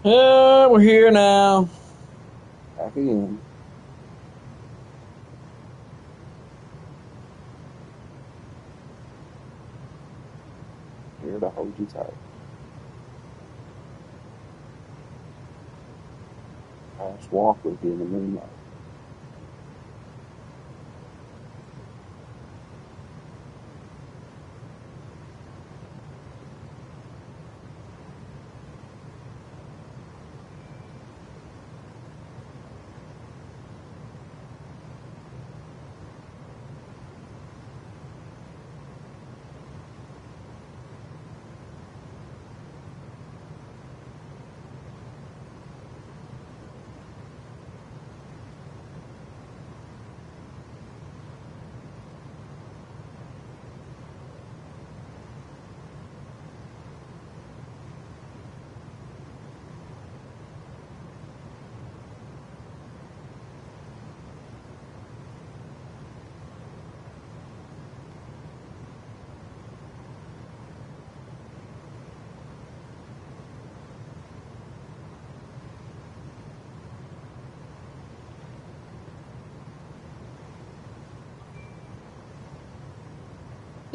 Yeah, we're here now. Back again. Here to hold you tight. Last walk with you in the moonlight.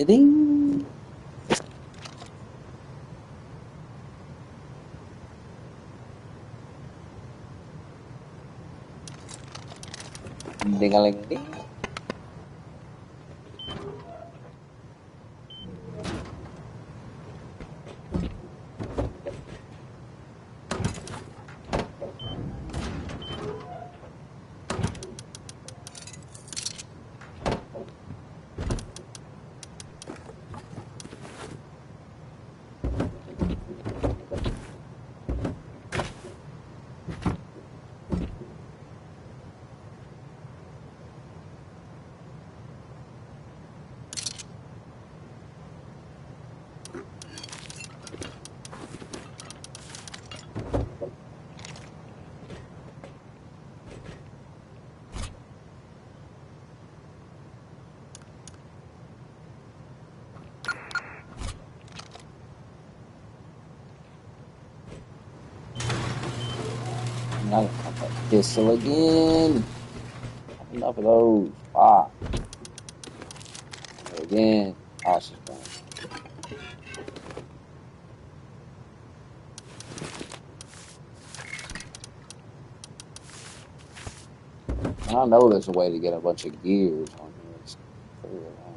Ding. Ding-a-ling ding. I got that pistol again. Enough of those. Ah, again. Oh, she's gone. And I know there's a way to get a bunch of gears on here. Let's figure it out.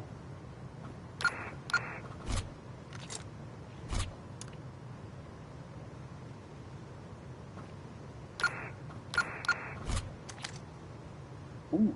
Ooh.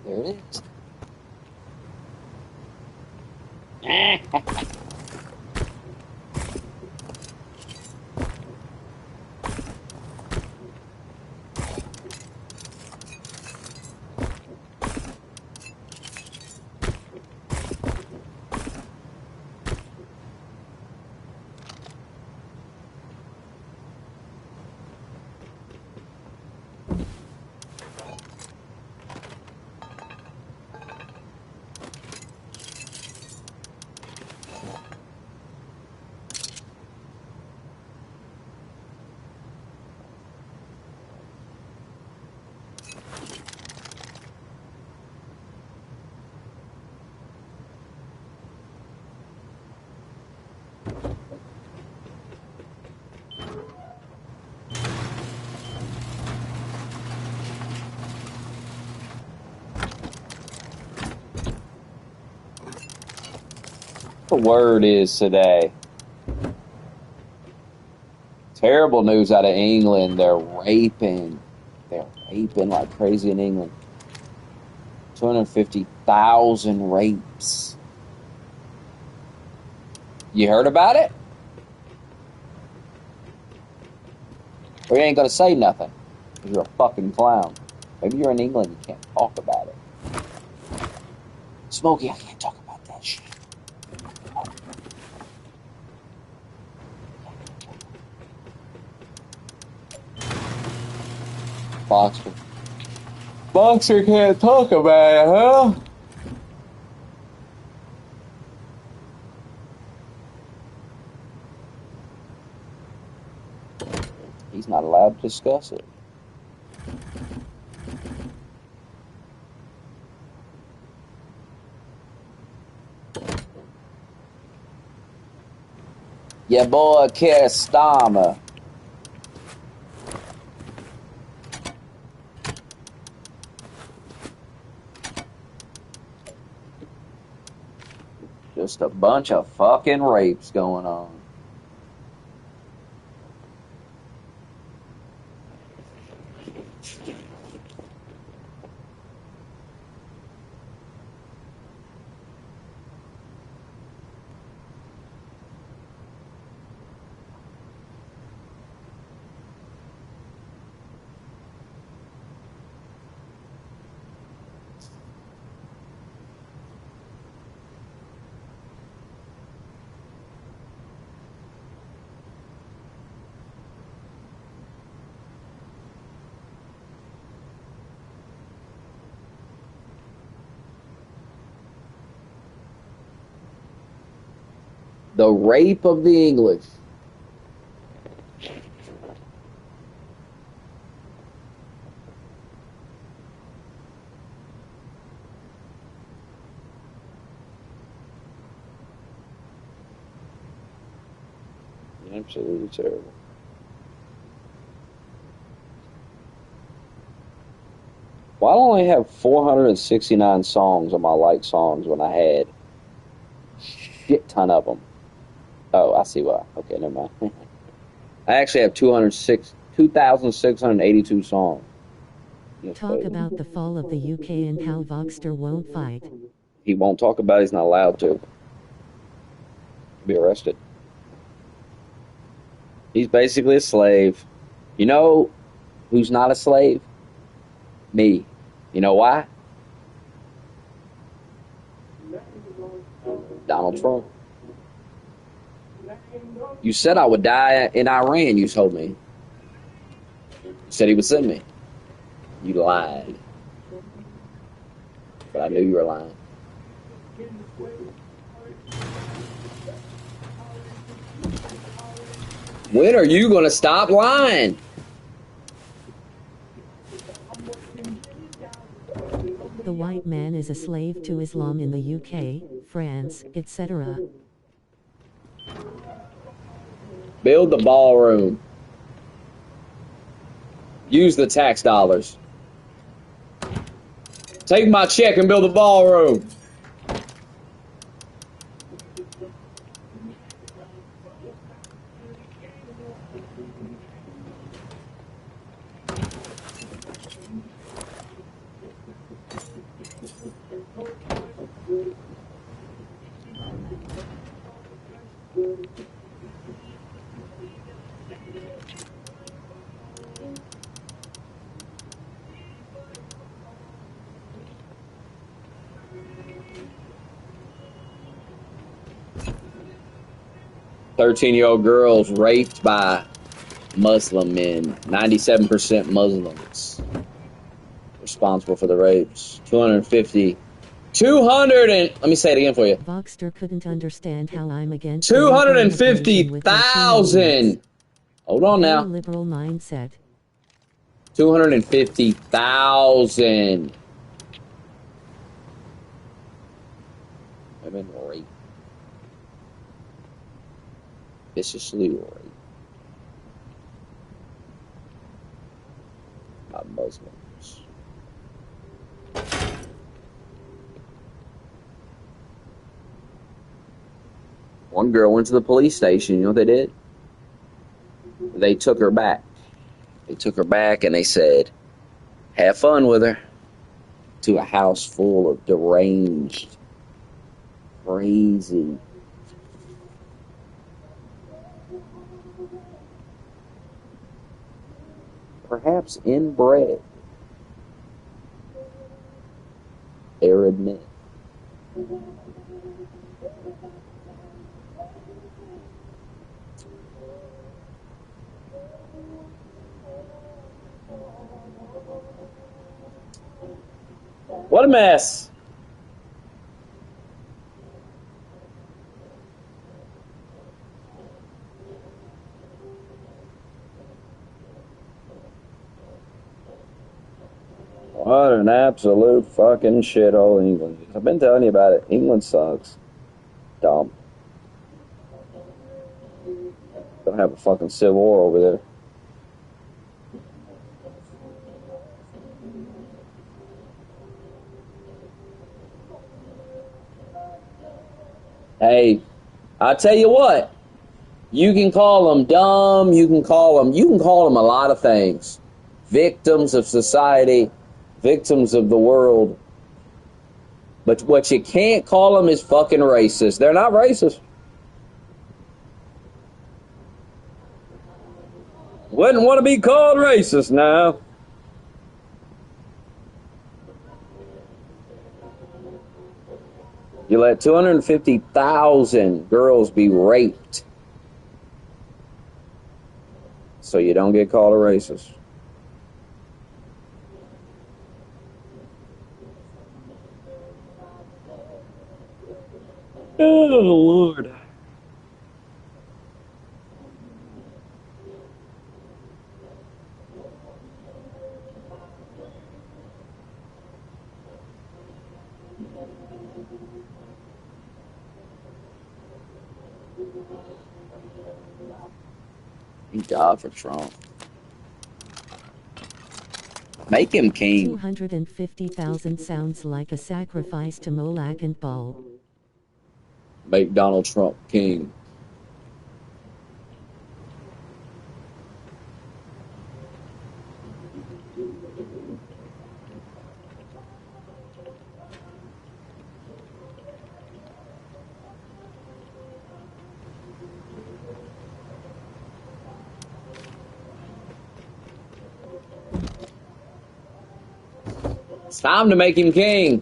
There it is. The word is today. Terrible news out of England. They're raping. They're raping like crazy in England. 250,000 rapes. You heard about it? Or you ain't gonna say nothing. You're a fucking clown. Maybe you're in England, you can't talk about it. Smokey, I can't talk about that shit. Boxer. Boxer can't talk about it, huh? He's not allowed to discuss it. Yeah, boy, Keir Starmer. Just a bunch of fucking rapes going on. The rape of the English. Absolutely terrible. Why don't I have 469 songs on my like songs when I had shit ton of them? Oh, I see why. Okay, never mind. I actually have 2,682 songs. Talk about the fall of the UK and how Voxter won't fight. He won't talk about it. He's not allowed to. He'll be arrested. He's basically a slave. You know who's not a slave? Me. You know why? Donald Trump. You said I would die in Iran, you told me. You said he would send me. You lied. But I knew you were lying. When are you going to stop lying? The white man is a slave to Islam in the UK, France, etc. Build the ballroom. Use the tax dollars. Take my check and build the ballroom. 13-year-old girls raped by Muslim men. 97% Muslims responsible for the rapes. 200 and let me say it again for you. Voxter couldn't understand how I'm against 250,000. Hold on Very now. liberal mindset. 250,000 women raped. Viciously raped by Muslims. One girl went to the police station. You know what they did? They took her back. They took her back and they said, have fun with her. To a house full of deranged, crazy, perhaps inbred Arab men. What a mess. What an absolute fucking shithole England is. I've been telling you about it. England sucks. Dumb. Don't have a fucking civil war over there. Hey, I tell you what, you can call them dumb, you can call them a lot of things. Victims of society, victims of the world. But what you can't call them is fucking racist. They're not racist. Wouldn't want to be called racist now. You let 250,000 girls be raped so you don't get called a racist. Oh, Lord. Thank God for Trump. Make him king. 250,000 sounds like a sacrifice to Moloch and Baal. Make Donald Trump king. It's time to make him king.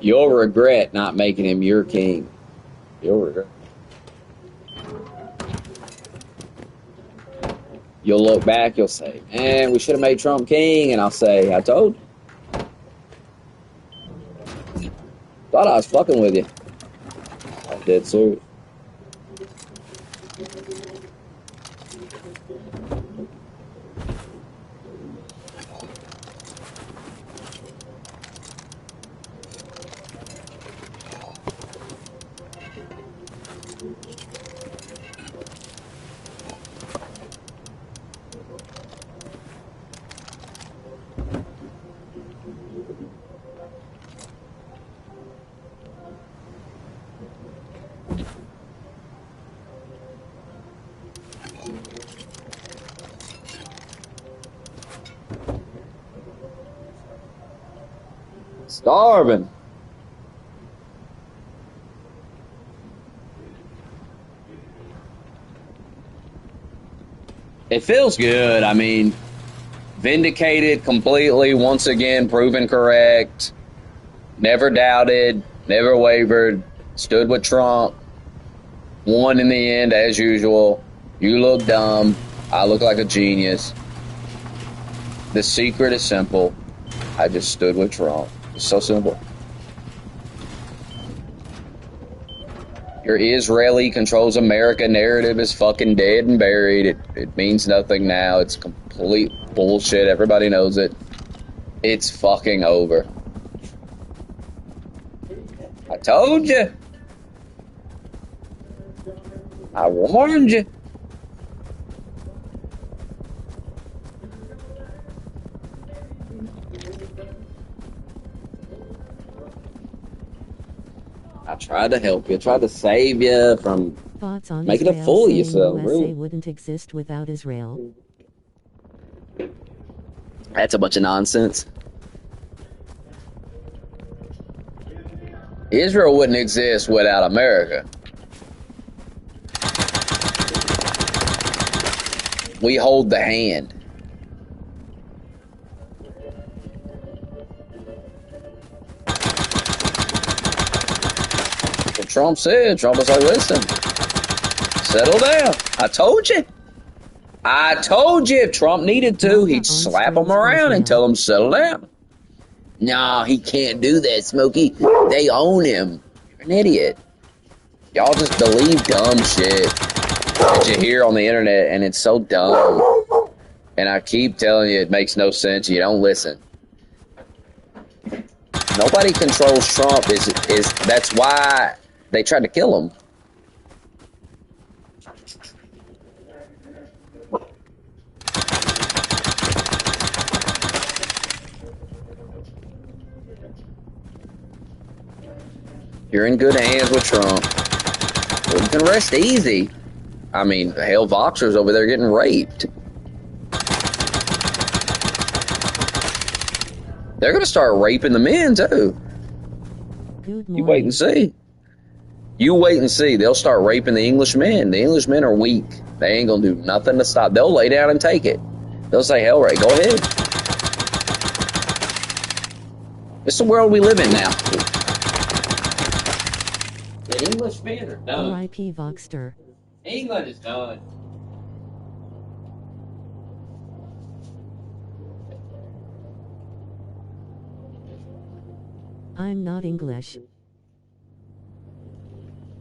You'll regret not making him your king. You'll regret. You'll look back, you'll say, man, we should have made Trump king. And I'll say, I told you. Thought I was fucking with you. I'm dead serious. Starving. It feels good. I mean, Vindicated completely, once again, proven correct. Never doubted, never wavered, stood with Trump. Won in the end, as usual. You look dumb. I look like a genius. The secret is simple. I just stood with Trump. It's so simple. Your Israeli controls America narrative is fucking dead and buried. It means nothing now. It's complete bullshit. Everybody knows it. It's fucking over. I told you. I warned you. I tried to help you. I tried to save you from Thoughts on making a Israel fool of saying yourself. USA Really. wouldn't exist without Israel. That's a bunch of nonsense. Israel wouldn't exist without America. We hold the hand. What Trump said. Trump was like, listen, settle down. I told you. I told you if Trump needed to, he'd slap him around and tell him settle down. No, he can't do that, Smokey. They own him. You're an idiot. Y'all just believe dumb shit that you hear on the internet, and it's so dumb. And I keep telling you it makes no sense. You don't listen. Nobody controls Trump. That's why they tried to kill him. You're in good hands with Trump. Well, you can rest easy. I mean, hell, Voxer's over there getting raped. They're going to start raping the men, too. Good morning. You wait and see. You wait and see. They'll start raping the English men. The English men are weak. They ain't going to do nothing to stop. They'll lay down and take it. They'll say, hell, Ray, go ahead. It's the world we live in now. The English men are done. R.I.P. Voxter. England is done. I'm not English.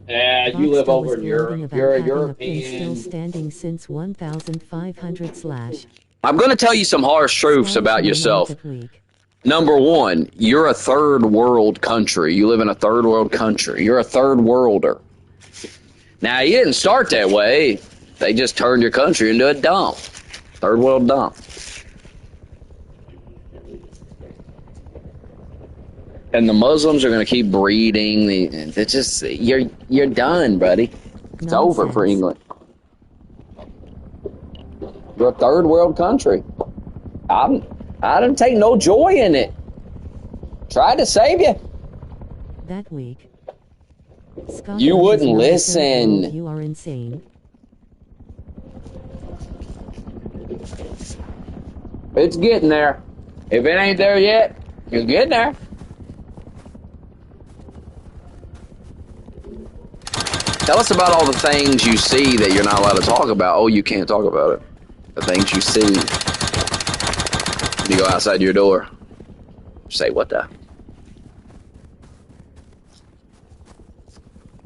Yeah, you Voxter live over was in gloating Europe. about You're a having a pin European. still standing since 1500 / I'm going to tell you some harsh truths about Scottish yourself. Romantic Week. Number one, you're a third world country. You live in a third world country. You're a third worlder. Now, you didn't start that way. They just turned your country into a dump. Third world dump. And the Muslims are going to keep breeding. It's just, you're done, buddy. It's over for Nonsense. England. You're a third world country. I didn't take no joy in it. Tried to save you. That week. Scotland You is wouldn't not a third listen. world. You are insane. It's getting there. If it ain't there yet, it's getting there. Tell us about all the things you see that you're not allowed to talk about. Oh, you can't talk about it. The things you see. You go outside your door. Say, what the?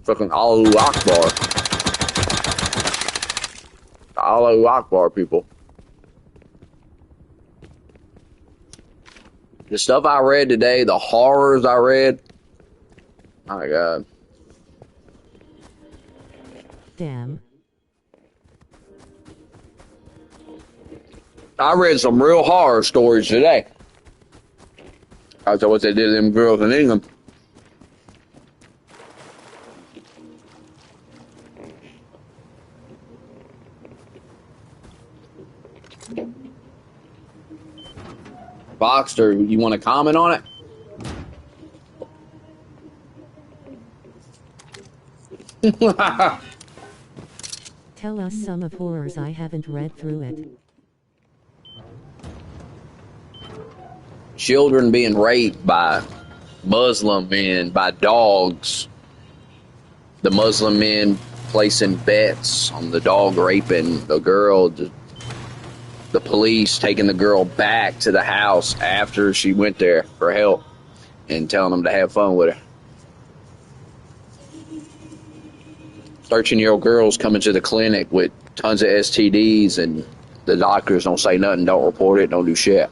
Fucking Allahu Akbar. Allahu Akbar, people. The stuff I read today, the horrors I read. My God. Damn. I read some real horror stories today. That's what they did to them girls in England. Boxster, you want to comment on it? Tell us some of horrors. I haven't read through it. children being raped by Muslim men, by dogs. The Muslim men placing bets on the dog raping the girl. The police taking the girl back to the house after she went there for help and telling them to have fun with her. 13-year-old girls coming to the clinic with tons of STDs and the doctors don't say nothing, don't report it, don't do shit.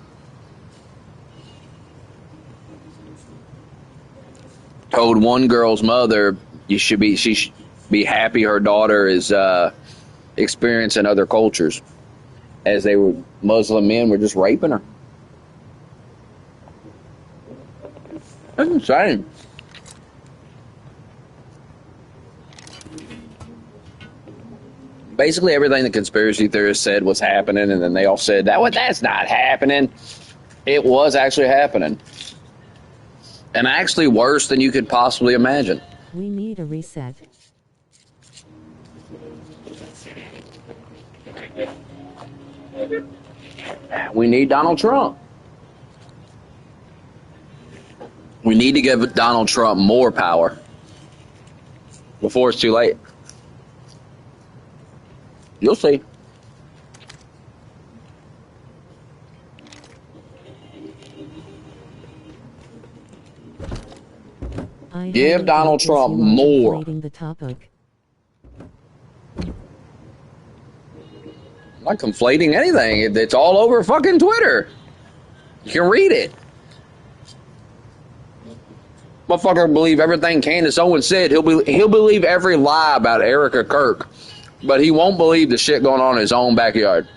Told one girl's mother she should be happy her daughter is experiencing other cultures, as they were Muslim men were just raping her. That's insane. Basically, everything the conspiracy theorists said was happening, and then they all said that's not happening. It was actually happening, and actually worse than you could possibly imagine. We need a reset. We need Donald Trump. We need to give Donald Trump more power before it's too late. You'll see. Give Donald Trump more. The topic. I'm not conflating anything. It's all over fucking Twitter. You can read it. Motherfucker believe everything Candace Owens said. He'll believe every lie about Erica Kirk, but he won't believe the shit going on in his own backyard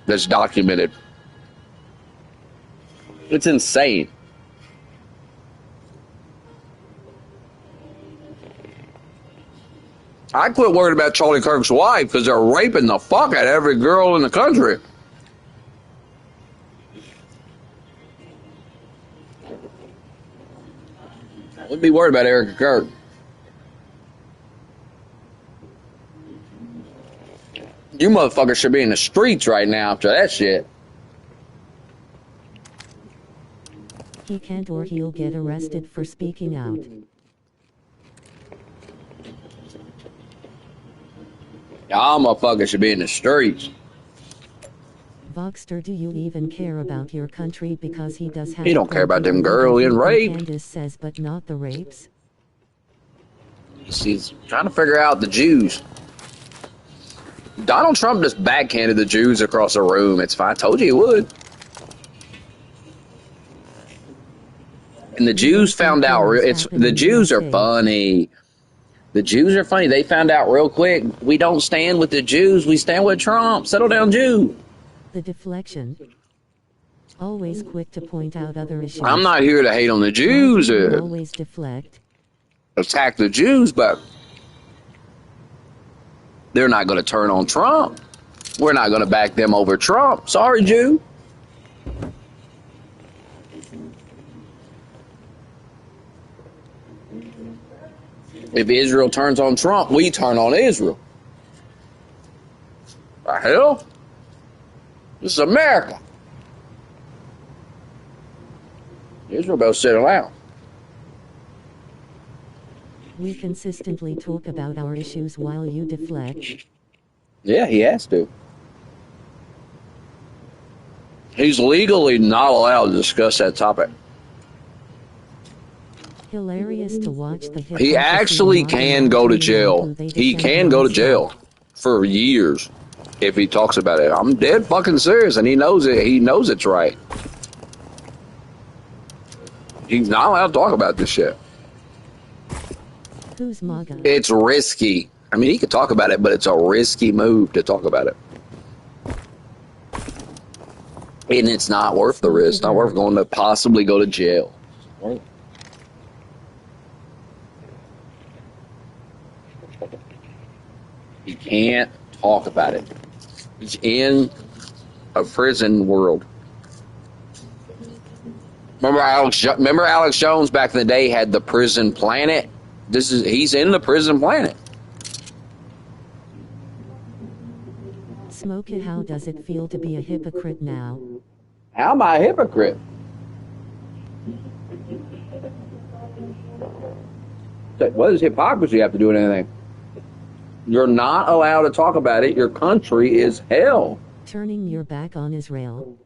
that's documented. It's insane. I quit worrying about Charlie Kirk's wife because they're raping the fuck out of every girl in the country. I wouldn't be worried about Erica Kirk. You motherfuckers should be in the streets right now after that shit. He can't, or he'll get arrested for speaking out. Y'all motherfuckers should be in the streets. Voxter, do you even care about your country? Because he does have. He don't care about them girls getting raped. Candace says, but not the rapes. He's trying to figure out the Jews. Donald Trump just backhanded the Jews across the room. It's fine. I told you he would. And the Jews found out. The Jews are funny. The Jews are funny. They found out real quick. We don't stand with the Jews. We stand with Trump. Settle down, Jew. The deflection. Always quick to point out other issues. I'm not here to hate on the Jews or always deflect. Attack the Jews, but they're not going to turn on Trump. We're not going to back them over Trump. Sorry, Jew. If Israel turns on Trump, we turn on Israel. The hell? This is America. Israel better settle down. We consistently talk about our issues while you deflect. Yeah, he has to. He's legally not allowed to discuss that topic. Hilarious to watch the He actually can go to jail. He can go to jail for years if he talks about it. I'm dead fucking serious, and he knows it. He knows it's right. He's not allowed to talk about this shit. Who's MAGA? It's risky. I mean, he could talk about it, but it's a risky move to talk about it. And it's not worth the risk. Not worth going to possibly go to jail. He can't talk about it. He's in a prison world. Remember Alex Jones back in the day had the prison planet? He's in the prison planet. Smokey, how does it feel to be a hypocrite now? How am I a hypocrite? What does hypocrisy have to do with anything? You're not allowed to talk about it. Your country is hell. Turning your back on Israel.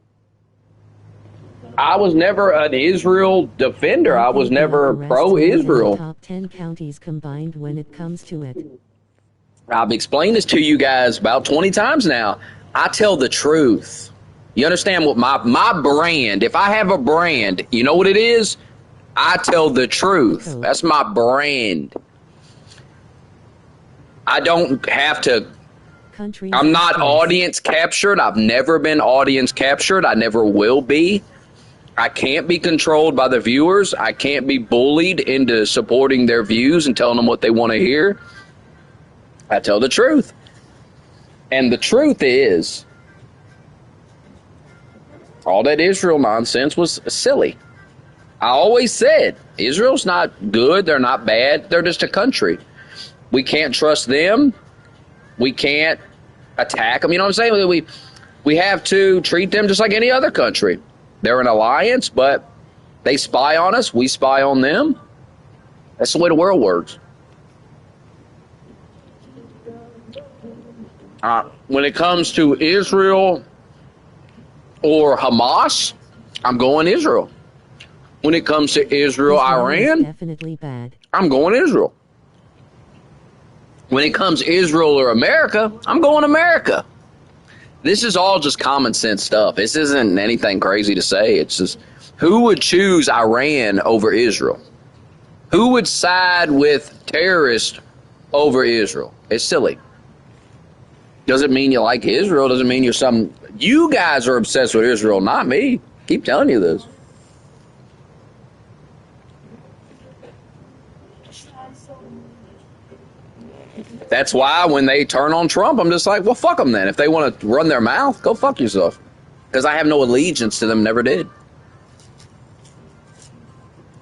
I was never an Israel defender. I was never Arrested pro-Israel. in the top 10 counties combined when it comes to it. I've explained this to you guys about 20 times now. I tell the truth. You understand what my brand, if I have a brand, you know what it is? I tell the truth. That's my brand. I don't have to. I'm not audience captured. I've never been audience captured. I never will be. I can't be controlled by the viewers. I can't be bullied into supporting their views and telling them what they want to hear. I tell the truth. And the truth is, all that Israel nonsense was silly. I always said, Israel's not good. They're not bad. They're just a country. We can't trust them. We can't attack them. You know what I'm saying? We have to treat them just like any other country. They're an alliance, but they spy on us. We spy on them. That's the way the world works. When it comes to Israel or Hamas, I'm going Israel. When it comes to Israel, Iran, definitely bad. I'm going Israel. When it comes to Israel or America, I'm going America. This is all just common sense stuff. This isn't anything crazy to say. It's just, who would choose Iran over Israel? Who would side with terrorists over Israel? It's silly. Doesn't mean you like Israel. Doesn't mean you're some. You guys are obsessed with Israel, not me. Keep telling you this. That's why when they turn on Trump, I'm just like, well, fuck them then. If they want to run their mouth, go fuck yourself. Because I have no allegiance to them, never did.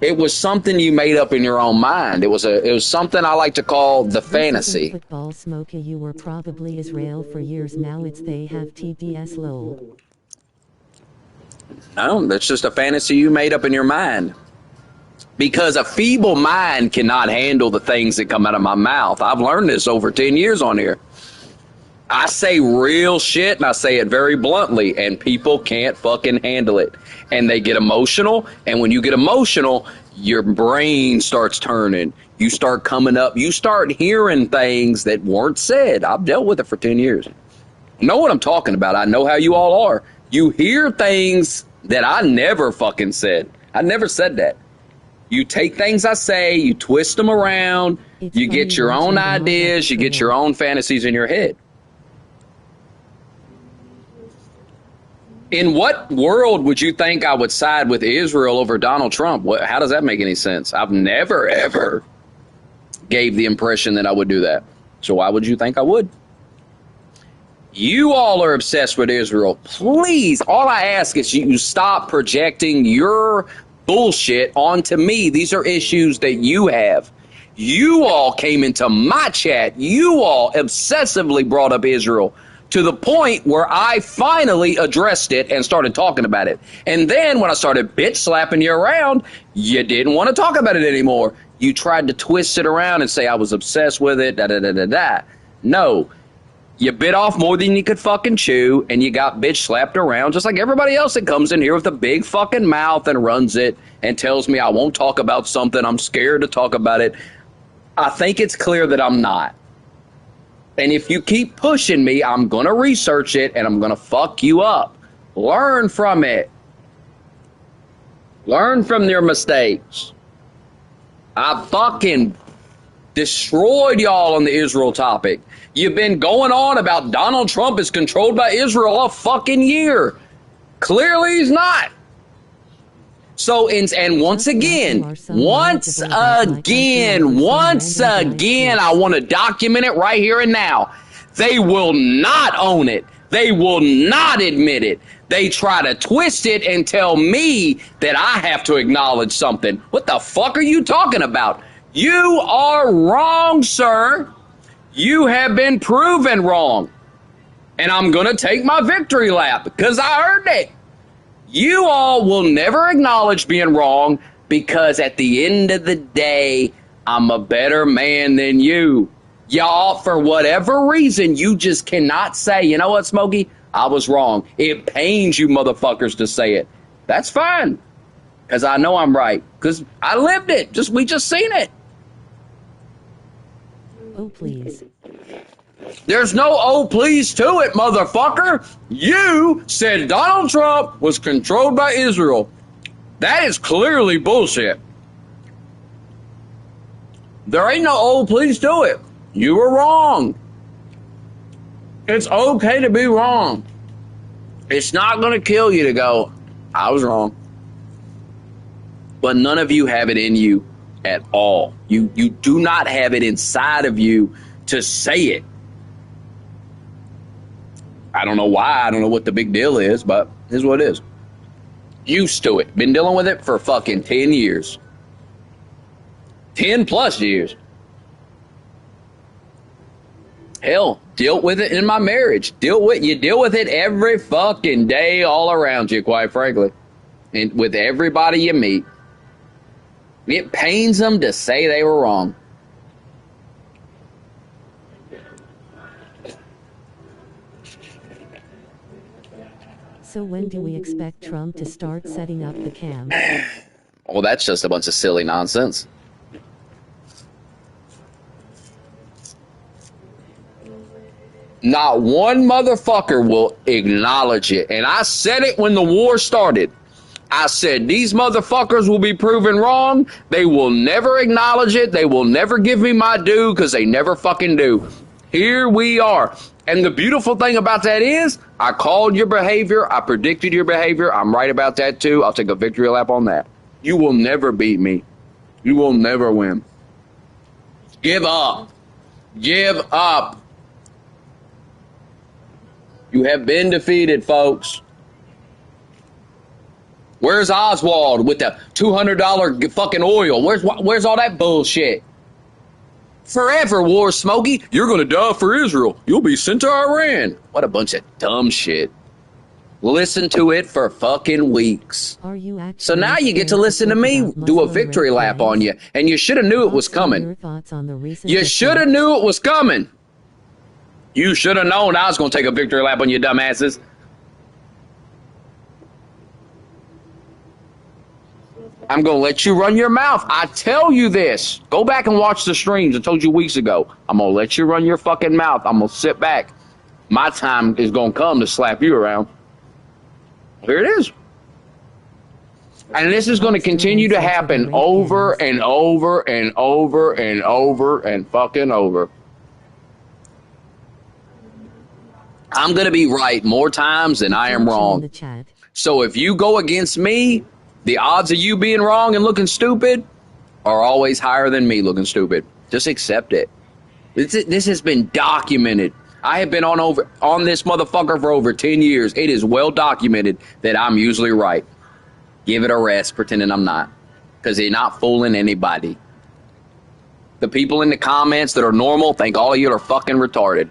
It was something you made up in your own mind. It was something I like to call the fantasy. Football smoker, you were probably Israel for years. Now it's they have TDS lol. No, that's just a fantasy you made up in your mind. Because a feeble mind cannot handle the things that come out of my mouth. I've learned this over 10 years on here. I say real shit, and I say it very bluntly, and people can't fucking handle it. And they get emotional, and when you get emotional, your brain starts turning. You start coming up. You start hearing things that weren't said. I've dealt with it for 10 years. I know what I'm talking about. I know how you all are. You hear things that I never fucking said. I never said that. You take things I say, you twist them around, you get your own ideas, you get your own fantasies in your head. In what world would you think I would side with Israel over Donald Trump? How does that make any sense? I've never, ever gave the impression that I would do that. So why would you think I would? You all are obsessed with Israel. Please, all I ask is you stop projecting your bullshit onto me. These are issues that you have. You all came into my chat. You all obsessively brought up Israel to the point where I finally addressed it and started talking about it. And then when I started bitch slapping you around, you didn't want to talk about it anymore. You tried to twist it around and say I was obsessed with it, da-da-da-da-da. No. You bit off more than you could fucking chew, and you got bitch slapped around just like everybody else that comes in here with a big fucking mouth and runs it and tells me I won't talk about something. I'm scared to talk about it. I think it's clear that I'm not. And if you keep pushing me, I'm going to research it, and I'm going to fuck you up. Learn from it. Learn from your mistakes. I fucking destroyed y'all on the Israel topic. You've been going on about Donald Trump is controlled by Israel a fucking year. Clearly he's not. So, and once again, I want to document it right here and now. They will not own it. They will not admit it. They try to twist it and tell me that I have to acknowledge something. What the fuck are you talking about? You are wrong, sir. You have been proven wrong. And I'm going to take my victory lap because I earned it. You all will never acknowledge being wrong. because at the end of the day, I'm a better man than you. Y'all, for whatever reason, you just cannot say, you know what, Smokey? I was wrong. It pains you motherfuckers to say it. That's fine. Because I know I'm right. Because I lived it. We just seen it. Oh, please. There's no oh please to it, motherfucker. You said Donald Trump was controlled by Israel. That is clearly bullshit. There ain't no oh please to it. You were wrong. It's okay to be wrong. It's not going to kill you to go, I was wrong. But none of you have it in you at all. You do not have it inside of you to say it. I don't know why. I don't know what the big deal is, but here's what it is. Used to it. Been dealing with it for fucking 10 years. 10 plus years. Hell, dealt with it in my marriage. You deal with it every fucking day all around you, quite frankly. And with everybody you meet. It pains them to say they were wrong. So when do we expect Trump to start setting up the cams? Well, that's just a bunch of silly nonsense. Not one motherfucker will acknowledge it. And I said it when the war started. I said, these motherfuckers will be proven wrong. They will never acknowledge it. They will never give me my due because they never fucking do. Here we are. And the beautiful thing about that is I called your behavior. I predicted your behavior. I'm right about that too. I'll take a victory lap on that. You will never beat me. You will never win. Give up. Give up. You have been defeated, folks. Where's Oswald with the $200 fucking oil? Where's all that bullshit? Forever war, Smokey. You're going to die for Israel. You'll be sent to Iran. What a bunch of dumb shit. Listen to it for fucking weeks. Are you So now you get to listen to me do a victory lap on you. And you should have knew it was coming. You should have knew it was coming. You should have known I was going to take a victory lap on you dumbasses. I'm going to let you run your mouth. I tell you this. Go back and watch the streams. I told you weeks ago. I'm going to let you run your fucking mouth. I'm going to sit back. My time is going to come to slap you around. Here it is. And this is going to continue to happen over and over and over and over and fucking over. I'm going to be right more times than I am wrong. So if you go against me, the odds of you being wrong and looking stupid are always higher than me looking stupid. Just accept it. This has been documented. I have been on this motherfucker for over 10 years. It is well documented that I'm usually right. Give it a rest, pretending I'm not. Because they're not fooling anybody. The people in the comments that are normal think all of you are fucking retarded.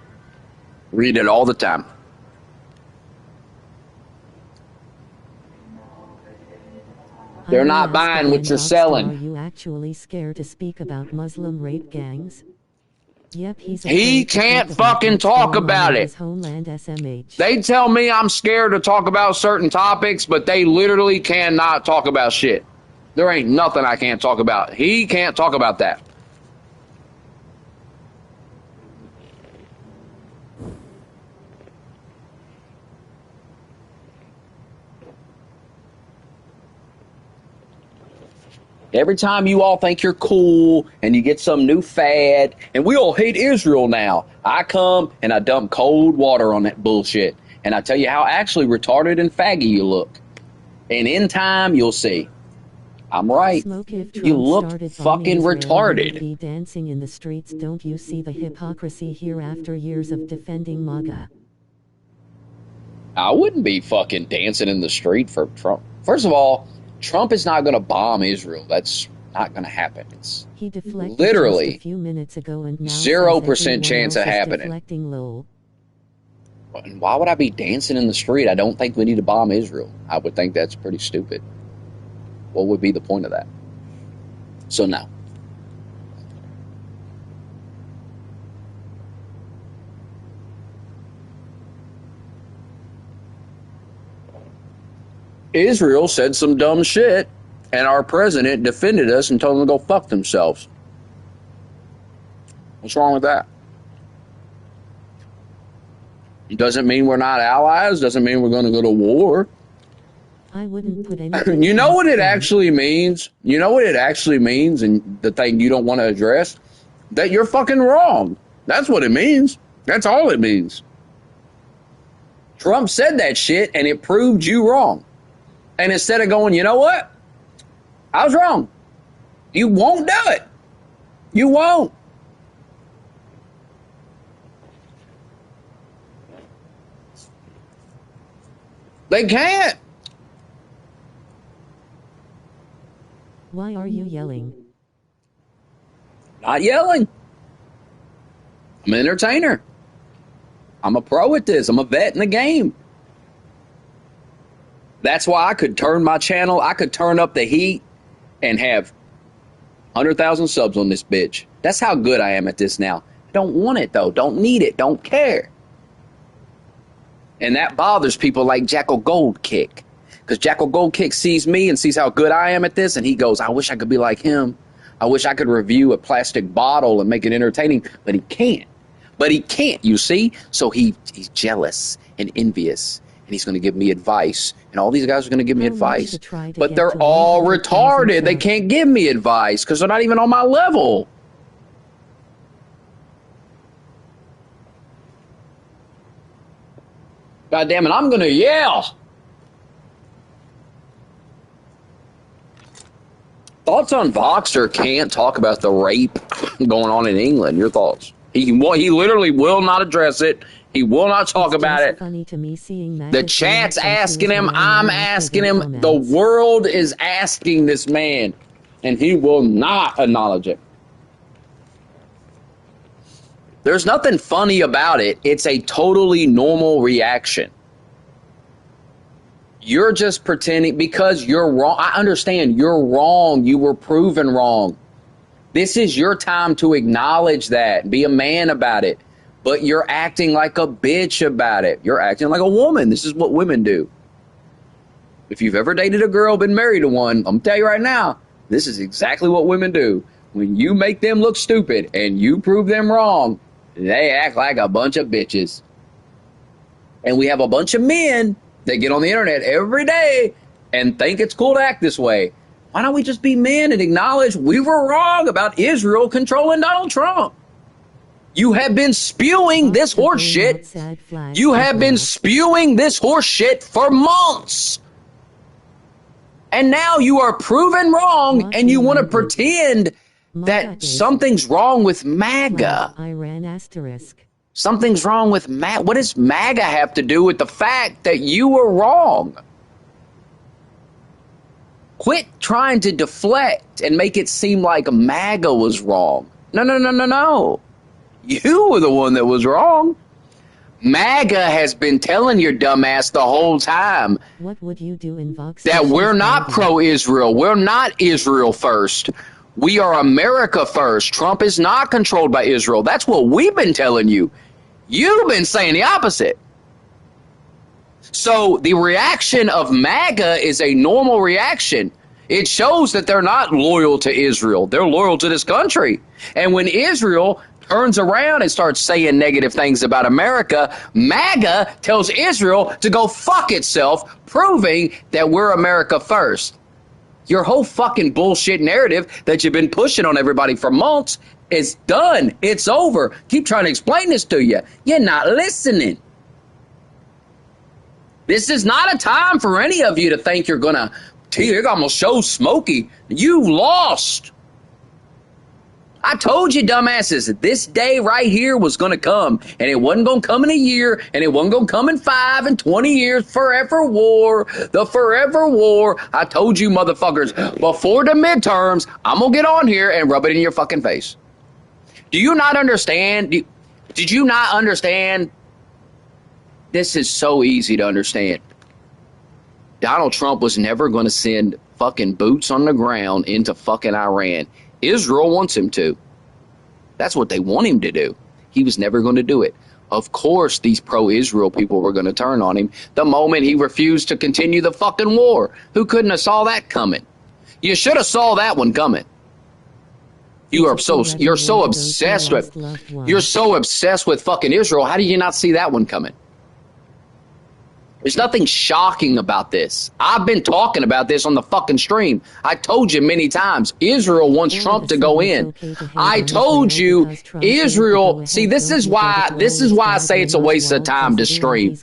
Read it all the time. They're not buying what you're selling. Are you actually scared to speak about Muslim rape gangs? Yep, he can't fucking talk about it. Homeland SMH. They tell me I'm scared to talk about certain topics, but they literally cannot talk about shit. There ain't nothing I can't talk about. He can't talk about that. Every time you all think you're cool and you get some new fad, and we all hate Israel now, I come and I dump cold water on that bullshit. And I tell you how actually retarded and faggy you look. And in time, you'll see. I'm right. You look fucking retarded. Be dancing in the streets. Don't you see the hypocrisy here after years of defending MAGA? I wouldn't be fucking dancing in the street for Trump. First of all, Trump is not going to bomb Israel. That's not going to happen. It's literally just a few minutes ago and now 0% chance of happening. And why would I be dancing in the street? I don't think we need to bomb Israel. I would think that's pretty stupid. What would be the point of that? So no. Israel said some dumb shit, and our president defended us and told them to go fuck themselves. What's wrong with that? It doesn't mean we're not allies. Doesn't mean we're going to go to war. I wouldn't put anything. You know what it actually means? You know what it actually means, and the thing you don't want to address? That you're fucking wrong. That's what it means. That's all it means. Trump said that shit, and it proved you wrong. And instead of going, you know what? I was wrong. You won't do it. You won't. They can't. Why are you yelling? Not yelling. I'm an entertainer. I'm a pro at this. I'm a vet in the game. That's why I could turn my channel, I could turn up the heat and have 100,000 subs on this bitch. That's how good I am at this now. I don't want it though. Don't need it. Don't care. And that bothers people like Jackal Gold Kick. Because Jackal Gold Kick sees me and sees how good I am at this, and he goes, I wish I could be like him. I wish I could review a plastic bottle and make it entertaining, but he can't. But he can't, you see? So he's jealous and envious, and he's going to give me advice. And all these guys are going to give me advice. But they're all retarded. They can't give me advice because they're not even on my level. God damn it, I'm going to yell. Thoughts on Voxer can't talk about the rape going on in England. Your thoughts? He literally will not address it. He will not talk about it. Funny to me seeing the chat's asking him. I'm asking him. The world is asking this man, and he will not acknowledge it. There's nothing funny about it. It's a totally normal reaction. You're just pretending because you're wrong. I understand you're wrong. You were proven wrong. This is your time to acknowledge that. Be a man about it. But you're acting like a bitch about it. You're acting like a woman. This is what women do. If you've ever dated a girl, been married to one, I'm going to tell you right now, this is exactly what women do. When you make them look stupid and you prove them wrong, they act like a bunch of bitches. And we have a bunch of men that get on the internet every day and think it's cool to act this way. Why don't we just be men and acknowledge we were wrong about Israel controlling Donald Trump? You have been spewing this horse shit. You have been spewing this horse shit for months. And now you are proven wrong and you want to pretend that something's wrong with MAGA. Iran asterisk. Something's wrong with MAGA. What does MAGA have to do with the fact that you were wrong? Quit trying to deflect and make it seem like MAGA was wrong. No. You were the one that was wrong. MAGA has been telling your dumbass the whole time. What would you do in Vox? That we're not pro-Israel. We're not Israel first. We are America first. Trump is not controlled by Israel. That's what we've been telling you. You've been saying the opposite. So the reaction of MAGA is a normal reaction. It shows that they're not loyal to Israel. They're loyal to this country. And when Israel turns around and starts saying negative things about America, MAGA tells Israel to go fuck itself, proving that we're America first. Your whole fucking bullshit narrative that you've been pushing on everybody for months is done. It's over. Keep trying to explain this to you. You're not listening. This is not a time for any of you to think you're going to almost show Smokey. You lost. I told you, dumbasses, that this day right here was going to come, and it wasn't going to come in a year, and it wasn't going to come in 5 and 20 years. Forever war, the forever war. I told you, motherfuckers, before the midterms, I'm going to get on here and rub it in your fucking face. Do you not understand? Did you not understand? This is so easy to understand. Donald Trump was never going to send fucking boots on the ground into fucking Iran. Israel wants him to. That's what they want him to do. He was never going to do it. Of course, these pro-Israel people were going to turn on him the moment he refused to continue the fucking war. Who couldn't have saw that coming? You should have saw that one coming. You're so obsessed with fucking Israel. How did you not see that one coming? There's nothing shocking about this. I've been talking about this on the fucking stream. I told you many times, Israel wants Trump to go in. I told you, Israel, see, this is why I say it's a waste of time to stream.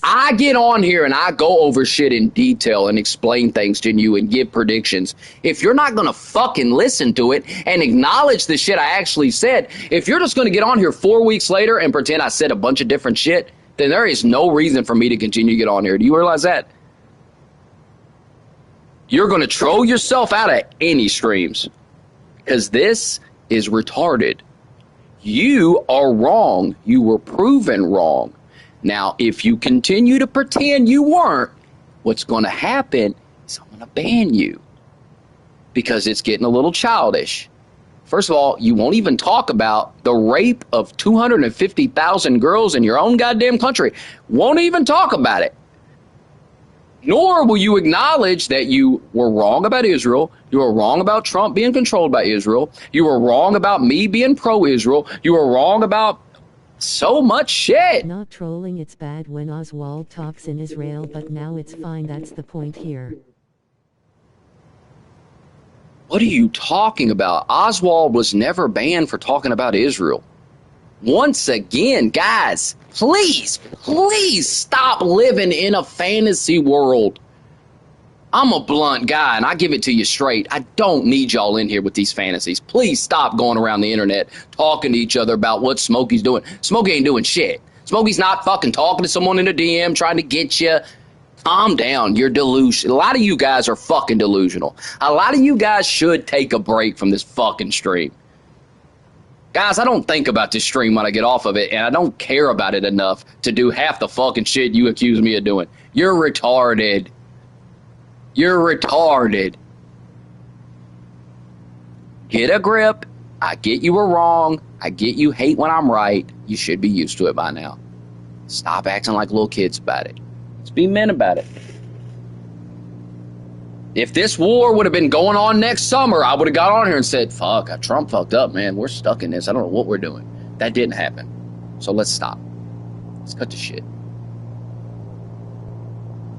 I get on here and I go over shit in detail and explain things to you and give predictions. If you're not going to fucking listen to it and acknowledge the shit I actually said, if you're just going to get on here 4 weeks later and pretend I said a bunch of different shit, then there is no reason for me to continue to get on here. Do you realize that? You're going to troll yourself out of any streams because this is retarded. You are wrong. You were proven wrong. Now, if you continue to pretend you weren't, what's going to happen is I'm going to ban you because it's getting a little childish. First of all, you won't even talk about the rape of 250,000 girls in your own goddamn country. Won't even talk about it. Nor will you acknowledge that you were wrong about Israel. You were wrong about Trump being controlled by Israel. You were wrong about me being pro-Israel. You were wrong about so much shit. Not trolling, it's bad when Oswald talks in Israel, but now it's fine. That's the point here. What are you talking about? Oswald was never banned for talking about Israel. Once again, guys, please stop living in a fantasy world. I'm a blunt guy, and I give it to you straight. I don't need y'all in here with these fantasies. Please stop going around the internet talking to each other about what Smokey's doing. Smokey ain't doing shit. Smokey's not fucking talking to someone in a DM trying to get you. Calm down. You're delusional. A lot of you guys are fucking delusional. A lot of you guys should take a break from this fucking stream. Guys, I don't think about this stream when I get off of it, and I don't care about it enough to do half the fucking shit you accuse me of doing. You're retarded. You're retarded. Get a grip. I get you were wrong. I get you hate when I'm right. You should be used to it by now. Stop acting like little kids about it. Let's be men about it. If this war would have been going on next summer, I would have got on here and said, fuck, Trump fucked up, man. We're stuck in this. I don't know what we're doing. That didn't happen. So let's stop. Let's cut the shit.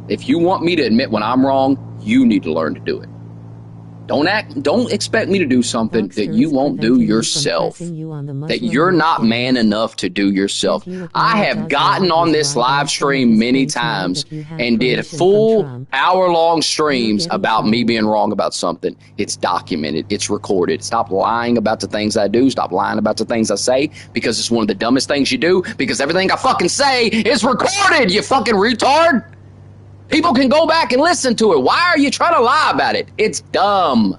If you want me to admit when I'm wrong, you need to learn to do it. Don't expect me to do something that you won't do yourself, that you're not man enough to do yourself. I have gotten on this live stream many times and did full hour-long streams about me being wrong about something. It's documented. It's recorded. Stop lying about the things I do. Stop lying about the things I say, because it's one of the dumbest things you do, because everything I fucking say is recorded, you fucking retard. People can go back and listen to it. Why are you trying to lie about it? It's dumb.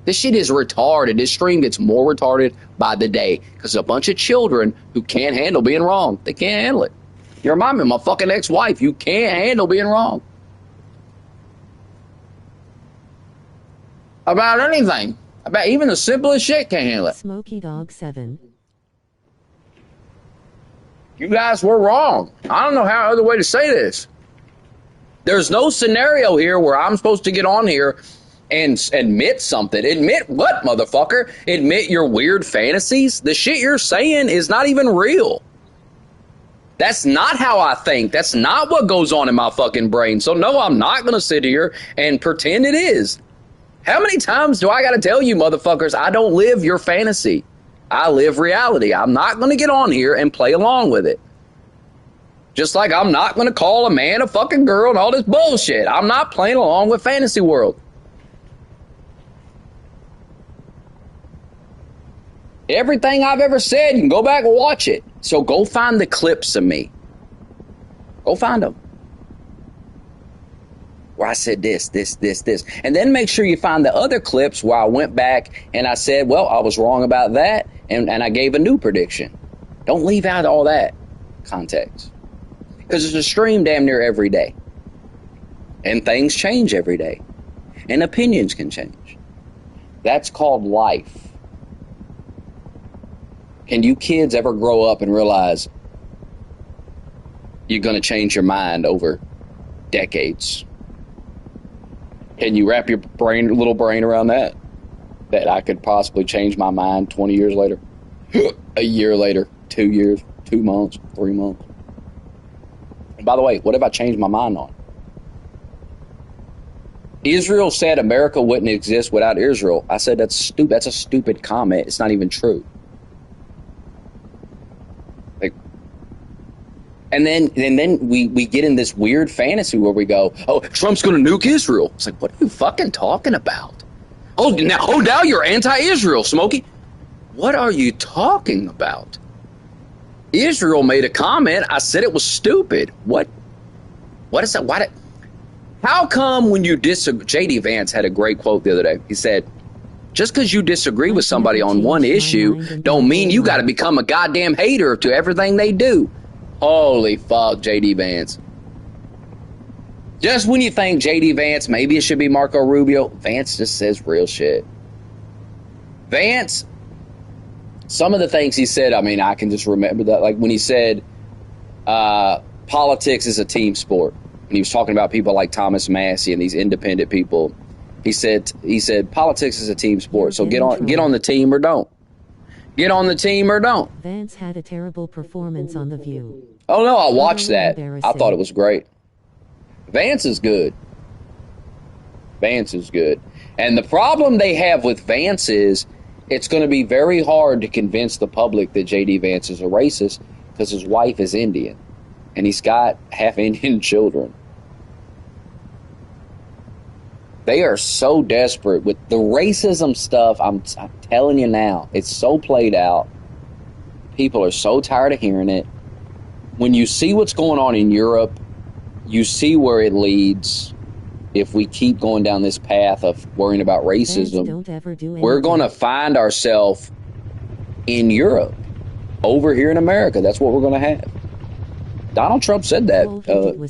This shit is retarded. This stream gets more retarded by the day because a bunch of children who can't handle being wrong. They can't handle it. You remind me of my fucking ex-wife. You can't handle being wrong. About anything. About even the simplest shit can't handle it. Smokey Dog 7. You guys were wrong. I don't know how other way to say this. There's no scenario here where I'm supposed to get on here and admit something. Admit what, motherfucker? Admit your weird fantasies? The shit you're saying is not even real. That's not how I think. That's not what goes on in my fucking brain. So no, I'm not going to sit here and pretend it is. How many times do I got to tell you, motherfuckers, I don't live your fantasy. I live reality. I'm not going to get on here and play along with it. Just like I'm not going to call a man a fucking girl and all this bullshit. I'm not playing along with fantasy world. Everything I've ever said, you can go back and watch it. So go find the clips of me. Go find them. Where I said this. And then make sure you find the other clips where I went back and I said, well, I was wrong about that. And I gave a new prediction. Don't leave out all that context. Because there's a stream damn near every day. And things change every day. and opinions can change. That's called life. Can you kids ever grow up and realize you're going to change your mind over decades? Can you wrap your little brain around that? That I could possibly change my mind 20 years later, a year later, 2 years, 2 months, 3 months. And by the way, what have I changed my mind on? Israel said America wouldn't exist without Israel. I said that's stupid. That's a stupid comment. It's not even true. Like, and then we get in this weird fantasy where we go, oh, Trump's going to nuke Israel. It's like, what are you fucking talking about? Oh, now you're anti-Israel, Smokey. What are you talking about? Israel made a comment. I said it was stupid. What is that? How come when you disagree? J.D. Vance had a great quote the other day. He said, just because you disagree with somebody on one issue don't mean you got to become a goddamn hater to everything they do. Holy fuck, J.D. Vance. Just when you think J.D. Vance, maybe it should be Marco Rubio, Vance just says real shit. Vance, some of the things he said, I mean, I can just remember that. Like when he said, politics is a team sport. And he was talking about people like Thomas Massey and these independent people. He said, politics is a team sport. So get on the team or don't. Get on the team or don't. Vance had a terrible performance on The View. Oh no, I watched that. I thought it was great. Vance is good. Vance is good. And the problem they have with Vance is it's going to be very hard to convince the public that J.D. Vance is a racist because his wife is Indian. And he's got half Indian children. They are so desperate with the racism stuff. I'm telling you now, it's so played out. People are so tired of hearing it. When you see what's going on in Europe, you see where it leads. If we keep going down this path of worrying about racism, we're going to find ourselves in Europe, over here in America. That's what we're going to have. Donald Trump said that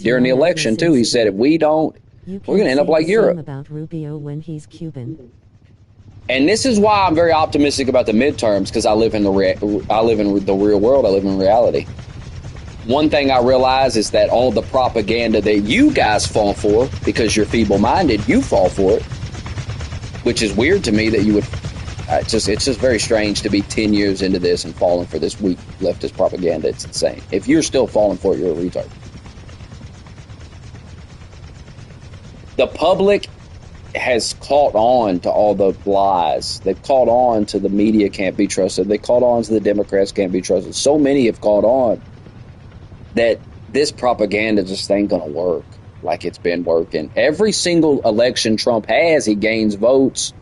during the election, too. He said, if we don't, we're going to end up like Europe. About Rubio when he's Cuban. And this is why I'm very optimistic about the midterms, because I live in the real world. I live in reality. One thing I realize is that all the propaganda that you guys fall for, because you're feeble-minded, you fall for it, which is weird to me that you would. It's just very strange to be 10 years into this and falling for this weak leftist propaganda. It's insane. If you're still falling for it, you're a retard. The public has caught on to all the lies. They've caught on to the media can't be trusted. They caught on to the Democrats can't be trusted. So many have caught on that this propaganda just ain't going to work like it's been working. Every single election Trump has, he gains votes.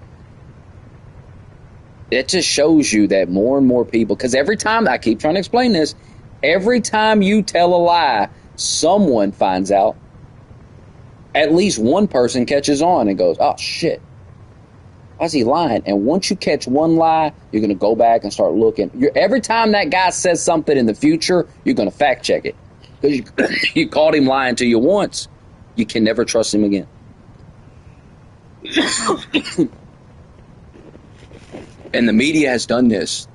It just shows you that more and more people, because every time, I keep trying to explain this, every time you tell a lie, someone finds out. At least one person catches on and goes, oh, shit. Why is he lying? And once you catch one lie, you're going to go back and start looking. Every time that guy says something in the future, you're going to fact check it. Because you caught him lying to you once. You can never trust him again. And the media has done this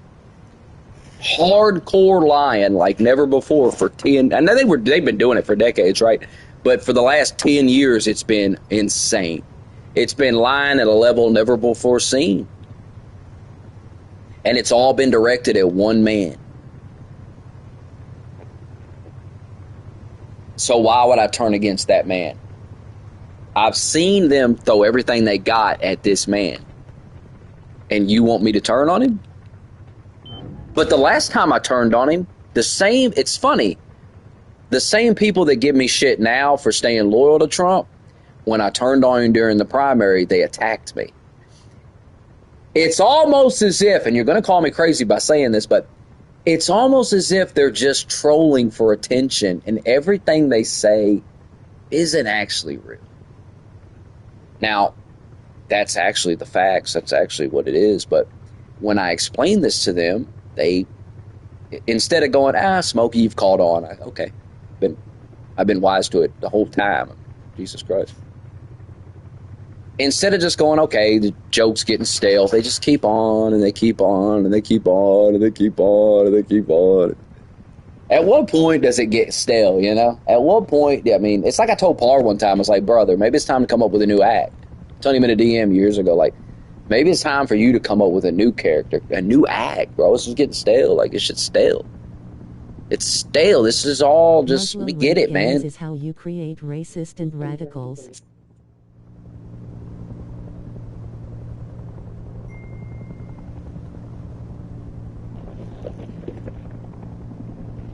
hardcore lying like never before for 10. I know they've been doing it for decades, right? But for the last 10 years, it's been insane. It's been lying at a level never before seen. And it's all been directed at one man. So why would I turn against that man? I've seen them throw everything they got at this man. And you want me to turn on him? But the last time I turned on him, it's funny. The same people that give me shit now for staying loyal to Trump, when I turned on him during the primary, they attacked me. It's almost as if, and you're going to call me crazy by saying this, but it's almost as if they're just trolling for attention and everything they say isn't actually real. Now, that's actually the facts. That's actually what it is. But when I explain this to them, they, instead of going, Smokey, you've called on. Okay. I've been wise to it the whole time. Jesus Christ. instead of just going, okay, the joke's getting stale, they just keep on and they keep on and they keep on and they keep on and they keep on. At what point does it get stale, you know? At what point, I mean, it's like I told Par one time, I was like, brother, maybe it's time to come up with a new act. I told him in a DM years ago, like, maybe it's time for you to come up with a new character, a new act, bro. This is getting stale. Like, this shit's stale. It's stale. This is all just, Muslim we get it, man. is how you create racist and radicals.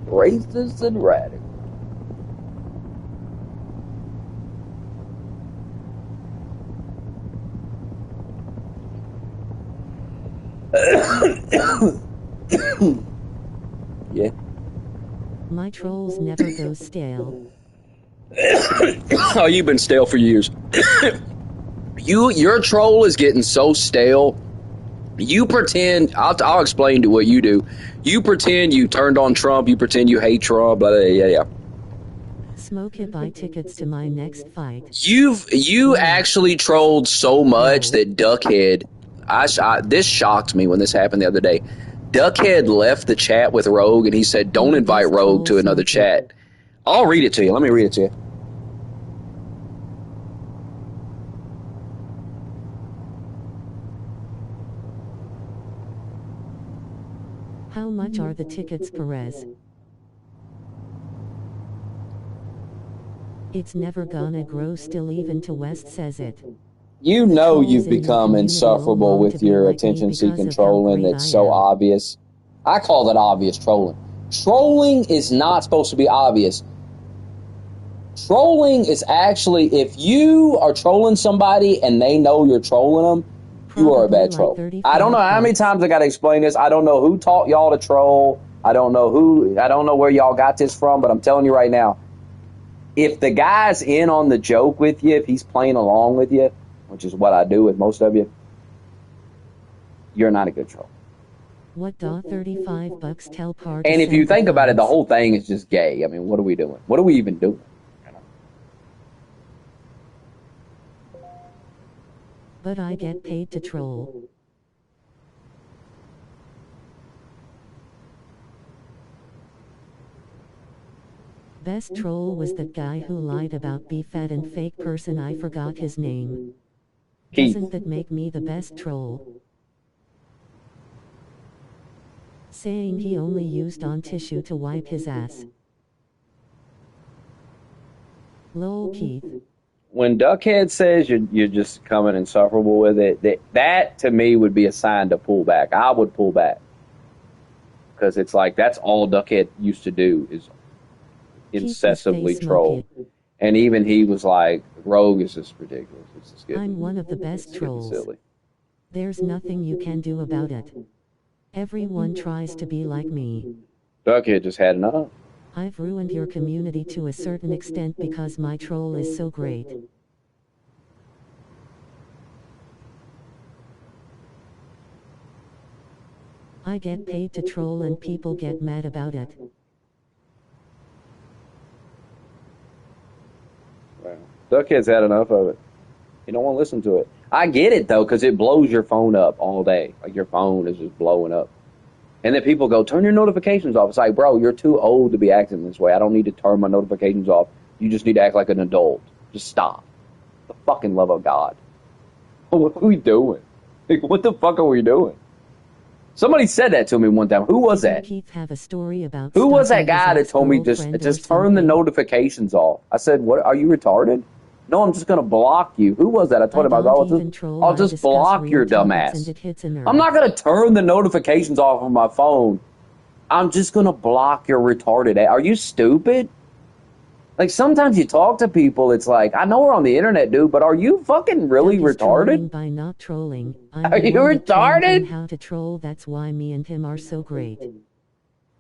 Racist and radical. Yeah. My trolls never go stale. Oh, you've been stale for years. Your troll is getting so stale. You pretend. I'll explain to what you do. You pretend you turned on Trump. You pretend you hate Trump. Blah, blah, yeah. Smoke it, buy tickets to my next fight. You actually trolled so much that Duckhead. This shocked me when this happened the other day. Duckhead left the chat with Rogue and he said, "Don't invite Rogue to another chat." I'll read it to you. Let me read it to you. How much are the tickets, Perez? It's never gonna grow still, even to West says it. You know you've become insufferable with your attention-seeking trolling that's so obvious. I call that obvious trolling. Trolling is not supposed to be obvious. Trolling is actually, if you are trolling somebody and they know you're trolling them, you are a bad troll. I don't know how many times I got to explain this. I don't know who taught y'all to troll. I don't know where y'all got this from, but I'm telling you right now, if the guy's in on the joke with you, if he's playing along with you, which is what I do with most of you, you're not a good troll. What $35 tell Par? And if you think about it, the whole thing is just gay. I mean, what are we doing? What are we even doing? But I get paid to troll. Best troll was that guy who lied about BFAT and fake person. I forgot his name. Keith. Doesn't that make me the best troll? Saying he only used on tissue to wipe his ass. Lol, Keith. When Duckhead says you're just coming insufferable with it, that to me would be a sign to pull back. I would pull back. Because it's like, that's all Duckhead used to do, is incessantly troll. And even he was like, Rogue is just ridiculous. It's just getting, I'm one of the best trolls. Silly. There's nothing you can do about it. Everyone tries to be like me. Duckhead just had enough. I've ruined your community to a certain extent because my troll is so great. I get paid to troll and people get mad about it. Wow. Duckhead's had enough of it. You don't want to listen to it. I get it, though, because it blows your phone up all day. Like, your phone is just blowing up. And then people go, turn your notifications off. It's like, bro, you're too old to be acting this way. I don't need to turn my notifications off. You just need to act like an adult. Just stop. For the fucking love of God. What are we doing? Like, what the fuck are we doing? Somebody said that to me one time. Who was that? Have a story about Who was that guy that told me just turn the notifications off? I said, what, are you retarded? No, I'm just going to block you. Who was that? I told him, I'll just block your dumb ass. I'm not going to turn the notifications off of my phone. I'm just going to block your retarded ass. Are you stupid? Like, sometimes you talk to people, it's like, I know we're on the internet, dude, but are you fucking really retarded? By not trolling. Are you retarded? How to troll, that's why me and him are so great.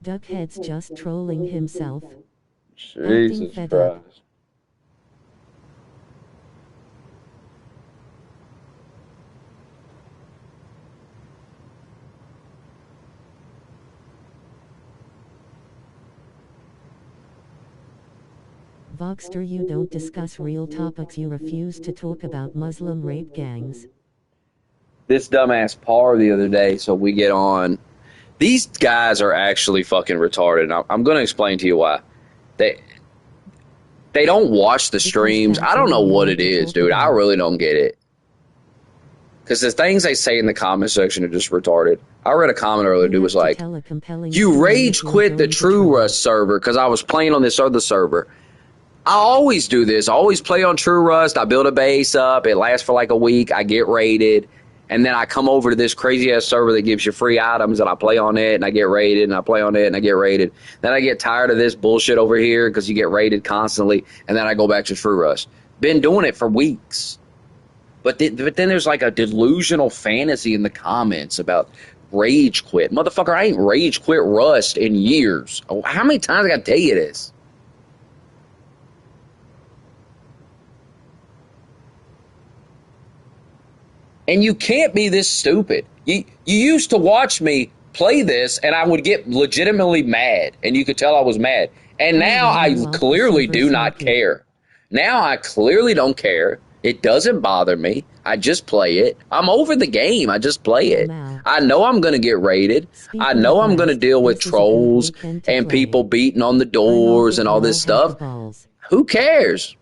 Duckhead's just trolling himself. Jesus Christ. Voxter, you don't discuss real topics. You refuse to talk about Muslim rape gangs. This dumbass Par the other day, so we get on. These guys are actually fucking retarded. I'm going to explain to you why. They don't watch the streams. I don't know what it is, dude. I really don't get it. Because the things they say in the comment section are just retarded. I read a comment earlier, dude was like, you rage quit the True Rust server because I was playing on this other server. I always do this. I always play on True Rust. I build a base up. It lasts for like a week. I get raided. And then I come over to this crazy-ass server that gives you free items, and I play on it, and I get raided, and I play on it, and I get raided. Then I get tired of this bullshit over here because you get raided constantly, and then I go back to True Rust. Been doing it for weeks. But then there's like a delusional fantasy in the comments about rage quit. Motherfucker, I ain't rage quit Rust in years. Oh, how many times I got to tell you this? And you can't be this stupid. You used to watch me play this, and I would get legitimately mad, and you could tell I was mad. And now I clearly do not care. Now I clearly don't care. It doesn't bother me. I just play it. I'm over the game. I just play it. I know I'm going to get raided. I know I'm going to deal with trolls and people beating on the doors and all this stuff. Who cares?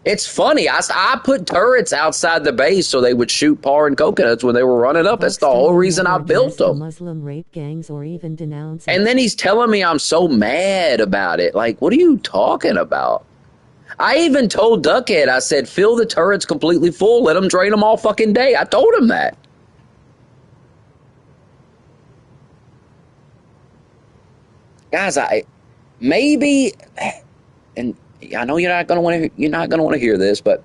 It's funny. I put turrets outside the base so they would shoot Par and coconuts when they were running up. That's the whole reason I built them. Muslim rape gangs or even denounce. And then he's telling me I'm so mad about it. Like, what are you talking about? I even told Duckhead, I said, fill the turrets completely full. Let them drain them all fucking day. I told him that. Guys, maybe, and I know you're not gonna want to hear this, but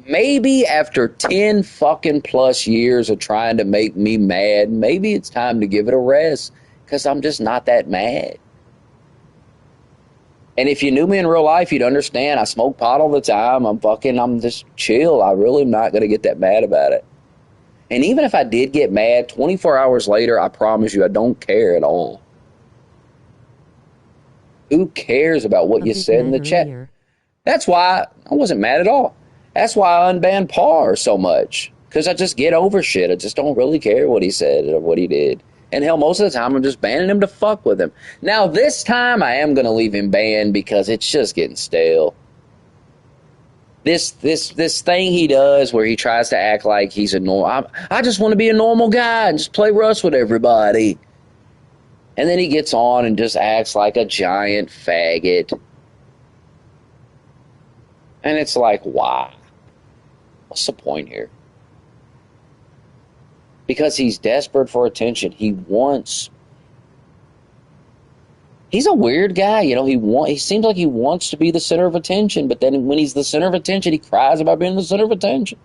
maybe after 10 fucking plus years of trying to make me mad, maybe it's time to give it a rest, because I'm just not that mad. And if you knew me in real life, you'd understand I smoke pot all the time. I'm just chill. I really am not gonna get that mad about it. And even if I did get mad, 24 hours later, I promise you I don't care at all. Who cares about what you said in the chat? That's why I wasn't mad at all. That's why I unbanned Par so much. Because I just get over shit. I just don't really care what he said or what he did. And hell, most of the time I'm just banning him to fuck with him. Now this time I am going to leave him banned because it's just getting stale. This thing he does where he tries to act like he's a normal... I just want to be a normal guy and just play Rust with everybody. And then he gets on and just acts like a giant faggot. And it's like, why? What's the point here? Because he's desperate for attention. He's a weird guy, you know. He seems like he wants to be the center of attention, but then when he's the center of attention, he cries about being the center of attention.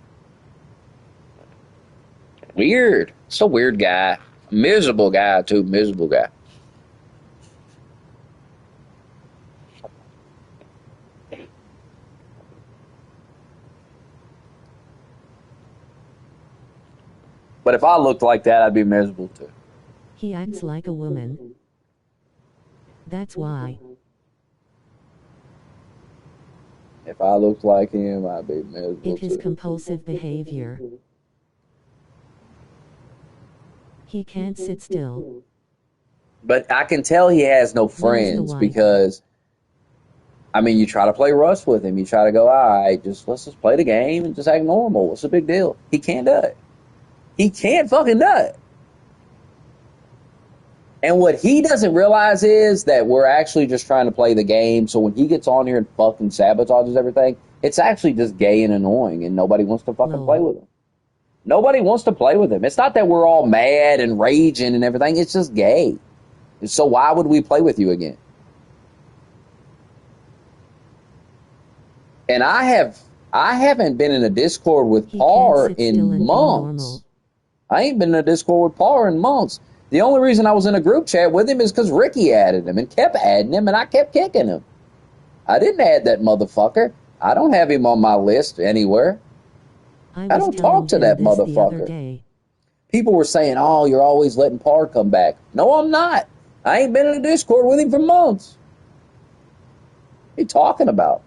Weird. It's a weird guy. Miserable guy, too. Miserable guy. But if I looked like that, I'd be miserable too. He acts like a woman. That's why. If I looked like him, I'd be miserable It is too. compulsive behavior. He can't sit still. But I can tell he has no friends because, I mean, you try to play Rust with him. You try to go, all right, let's just play the game and just act normal. What's the big deal? He can't do it. He can't fucking do it. And what he doesn't realize is that we're actually just trying to play the game. So when he gets on here and fucking sabotages everything, it's actually just gay and annoying, and nobody wants to fucking play with him. Nobody wants to play with him. It's not that we're all mad and raging and everything. It's just gay. So why would we play with you again? And I haven't been in a Discord with Par in months. I ain't been in a Discord with Par in months. The only reason I was in a group chat with him is because Ricky added him and kept adding him, and I kept kicking him. I didn't add that motherfucker. I don't have him on my list anywhere. I don't talk to that motherfucker. People were saying, oh, you're always letting Par come back. No, I'm not. I ain't been in a Discord with him for months. you talking about?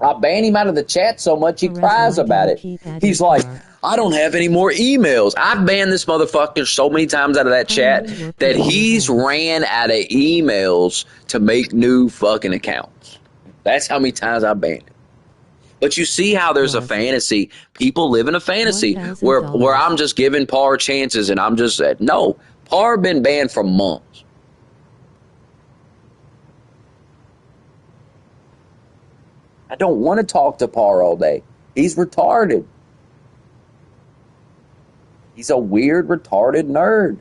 I ban him out of the chat so much he Perez cries why do about you it. keep adding He's like, Par? I don't have any more emails. I've banned this motherfucker so many times out of that How chat many were put that in your he's hands? ran out of emails to make new fucking accounts. That's how many times I banned him. But you see how there's a Was fantasy. People live in a fantasy where $1,000. I'm just giving Par chances and I'm just no. Par been banned for months. I don't want to talk to Par all day. He's retarded. He's a weird, retarded nerd.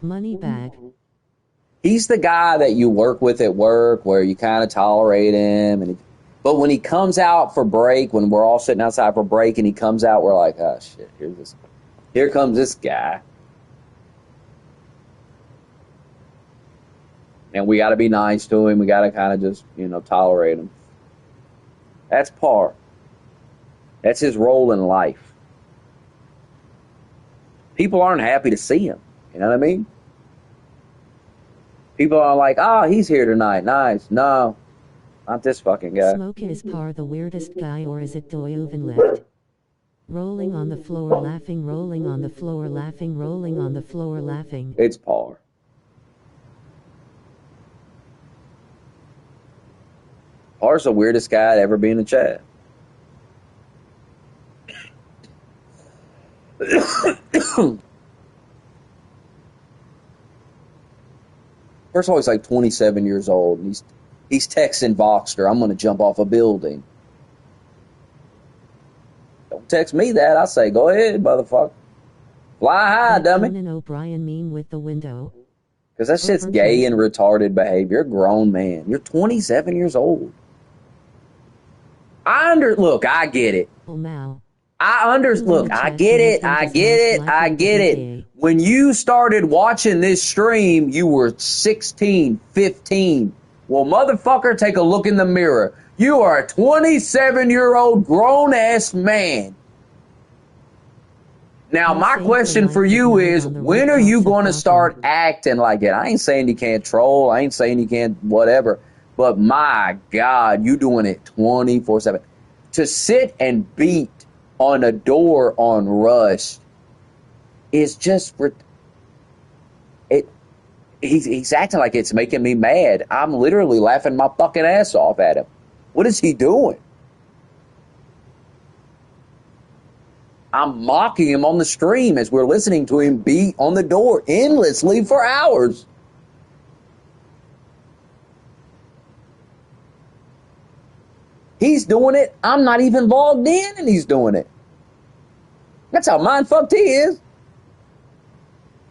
Money bag. He's the guy that you work with at work where you kind of tolerate him. But when he comes out for break, when we're all sitting outside for break and he comes out, we're like, oh, shit, here comes this guy. And we got to be nice to him. We got to kind of just, tolerate him. That's Par. That's his role in life. People aren't happy to see him. You know what I mean? People are like, oh, he's here tonight. Nice. No, not this fucking guy. Smoke is Par the weirdest guy or is it Doyovan left? Rolling on the floor laughing, rolling on the floor laughing, rolling on the floor laughing. It's Par. Par's the weirdest guy to ever be in the chat. First of all, he's like 27 years old. And he's texting Voxter, I'm going to jump off a building. Don't text me that. I say, go ahead, motherfucker. Fly high, dummy. Conan O'Brien meme with the window. Because that shit's gay and retarded behavior. You're a grown man. You're 27 years old. Look, I get it. Oh, Mal. Look, I get it. When you started watching this stream, you were 16, 15. Well, motherfucker, take a look in the mirror. You are a 27-year-old grown-ass man. Now, my question for you is, when are you going to start acting like it? I ain't saying you can't troll. I ain't saying you can't whatever. But my God, you doing it 24/7. To sit and beat on a door on Rust is just he's acting like it's making me mad. I'm literally laughing my fucking ass off at him. What is he doing? I'm mocking him on the stream as we're listening to him beat on the door endlessly for hours. He's doing it. I'm not even logged in and he's doing it. That's how mind-fucked he is.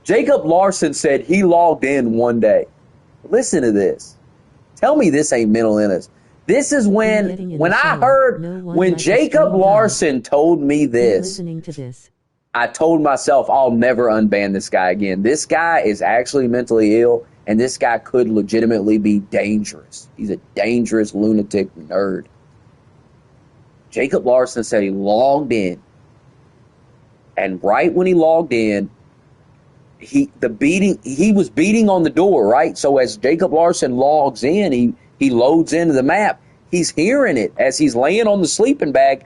Jacob Larson said he logged in one day. Listen to this. Tell me this ain't mental illness. This is when Jacob Larson told me this, I told myself I'll never unban this guy again. This guy is actually mentally ill, and this guy could legitimately be dangerous. He's a dangerous lunatic nerd. Jacob Larson said he logged in, and right when he logged in, he was beating on the door, right? So as Jacob Larson logs in, he loads into the map. He's hearing it as he's laying on the sleeping bag.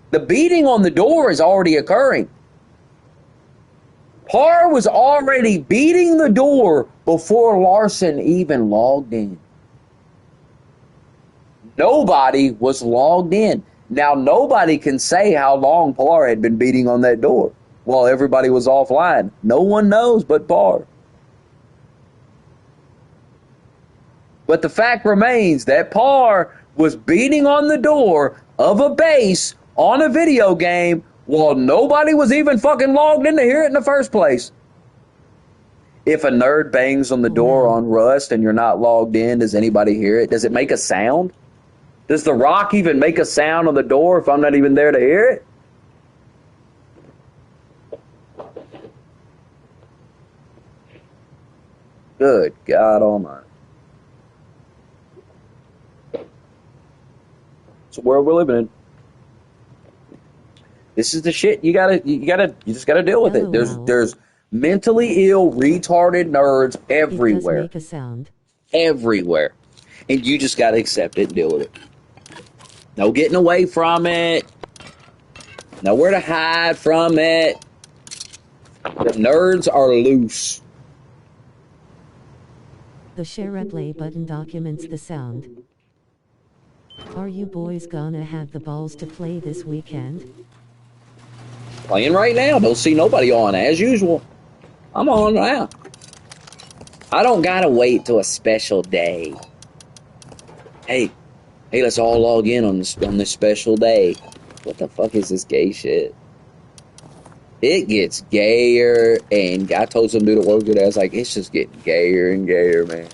The beating on the door is already occurring. Par was already beating the door before Larson even logged in. Nobody was logged in. Now, nobody can say how long Par had been beating on that door while everybody was offline. No one knows but Par. But the fact remains that Par was beating on the door of a base on a video game while nobody was even fucking logged in to hear it in the first place. If a nerd bangs on the door on Rust and you're not logged in, does anybody hear it? Does it make a sound? Does The Rock even make a sound on the door if I'm not even there to hear it? Good God Almighty. It's the world we're living in. This is the shit you just gotta deal with it. Mentally ill, retarded nerds It does everywhere. make a sound. Everywhere. And you just gotta accept it and deal with it. No getting away from it. Nowhere to hide from it. The nerds are loose. The share replay button documents the sound. Are you boys gonna have the balls to play this weekend? Playing right now. Don't see nobody on as usual. I'm on now. I don't gotta wait till a special day. Hey, let's all log in on this special day. What the fuck is this gay shit? It gets gayer, and I told some dude at work today, I was like, it's just getting gayer and gayer, man.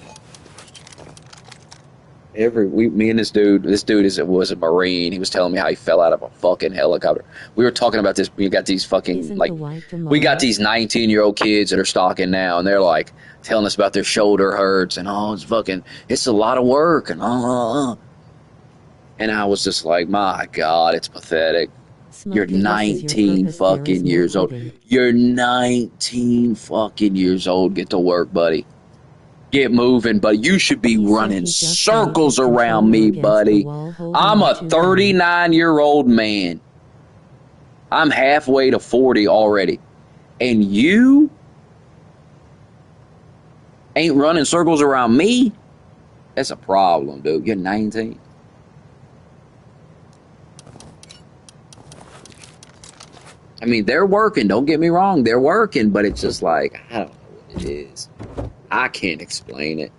Me and this dude was a Marine. He was telling me how he fell out of a fucking helicopter. We were talking about this. We got these fucking, Isn't like, the wife we got tomorrow? these 19-year-old kids that are stalking now, and they're like telling us about their shoulder hurts, and it's a lot of work, and And I was just like, my God, it's pathetic. You're Smoke it, this is your 19 purpose, there is fucking no years old. quitting. You're 19 fucking years old. Get to work, buddy. Get moving, buddy. You should be He said running he just waved circles his around controller me, against the buddy. wall, holding I'm it a too high. 39-year-old man. I'm halfway to 40 already. And you ain't running circles around me? That's a problem, dude. You're 19. I mean, they're working. Don't get me wrong. They're working, but it's just like, I don't know what it is. I can't explain it.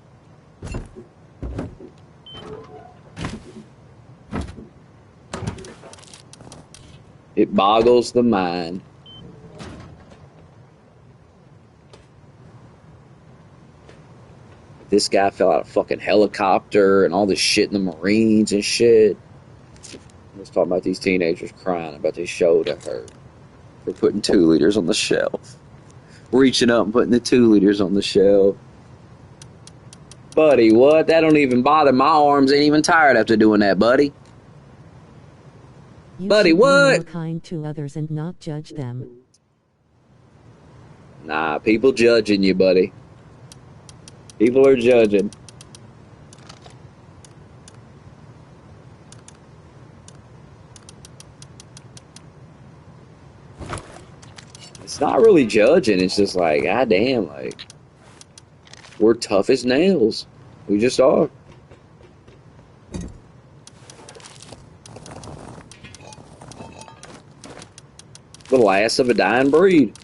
It boggles the mind. This guy fell out of a fucking helicopter and all this shit in the Marines and shit. I was talking about these teenagers crying about their shoulder hurt for putting 2 liters on the shelf. Reaching up and putting the 2 liters on the shelf. Buddy, what? That don't even bother my arms. Ain't even tired after doing that, buddy. You Buddy, should be what? more kind to others and not judge them. Nah, people judging you, buddy. People are judging. It's not really judging. It's just like, goddamn, like, we're tough as nails. We just are. The last of a dying breed.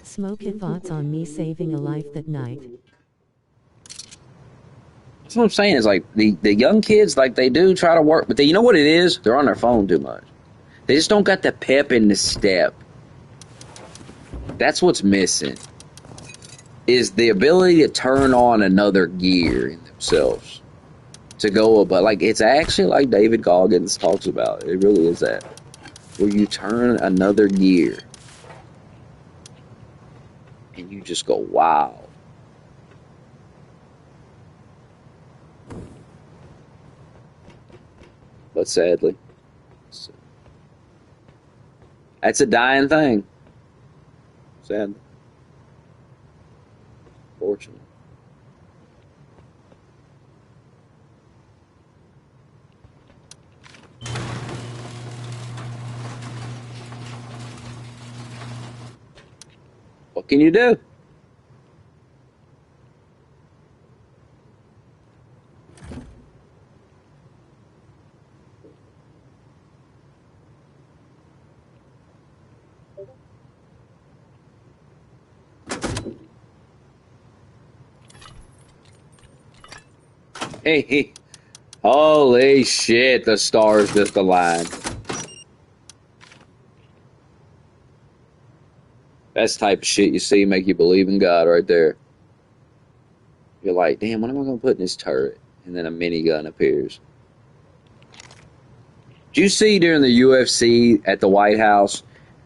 Smoke it, thoughts on me saving a life that night. That's what I'm saying. Is like the young kids, like, they do try to work, but you know what it is? They're on their phone too much. They just don't got the pep in the step. That's what's missing. Is the ability to turn on another gear in themselves. To go about, like, it's actually like David Goggins talks about. It really is that. Where you turn another gear. And you just go, wow. But sadly, that's a dying thing. Sadly. Fortunately. What can you do? Hey, holy shit, the stars just aligned. That's the type of shit you see make you believe in God right there. You're like, damn, what am I going to put in this turret? And then a minigun appears. Did you see during the UFC at the White House,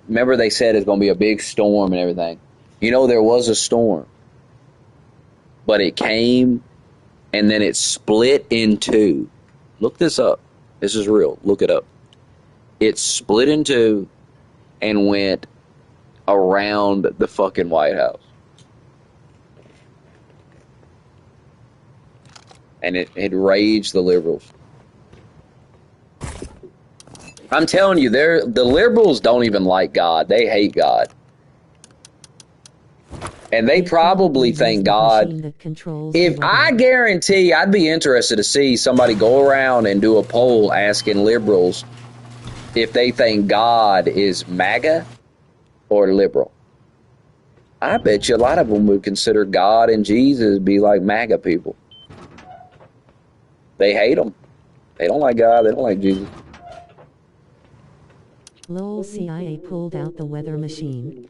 remember they said it's going to be a big storm and everything? You know, there was a storm. But it came, and then it split in two. Look this up. This is real. Look it up. It split in two and went around the fucking White House. And it enraged the liberals. I'm telling you, the liberals don't even like God. They hate God. And they probably think God, if I guarantee, I'd be interested to see somebody go around and do a poll asking liberals if they think God is MAGA or liberal. I bet you a lot of them would consider God and Jesus be like MAGA people. They hate them. They don't like God. They don't like Jesus. Lol, CIA pulled out the weather machine.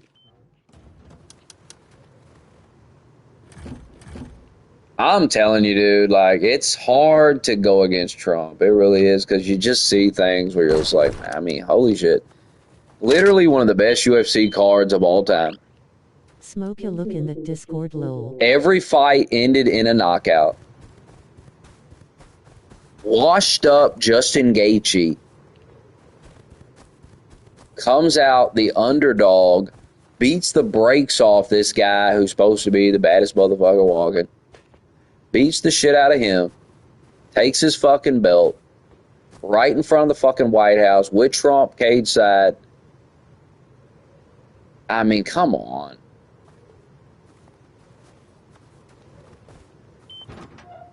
I'm telling you, dude, like, it's hard to go against Trump. It really is, because you just see things where you're just like, I mean, holy shit. Literally one of the best UFC cards of all time. Smoke a look in the Discord, lol. Every fight ended in a knockout. Washed up Justin Gaethje comes out the underdog, beats the brakes off this guy who's supposed to be the baddest motherfucker walking, beats the shit out of him, takes his fucking belt right in front of the fucking White House with Trump cage side. I mean, come on.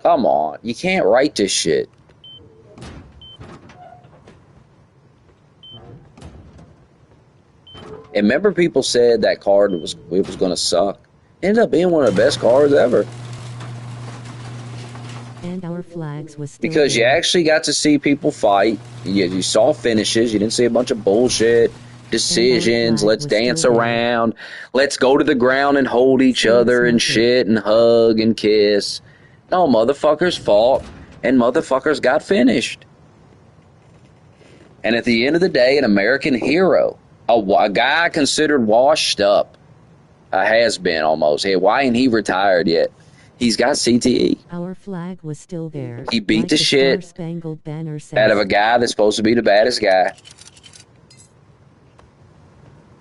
Come on. You can't write this shit. And remember, people said that card was going to suck. Ended up being one of the best cards ever. And our flags was still because there. you actually got to see people fight. You saw finishes. You didn't see a bunch of bullshit decisions. Let's dance around. Let's go to the ground and hold each other and shit and hug and kiss. No, motherfuckers fought and motherfuckers got finished. And at the end of the day, an American hero, a guy considered washed up, a has-been almost. Hey, why ain't he retired yet? He's got CTE. Our flag was still there. He beat the shit out of a guy that's supposed to be the baddest guy.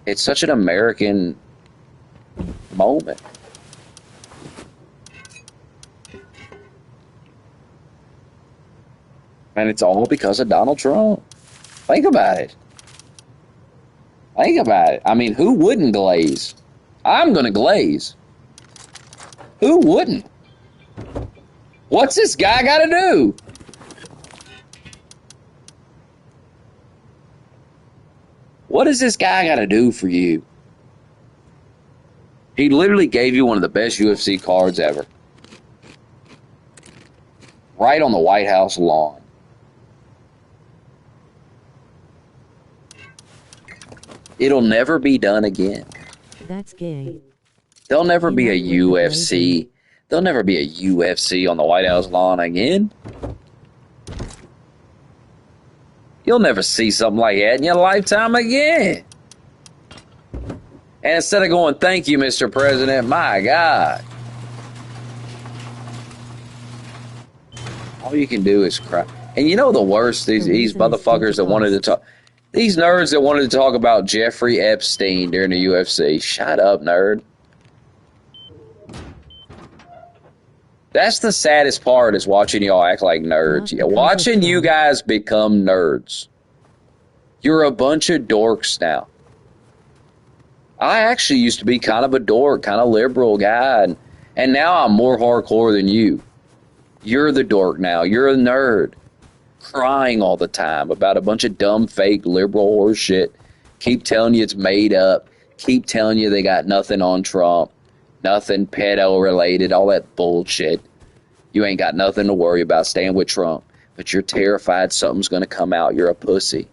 It's such an American moment. And it's all because of Donald Trump. Think about it. Think about it. I mean, who wouldn't glaze? I'm going to glaze. Who wouldn't? What's this guy got to do? What does this guy got to do for you? He literally gave you one of the best UFC cards ever. Right on the White House lawn. It'll never be done again. That's gay. There'll never be a UFC. There'll never be a UFC on the White House lawn again. You'll never see something like that in your lifetime again. And instead of going, thank you, Mr. President, my God. All you can do is cry. And you know the worst? These motherfuckers that wanted to talk. These nerds that wanted to talk about Jeffrey Epstein during the UFC. Shut up, nerd. That's the saddest part, is watching y'all act like nerds. Yeah, watching you guys become nerds. You're a bunch of dorks now. I actually used to be kind of a dork, kind of liberal guy, and now I'm more hardcore than you. You're the dork now. You're a nerd. Crying all the time about a bunch of dumb, fake, liberal horse shit. Keep telling you it's made up. Keep telling you they got nothing on Trump. Nothing pedo-related, all that bullshit. You ain't got nothing to worry about staying with Trump. But you're terrified something's going to come out. You're a pussy.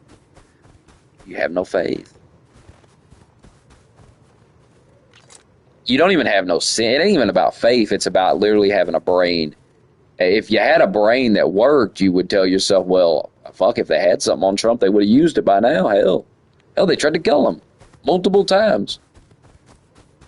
You have no faith. You don't even have no sin. It ain't even about faith. It's about literally having a brain. If you had a brain that worked, you would tell yourself, well, fuck, if they had something on Trump, they would have used it by now. Hell, they tried to kill him multiple times.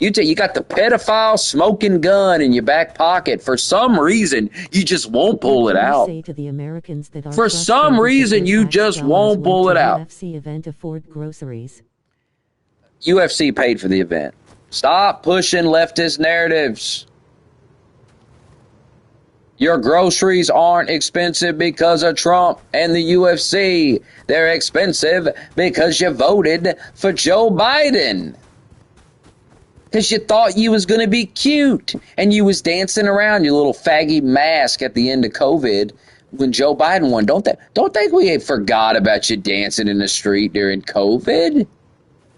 You got the pedophile smoking gun in your back pocket. For some reason, you just won't pull it out. Say to the Americans that are For some reason, you just won't pull it out. UFC event afford groceries. UFC paid for the event. Stop pushing leftist narratives. Your groceries aren't expensive because of Trump and the UFC. They're expensive because you voted for Joe Biden. Because you thought you was going to be cute. And you was dancing around your little faggy mask at the end of COVID when Joe Biden won. Don't think we forgot about you dancing in the street during COVID.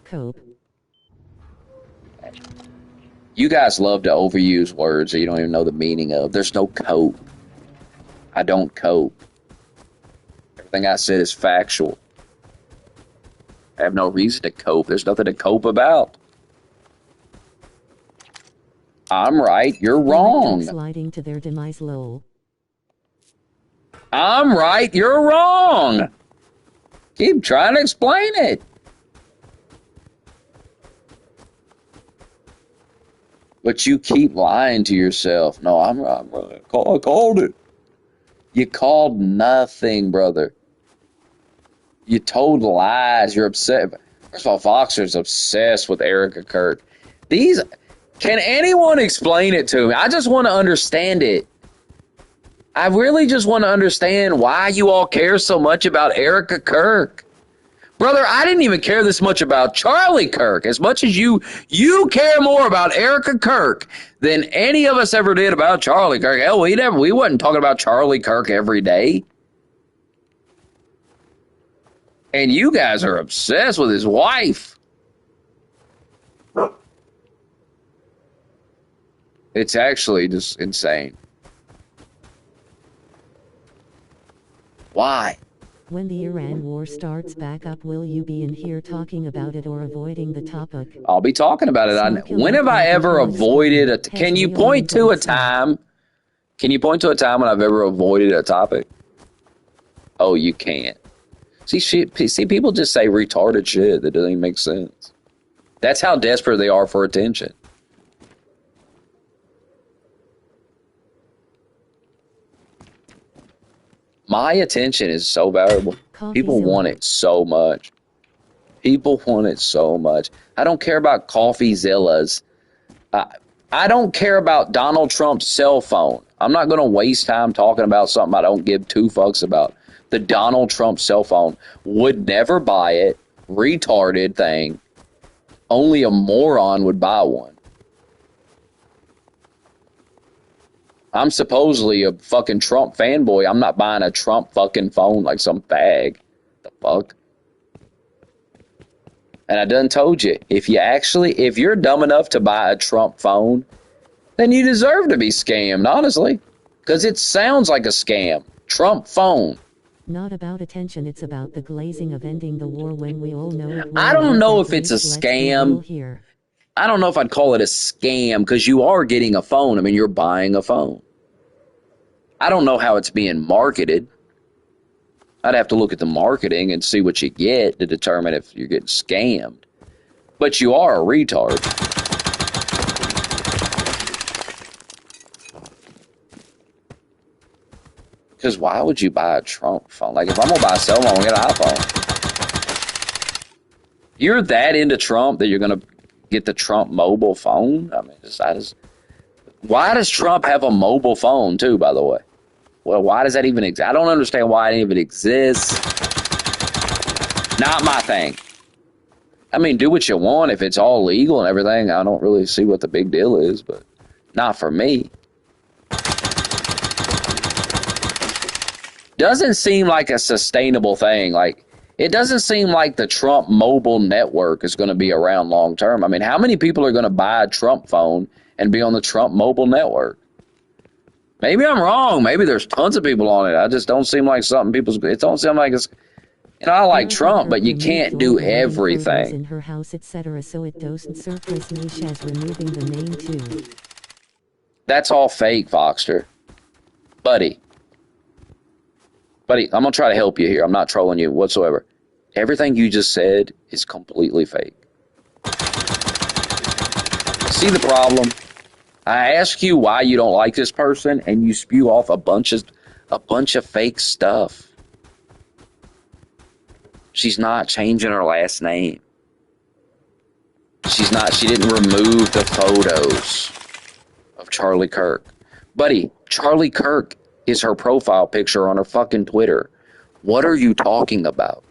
Cope. You guys love to overuse words that you don't even know the meaning of. There's no cope. I don't cope. Everything I said is factual. I have no reason to cope. There's nothing to cope about. I'm right. You're wrong. Sliding to their demise, lol. I'm right. You're wrong. Keep trying to explain it. But you keep lying to yourself. No, I'm right. I called it. You called nothing, brother. You told lies. You're upset. First of all, Voxer's obsessed with Erica Kirk. Can anyone explain it to me? I just want to understand it. I really just want to understand why you all care so much about Erica Kirk. Brother, I didn't even care this much about Charlie Kirk. As much as you care more about Erica Kirk than any of us ever did about Charlie Kirk. Hell, we wasn't talking about Charlie Kirk every day. And you guys are obsessed with his wife. It's actually just insane. Why? When the Iran war starts back up, will you be in here talking about it or avoiding the topic? I'll be talking about it. When have I ever avoided can you point to a time? Can you point to a time when I've ever avoided a topic? Oh, you can't. See, people just say retarded shit that doesn't even make sense. That's how desperate they are for attention. My attention is so valuable. People want it so much. People want it so much. I don't care about CoffeeZillas. I don't care about Donald Trump's cell phone. I'm not going to waste time talking about something I don't give two fucks about. The Donald Trump cell phone. Would never buy it. Retarded thing. Only a moron would buy one. I'm supposedly a fucking Trump fanboy. I'm not buying a Trump fucking phone like some fag. The fuck? And I done told you, if you're dumb enough to buy a Trump phone, then you deserve to be scammed, honestly. Because it sounds like a scam. Trump phone. Not about attention, it's about the glazing of ending the war when we all know it. I don't know if it's a scam. I don't know if I'd call it a scam because you are getting a phone. I mean, you're buying a phone. I don't know how it's being marketed. I'd have to look at the marketing and see what you get to determine if you're getting scammed. But you are a retard. Because why would you buy a Trump phone? Like, if I'm going to buy a cell phone, I'm going to get an iPhone. You're that into Trump that you're going to get the Trump mobile phone? I mean, why does Trump have a mobile phone too, by the way? Well, why does that even exist? I don't understand why it even exists. Not my thing. I mean, do what you want if it's all legal and everything. I don't really see what the big deal is, but not for me. Doesn't seem like a sustainable thing. Like, it doesn't seem like the Trump mobile network is going to be around long term. I mean, how many people are going to buy a Trump phone and be on the Trump mobile network? Maybe I'm wrong. Maybe there's tons of people on it. I just don't seem like something it don't seem like it's, I like Trump, but you can't do everything. In her house, etc., so it doesn't surface niche as removing the name too. That's all fake, Voxter. Buddy, I'm going to try to help you here. I'm not trolling you whatsoever. Everything you just said is completely fake. see the problem? I ask you why you don't like this person, and you spew off a bunch of fake stuff. She's not changing her last name. She didn't remove the photos of Charlie Kirk. Buddy, Charlie Kirk is her profile picture on her fucking Twitter. What are you talking about?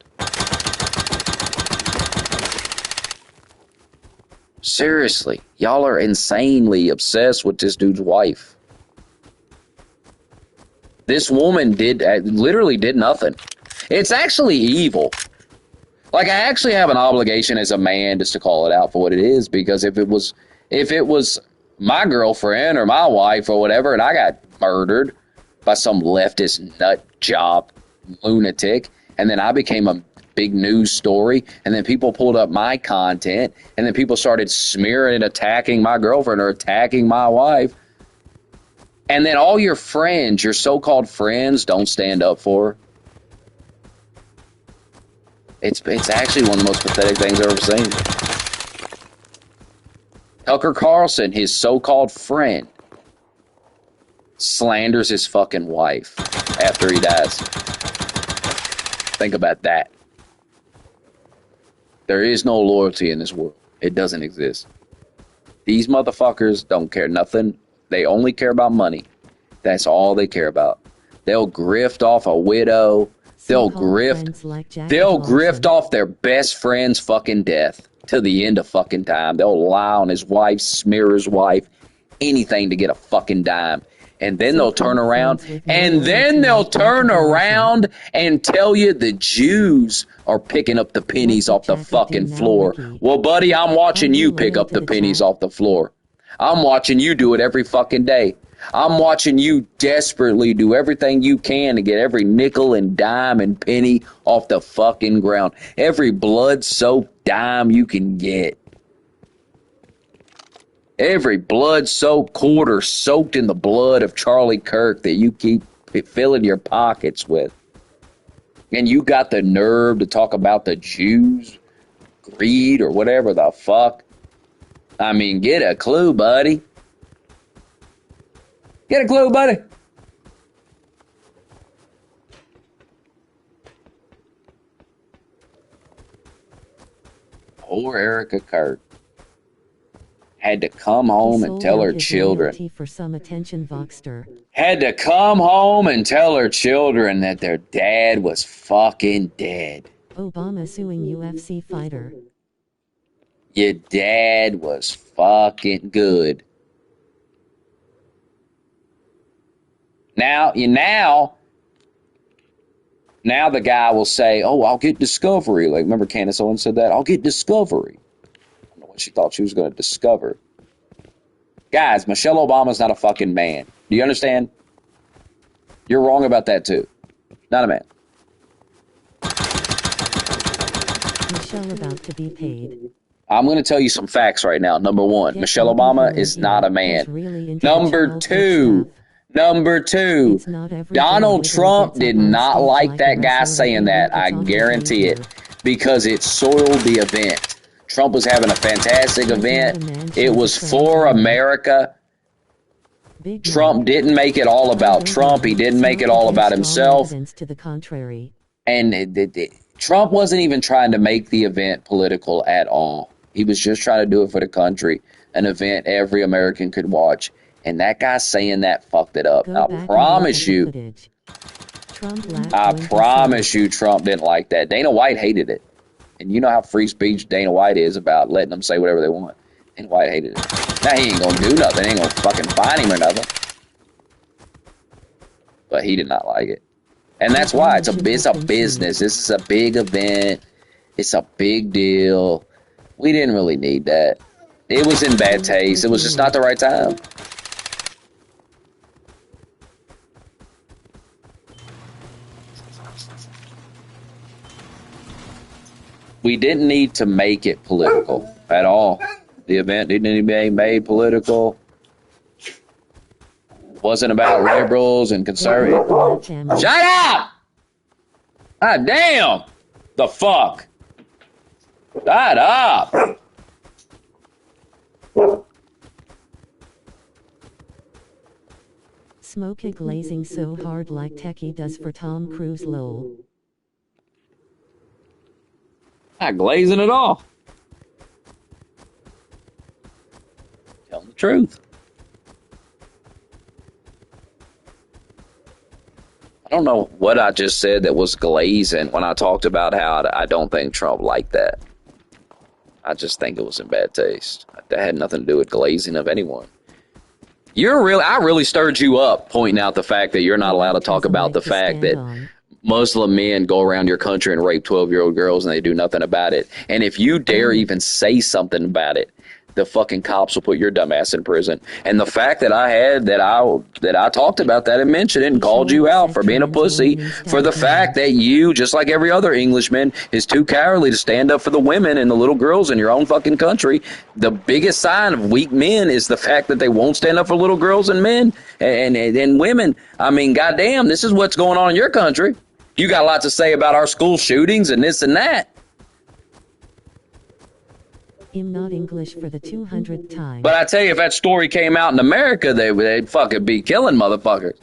Seriously, y'all are insanely obsessed with this dude's wife. This woman literally did nothing. It's actually evil. Like, I actually have an obligation as a man just to call it out for what it is, because if it was my girlfriend or my wife or whatever, and I got murdered by some leftist nut job lunatic, and then I became a big news story, and then people pulled up my content, and then people started smearing and attacking my girlfriend or attacking my wife, and then all your friends, your so-called friends, don't stand up for her. It's actually one of the most pathetic things I've ever seen. Tucker Carlson, his so-called friend, slanders his fucking wife after he dies. Think about that. There is no loyalty in this world. It doesn't exist. These motherfuckers don't care nothing. They only care about money. That's all they care about. They'll grift off a widow. They'll grift off their best friend's fucking death to the end of fucking time. They'll lie on his wife, smear his wife, anything to get a fucking dime. And then they'll turn around, and tell you the Jews are picking up the pennies off the fucking floor. Well, buddy, I'm watching you pick up the pennies off the floor. I'm watching you do it every fucking day. I'm watching you desperately do everything you can to get every nickel and dime and penny off the fucking ground. Every blood-soaked dime you can get. Every blood-soaked quarter soaked in the blood of Charlie Kirk that you keep filling your pockets with. And you got the nerve to talk about the Jews, greed, or whatever the fuck. I mean, get a clue, buddy. Get a clue, buddy. Poor Erica Kirk had to come home and tell her children. For some attention, Voxter. Had to come home and tell her children that their dad was fucking dead. Obama suing UFC fighter. Your dad was fucking good. Now the guy will say, oh, I'll get Discovery. Like, remember Candace Owens said that? I'll get Discovery. I don't know what she thought she was going to discover. Guys, Michelle Obama's not a fucking man. Do you understand? You're wrong about that, too. Not a man. Michelle about to be paid. I'm going to tell you some facts right now. Number one, Michelle Obama is not a man. Number two, Donald Trump did not like that guy saying that. I guarantee it. Because it soiled the event. Trump was having a fantastic event. It was for America. Trump didn't make it all about Trump. He didn't make it all about himself. And Trump wasn't even trying to make the event political at all. He was just trying to do it for the country. An event every American could watch. And that guy saying that fucked it up. I promise you, Trump didn't like that. Dana White hated it. And you know how free speech Dana White is about letting them say whatever they want. Dana White hated it. Now, he ain't gonna do nothing. He ain't gonna fucking fine him or nothing. But he did not like it. And that's why it's a business. This is a big event. It's a big deal. We didn't really need that. It was in bad taste. It was just not the right time. We didn't need to make it political at all. The event didn't need to be made political. Wasn't about liberals and conservatives. Shut up! Ah, damn! The fuck? Shut up! Smoke it glazing so hard like Techie does for Tom Cruise lol. Not glazing at all. Tell the truth. I don't know what I just said that was glazing when I talked about how I don't think Trump liked that. I just think it was in bad taste. That had nothing to do with glazing of anyone. I really stirred you up pointing out the fact that you're not allowed to talk about the fact that Muslim men go around your country and rape 12-year-old girls and they do nothing about it. And if you dare even say something about it, the fucking cops will put your dumb ass in prison. And the fact that I talked about that and mentioned it and called you out for being a pussy, for the fact that you, just like every other Englishman, is too cowardly to stand up for the women and the little girls in your own fucking country. The biggest sign of weak men is the fact that they won't stand up for little girls and men and women. I mean, goddamn, this is what's going on in your country. You got a lot to say about our school shootings and this and that. I'm not English for the 200th time. But I tell you, if that story came out in America, they'd fucking be killing motherfuckers.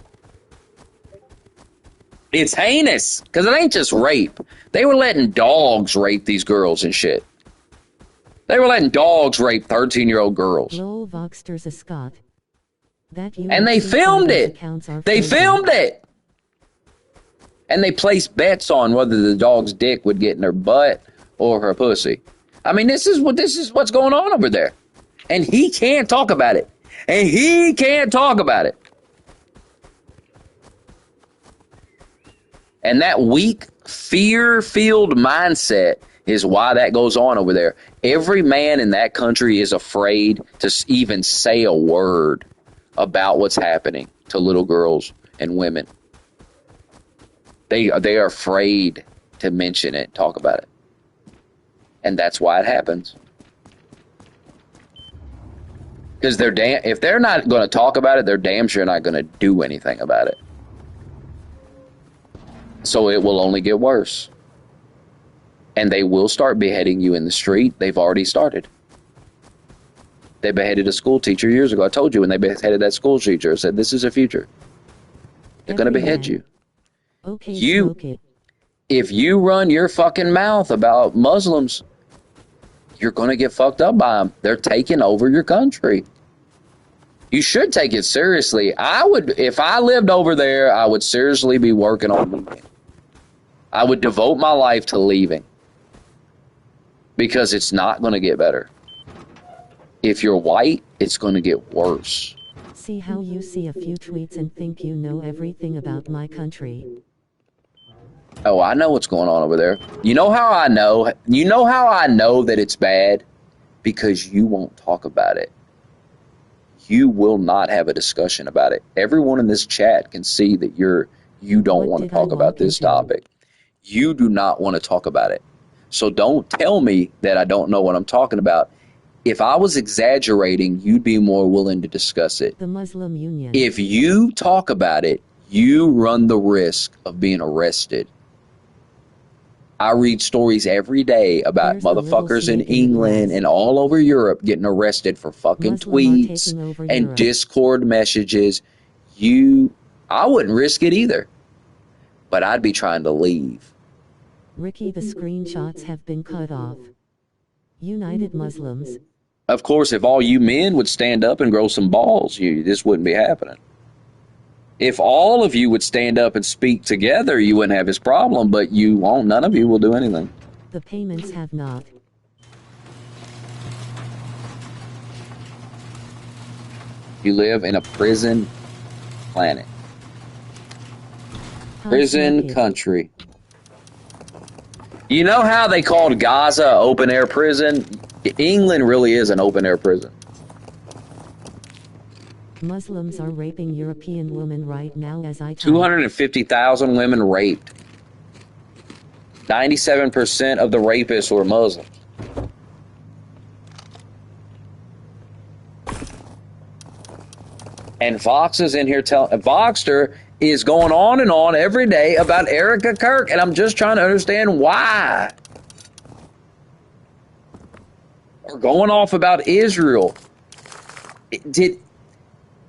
It's heinous, because it ain't just rape. They were letting dogs rape these girls and shit. They were letting dogs rape 13-year-old girls. Lol Voxter's a Scot. And they filmed it. They filmed it. And they placed bets on whether the dog's dick would get in her butt or her pussy. I mean, this is what's going on over there. And he can't talk about it. And he can't talk about it. And that weak, fear-filled mindset is why that goes on over there. Every man in that country is afraid to even say a word about what's happening to little girls and women. They are afraid to mention it, talk about it. And that's why it happens. Because if they're not going to talk about it, they're damn sure not going to do anything about it. So it will only get worse. And they will start beheading you in the street. They've already started. They beheaded a school teacher years ago. I told you when they beheaded that school teacher, I said, this is the future. They're going to behead you. Okay, if you run your fucking mouth about Muslims, you're going to get fucked up by them. They're taking over your country. You should take it seriously. If I lived over there, I would seriously be working on leaving. I would devote my life to leaving. Because it's not going to get better. If you're white, it's going to get worse. See how you see a few tweets and think you know everything about my country. Oh, I know what's going on over there. You know how I know? You know how I know that it's bad? Because you won't talk about it. You will not have a discussion about it. Everyone in this chat can see that you don't want to talk about this topic. You do not want to talk about it. So don't tell me that I don't know what I'm talking about. If I was exaggerating, you'd be more willing to discuss it. The Muslim Union. If you talk about it, you run the risk of being arrested. I read stories every day about motherfuckers in England and all over Europe getting arrested for fucking tweets and Discord messages. I wouldn't risk it either. But I'd be trying to leave. Ricky, the screenshots have been cut off. United Muslims. Of course, if all you men would stand up and grow some balls, this wouldn't be happening. If all of you would stand up and speak together, you wouldn't have this problem, but you won't. None of you will do anything. The payments have not. You live in a prison planet. Prison country. You know how they called Gaza open air prison? England really is an open air prison. Muslims are raping European women right now as I talk. 250,000 women raped. 97% of the rapists were Muslims. And Vox is in here Voxter is going on and on every day about Erica Kirk, and I'm just trying to understand why. Or going off about Israel.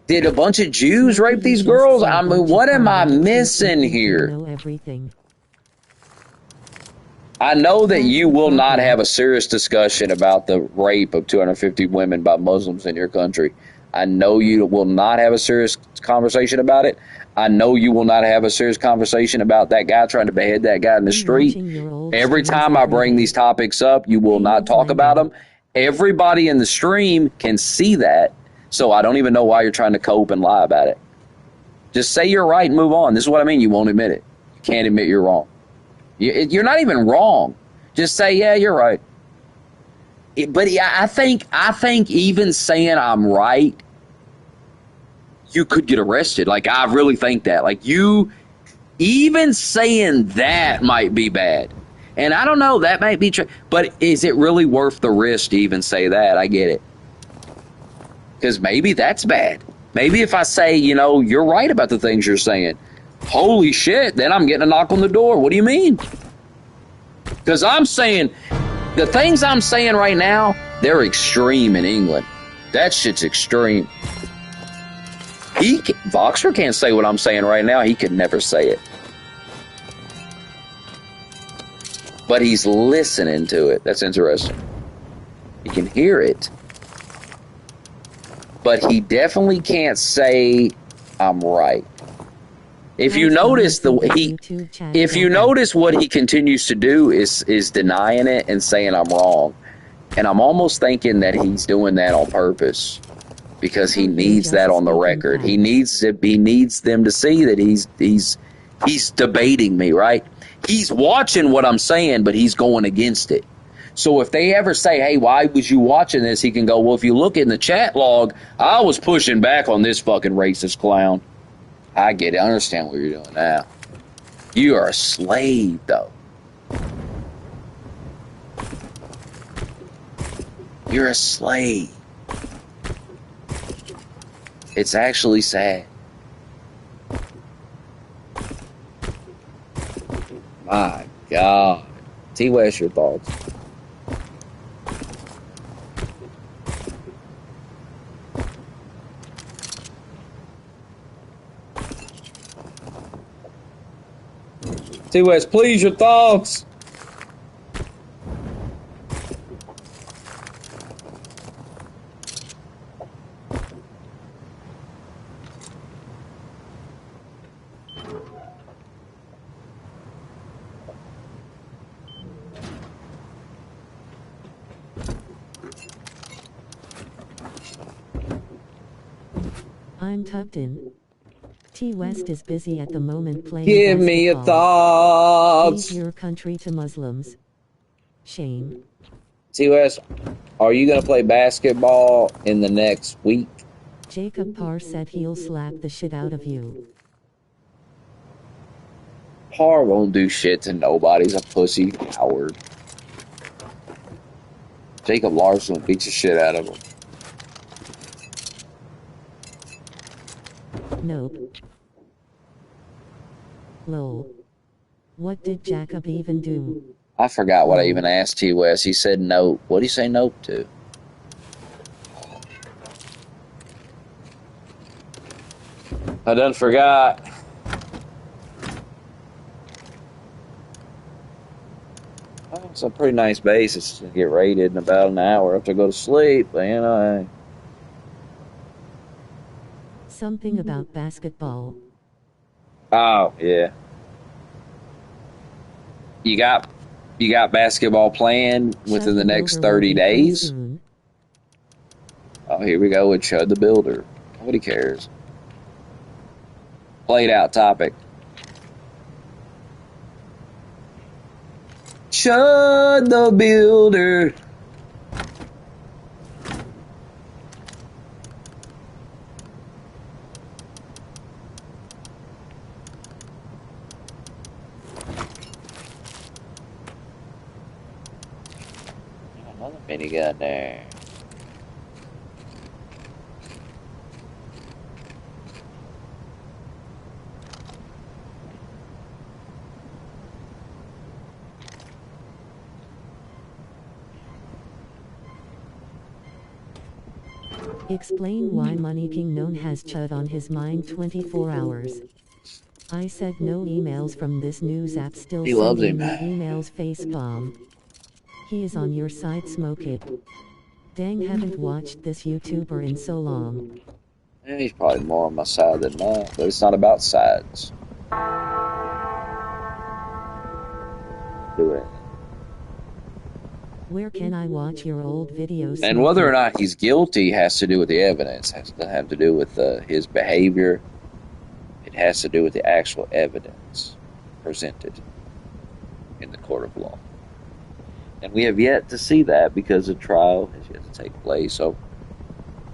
Did a bunch of Jews Maybe rape he these just girls? saw a I mean, bunch of what am I convicts and missing think they here? know everything. I know that That's you the will not problem. have a serious discussion about the rape of 250 women by Muslims in your country. I know you will not have a serious conversation about it. I know you will not have a serious conversation about that guy trying to behead that guy in the Been street. watching your old Every streams time I every bring day. these topics up, you will not Haynes talk about Langdon. them. Everybody in the stream can see that, so I don't even know why you're trying to cope and lie about it. Just say you're right and move on. This is what I mean. You won't admit it. You can't admit you're wrong. You're not even wrong. Just say, yeah, you're right. But yeah, I think even saying I'm right, you could get arrested. Like, I really think that. Like, you even saying that might be bad. And I don't know, that might be true. But is it really worth the risk to even say that? I get it. Because maybe that's bad. Maybe if I say, you're right about the things you're saying, holy shit, then I'm getting a knock on the door. What do you mean? Because I'm saying, the things I'm saying right now, they're extreme in England. That shit's extreme. Voxer can't say what I'm saying right now. He could never say it. But he's listening to it. That's interesting. He can hear it. But he definitely can't say I'm right. If you notice notice what he continues to do is denying it and saying I'm wrong. And I'm almost thinking that he's doing that on purpose because he needs that on the record. He needs them to see that he's debating me, right? He's watching what I'm saying, but he's going against it. So if they ever say, hey, why was you watching this? He can go, well, if you look in the chat log, I was pushing back on this fucking racist clown. I get it. I understand what you're doing now. You are a slave, though. You're a slave. It's actually sad. My God. T. West, your thoughts? T. West, please, your thoughts. I'm tucked in. T. West is busy at the moment playing Give me your basketball. thoughts. Leave your country to Muslims. Shame. T. West, are you going to play basketball in the next week? Jacob Parr said he'll slap the shit out of you. Parr won't do shit to nobody. He's a pussy coward. Jacob Larson beats the shit out of him. Nope. Lol. What did Jacob even do? I forgot what I even asked T. West. He said nope. What did he say nope to? I done forgot. Oh, it's a pretty nice base. It's going to get rated in about an hour after I go to sleep. But, Something about basketball. Oh, yeah. You got basketball playing within the next 30 days? Oh, here we go with Chud the Builder. Nobody cares. Played out topic. Chud the Builder. Another minigun there. Explain why Money King known has Chud on his mind 24 hours. I said no emails from this news app, still He loves sending him. me emails, face bomb. He is on your side, smoke it. Dang, haven't watched this YouTuber in so long. Yeah, he's probably more on my side than mine, but it's not about sides. Do it. Where can I watch your old videos? And whether or not he's guilty has to do with the evidence. It has to have to do with his behavior. It has to do with the actual evidence presented in the court of law. And we have yet to see that because the trial has yet to take place. So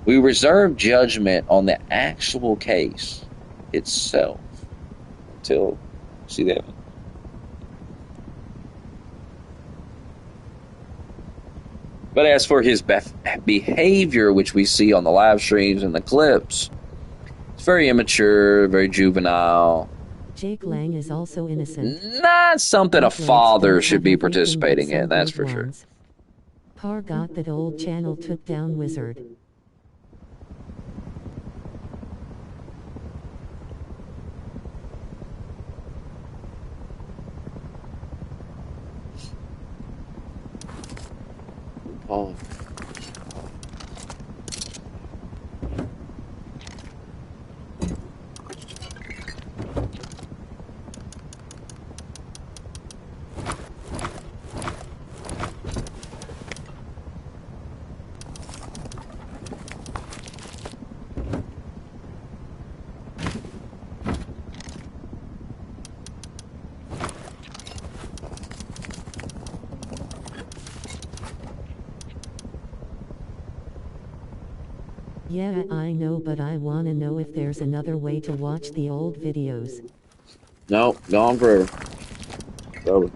we reserve judgment on the actual case itself until we see the evidence. But as for his behavior, which we see on the live streams and the clips, it's very immature, very juvenile. Jake Lang is also innocent. Not something a father should be participating in, that's for sure. Par got that old channel took down, Wizard. Oh. Yeah, I know, but I wanna know if there's another way to watch the old videos. No, gone forever. It's over.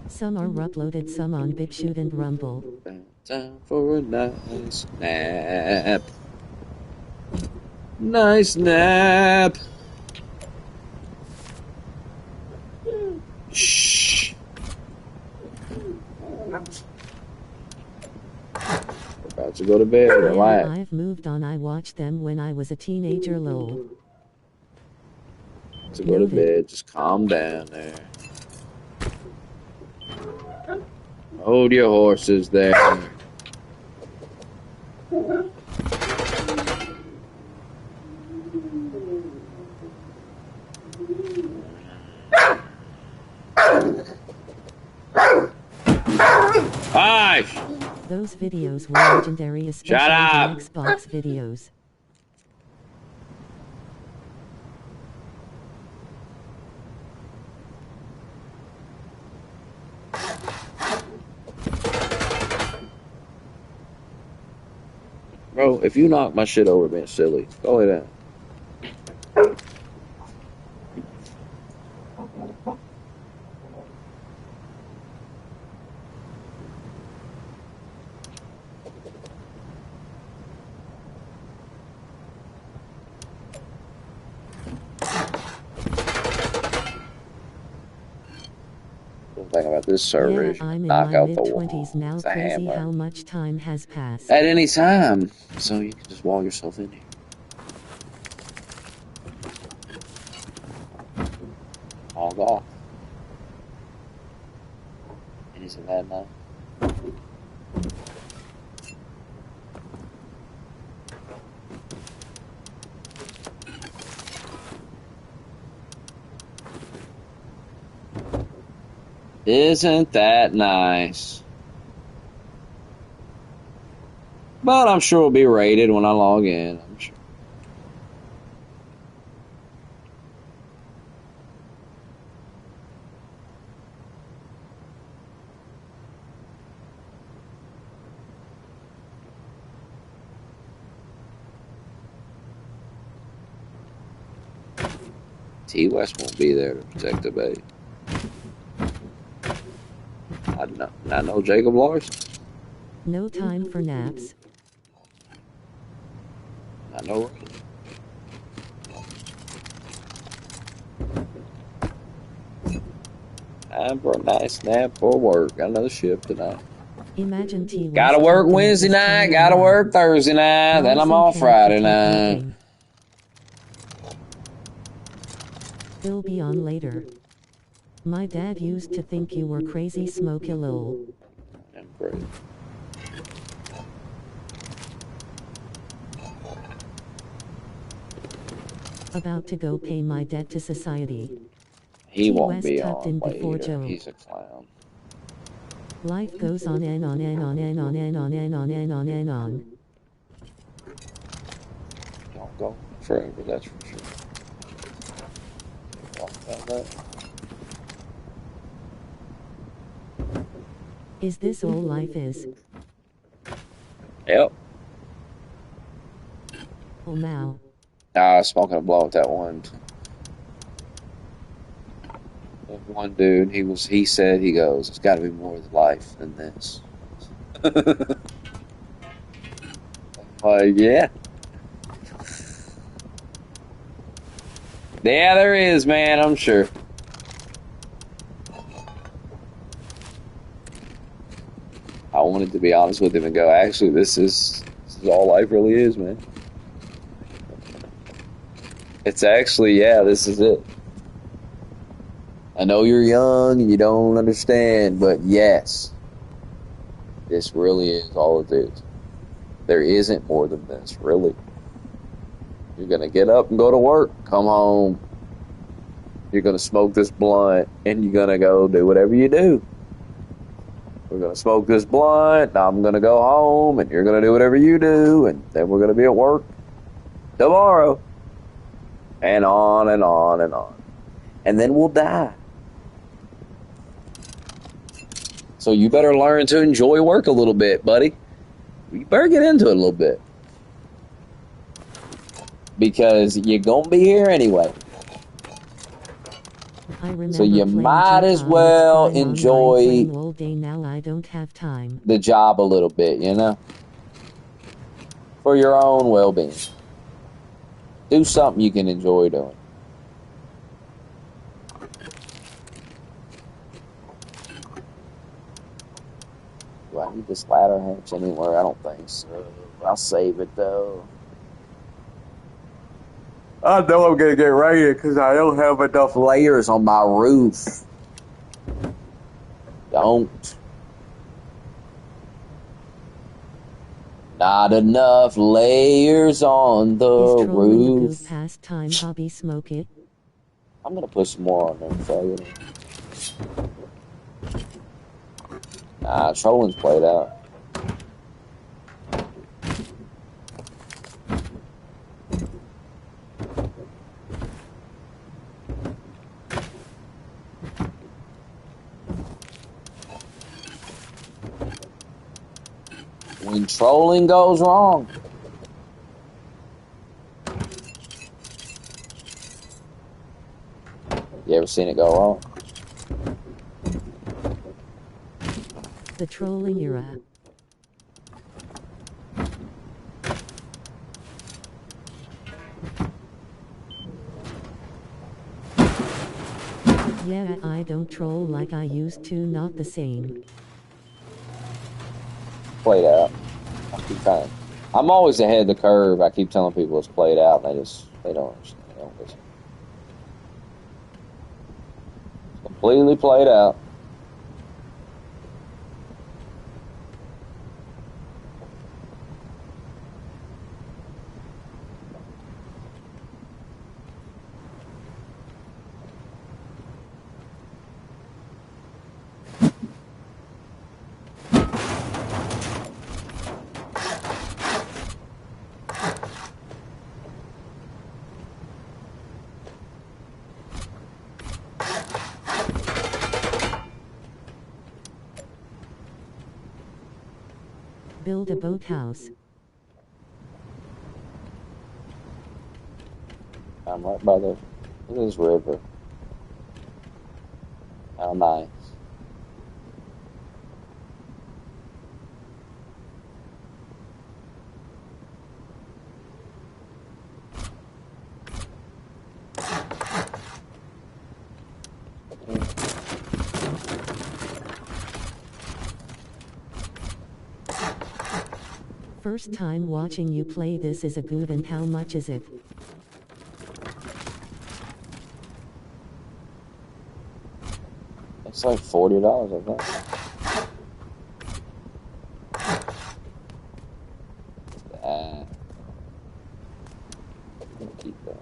Some are uploaded, some on BitChute and Rumble. Time for a nice nap. Nice nap. Shh. We're about to go to bed. Yeah, Relax. I've moved on. I watched them when I was a teenager, lol. To go to bed. Just calm down there. Hold your horses there. Hi! Those videos were legendary, especially Shut up! the Xbox videos. Bro, if you knock my shit over being silly, go lay down. The thing about this server is Yeah, I'm in knock my out the wall. mid-20s now. It's a Crazy hammer. how much time has passed. At any time. So you can just wall yourself in here. Log off. And isn't that enough? Isn't that nice? But I'm sure it'll be rated when I log in, I'm sure. T-West won't be there to protect the base. I know Jacob Larson. No time for naps. I know. Time for a nice nap for work. Got another shift tonight. Imagine T West Gotta work captain of Wednesday this night, tiny gotta yacht. work Thursday night, then I'm Allison off can't Friday keep night. looking. He'll be on later. My dad used to think you were crazy, Smokey lol. I'm crazy. About to go pay my debt to society. He T won't West be tucked on in before later. Joe. He's a clown. Life goes on and on and on and on and on and on and on and on. Don't go forever, that's for sure. Talk about that. Is this all life is? Yep. Oh now. I was smoking a blunt with that one dude. He said, he goes, it's got to be more to life than this. Like, yeah. Yeah, there is, man, I'm sure. I wanted to be honest with him and go, actually, this is all life really is, man. It's actually, yeah, this is it. I know you're young and you don't understand, but yes, this really is all it is. There isn't more than this, really. You're going to get up and go to work, come home. You're going to smoke this blunt, and you're going to go do whatever you do. We're going to smoke this blunt, I'm going to go home, and you're going to do whatever you do, and then we're going to be at work tomorrow. And on and on and on. And then we'll die. So you better learn to enjoy work a little bit, buddy. You better get into it a little bit. Because you're going to be here anyway. So you might as well enjoy all day now. I don't have time. the job a little bit, you know? For your own well-being. Do something you can enjoy doing. Do I need this ladder hatch anywhere? I don't think so. I'll save it, though. I know I'm going to get raided because I don't have enough layers on my roof. Don't. Not enough layers on the Is trolling a roof. good pastime hobby? Smoke it. I'm going to put some more on there for you. Nah, trolling's played out. When trolling goes wrong. You ever seen it go wrong? The trolling era. Yeah, I don't troll like I used to, not the same. Played out. I'm always ahead of the curve. I keep telling people it's played out, and they don't understand. They don't listen. It's completely played out. Build a boathouse. I'm right by this river. How nice. First time watching you play this is a good and how much is it? It's like $40, I think. That. Keep that.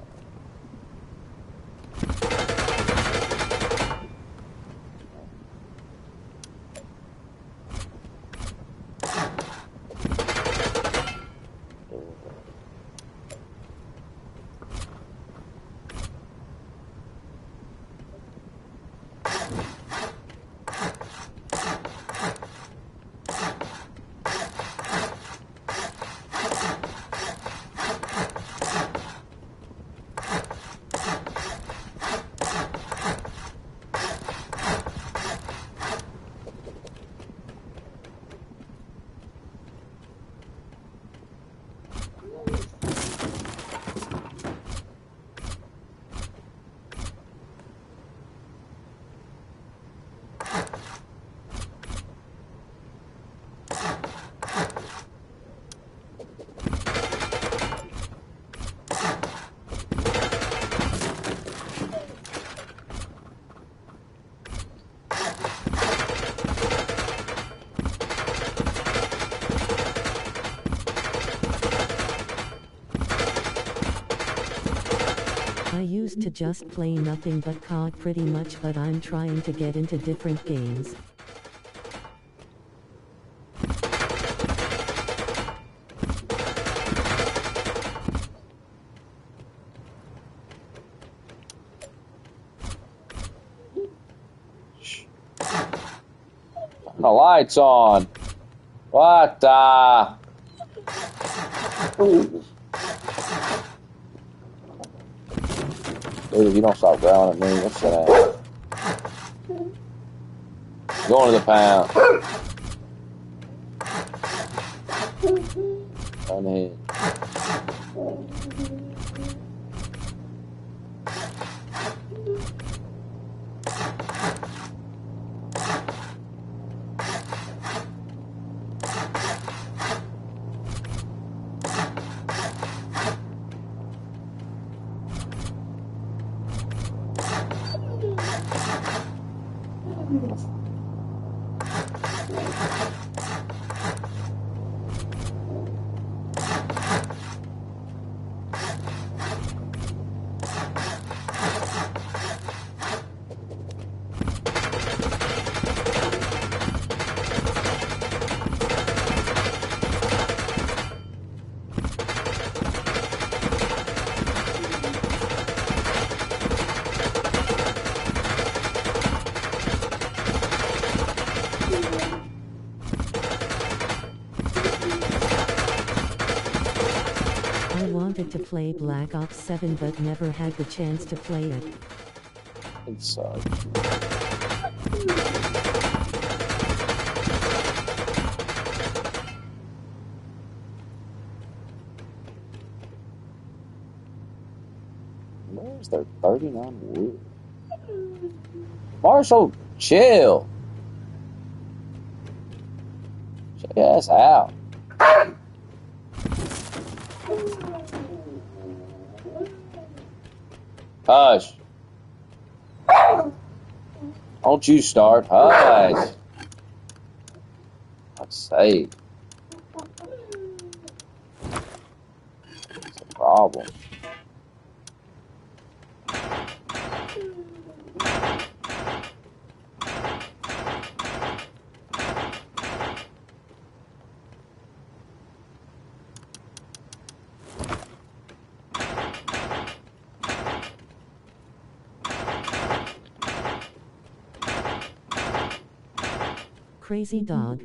I used to just play nothing but COD pretty much, but I'm trying to get into different games. The lights on. What the? Dude, if you don't stop growling at me, what's that? Going to the pound. Turn ahead. I wanted to play Black Ops 7 but never had the chance to play it. It sucks. Where's their 39 wood? Marshall, chill. Check your ass out. Hush. Don't you start. Hush. Let's say. It's a problem. Crazy dog.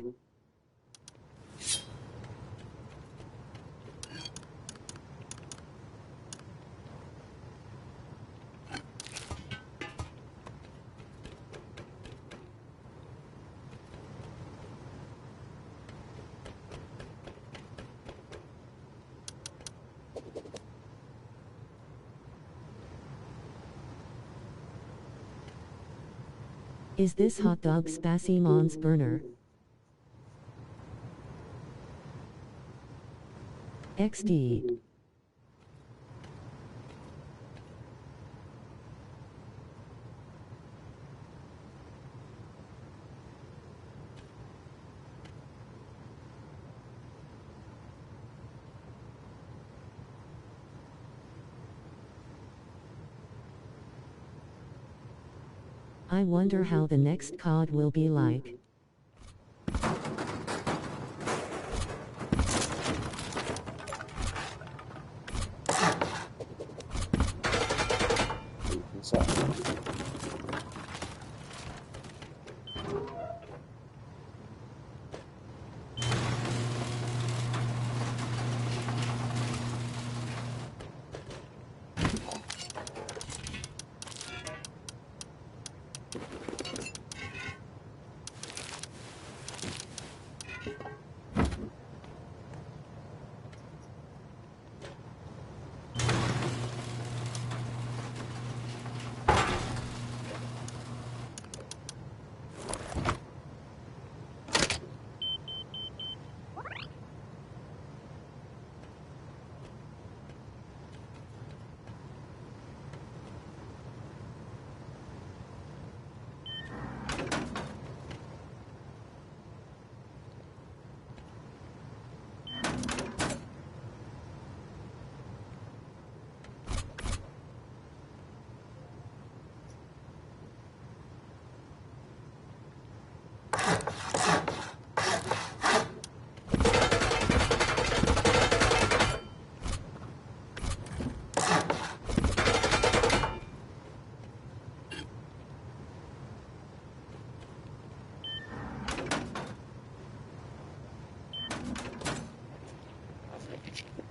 Is this hot dog Spasimon's burner? XD. I wonder how the next COD will be like. What's up?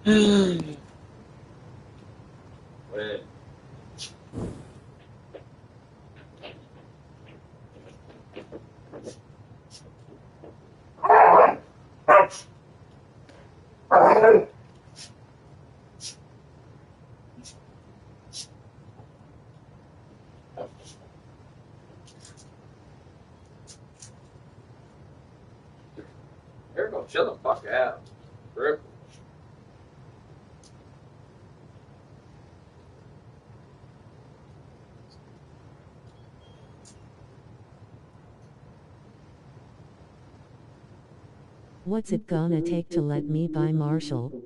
Wait. Here go, chill the fuck out. Rip. What's it gonna take to let me buy Marshall?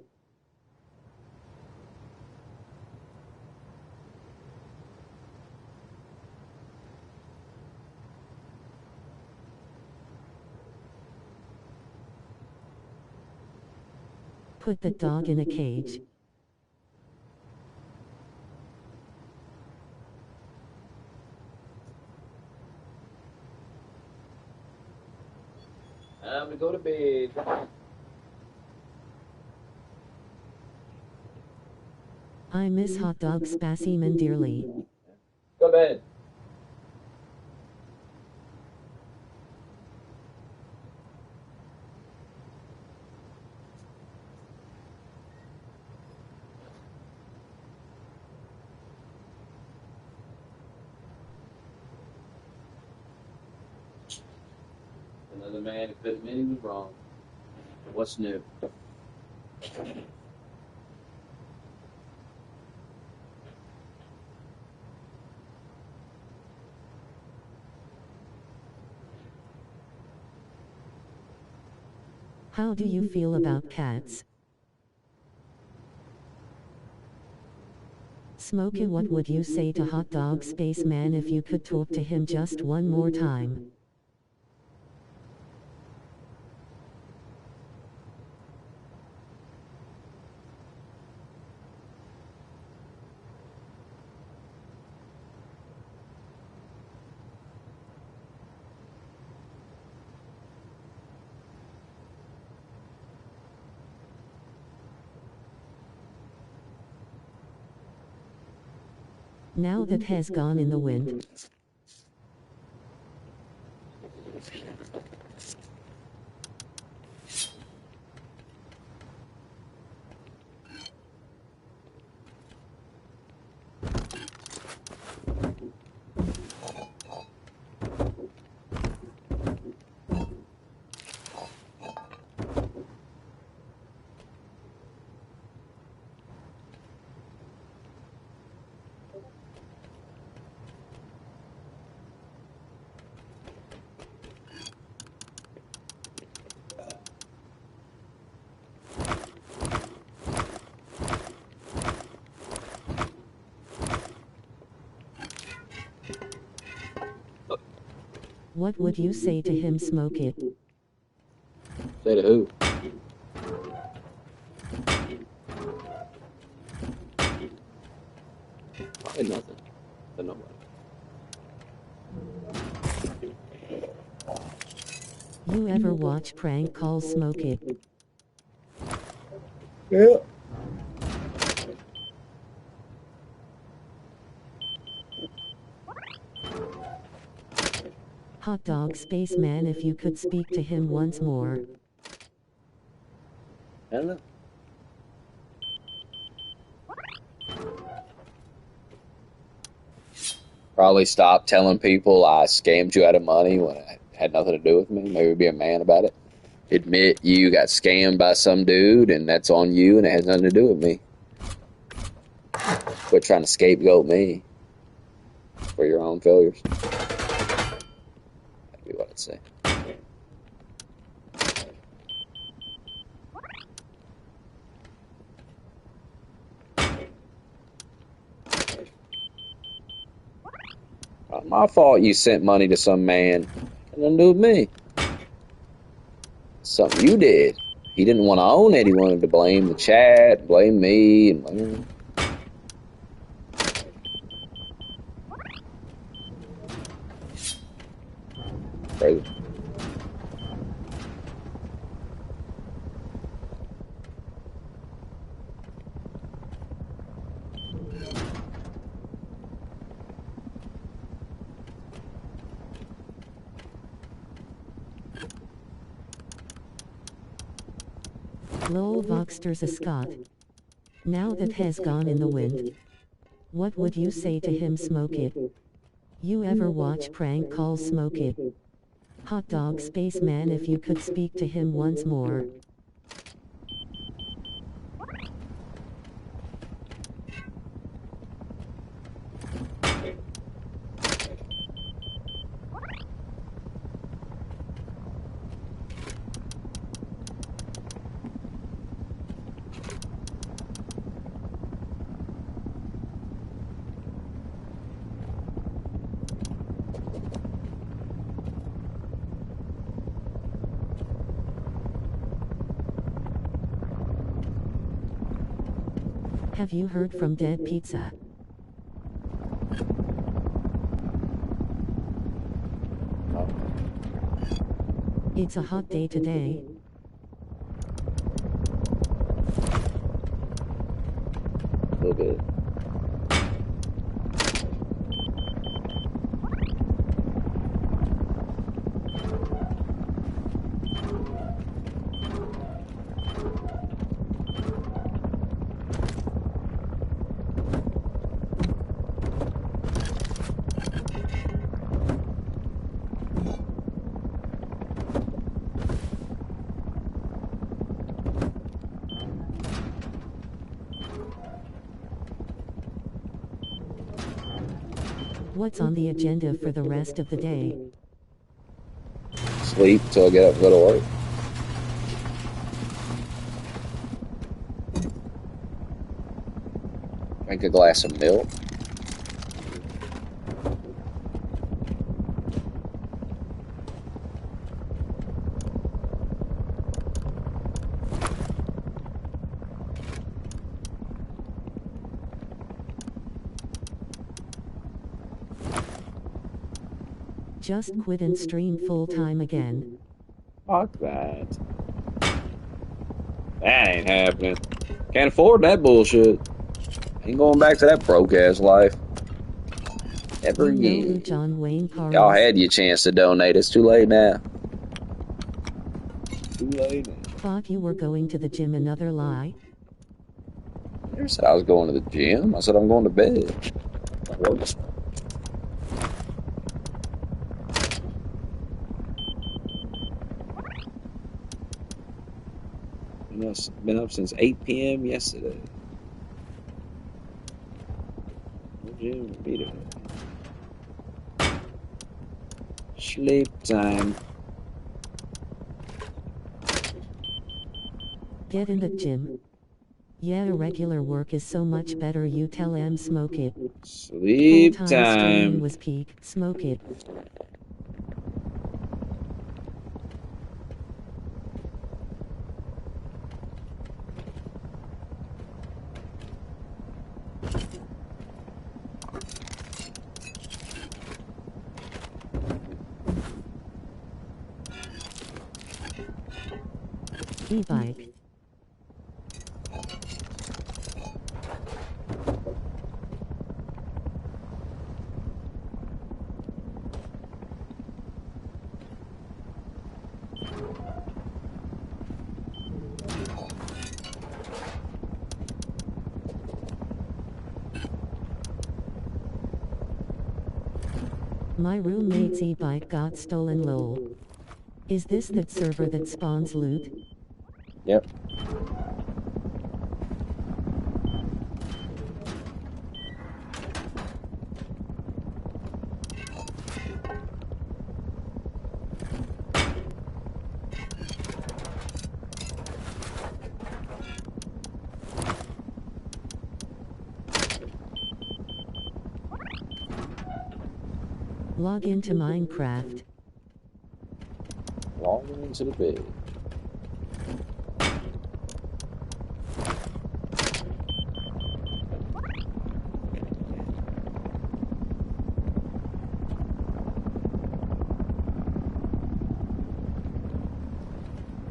Put the dog in a cage. Time to go to bed. I miss hot dog specimen dearly. Go to bed. Another man who couldn't admit he was wrong. What's new? How do you feel about cats? Smokey, what would you say to hot dog spaceman if you could talk to him just one more time? Now that has gone in the wind. What would you say to him, smoke it? Say to who? Probably nothing. To nobody. You ever watch prank calls, smoke it? Yeah. Hot dog spaceman, if you could speak to him once more. I don't know. Probably stop telling people I scammed you out of money when it had nothing to do with me. Maybe be a man about it. Admit you got scammed by some dude and that's on you and it has nothing to do with me. Quit trying to scapegoat me for your own failures. That'd be what I'd say. Not my fault you sent money to some man. Nothing to do with me. Something you did. He didn't want to own it. He wanted to blame the chat, blame me, and blame... Crazy. Lol Voxter's a Scot. Now that has gone in the wind. What would you say to him, smoke it? You ever watch prank calls, smoke it? Hot dog spaceman, if you could speak to him once more. Have you heard from Dead Pizza? It's a hot day today. A little bit. What's on the agenda for the rest of the day? Sleep till I get up and go to work. Drink a glass of milk. Just quit and stream full time again. Fuck that. That ain't happening. Can't afford that bullshit. Ain't going back to that broke ass life. Ever You know who again. John Wayne Carl Y'all is? had your chance to donate. It's too late now. Too late now. Thought you were going to the gym, another lie? I never said I was going to the gym. I said I'm going to bed. Been up since 8 p.m. yesterday. No gym, be there. Sleep time. Get in the gym. Yeah, regular work is so much better. You tell em smoke it. Sleep Full-time streaming time. was peak. Smoke it. E-bike. My roommate's e-bike got stolen lol. Is this that server that spawns loot? Yep. Log into Minecraft. Logging into the bed.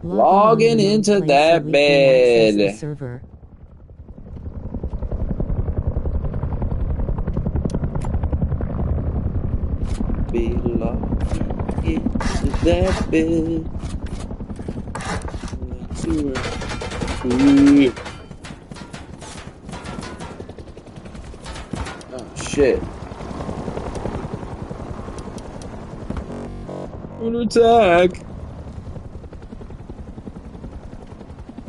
Log in on Logging the into place that so we can access the bed. server. Be logging into that bed. Oh shit. Under attack.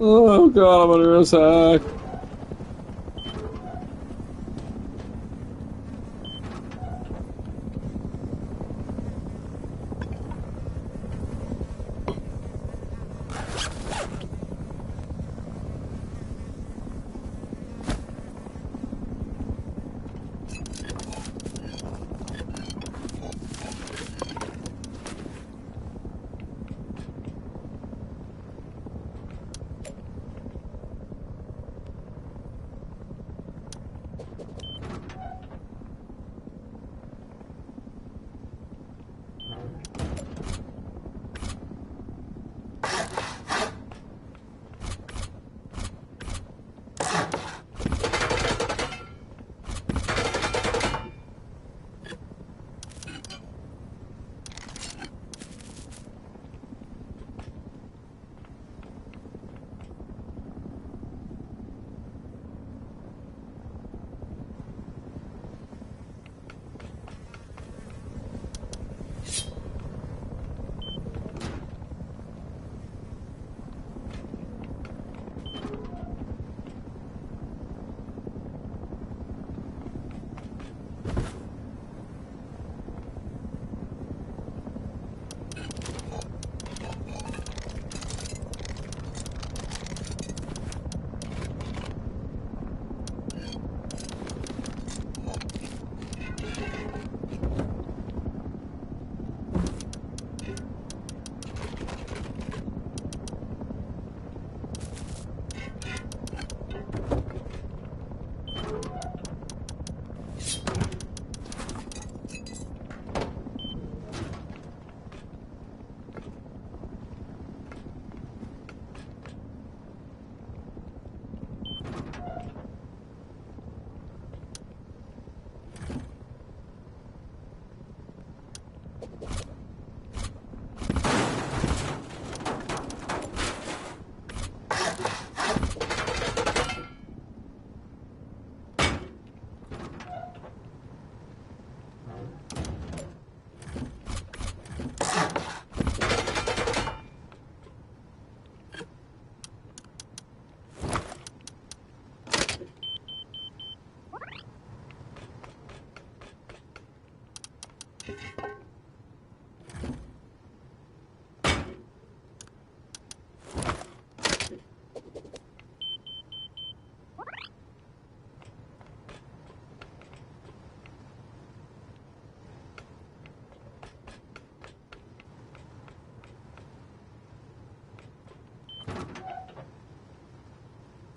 Oh god, I'm under attack.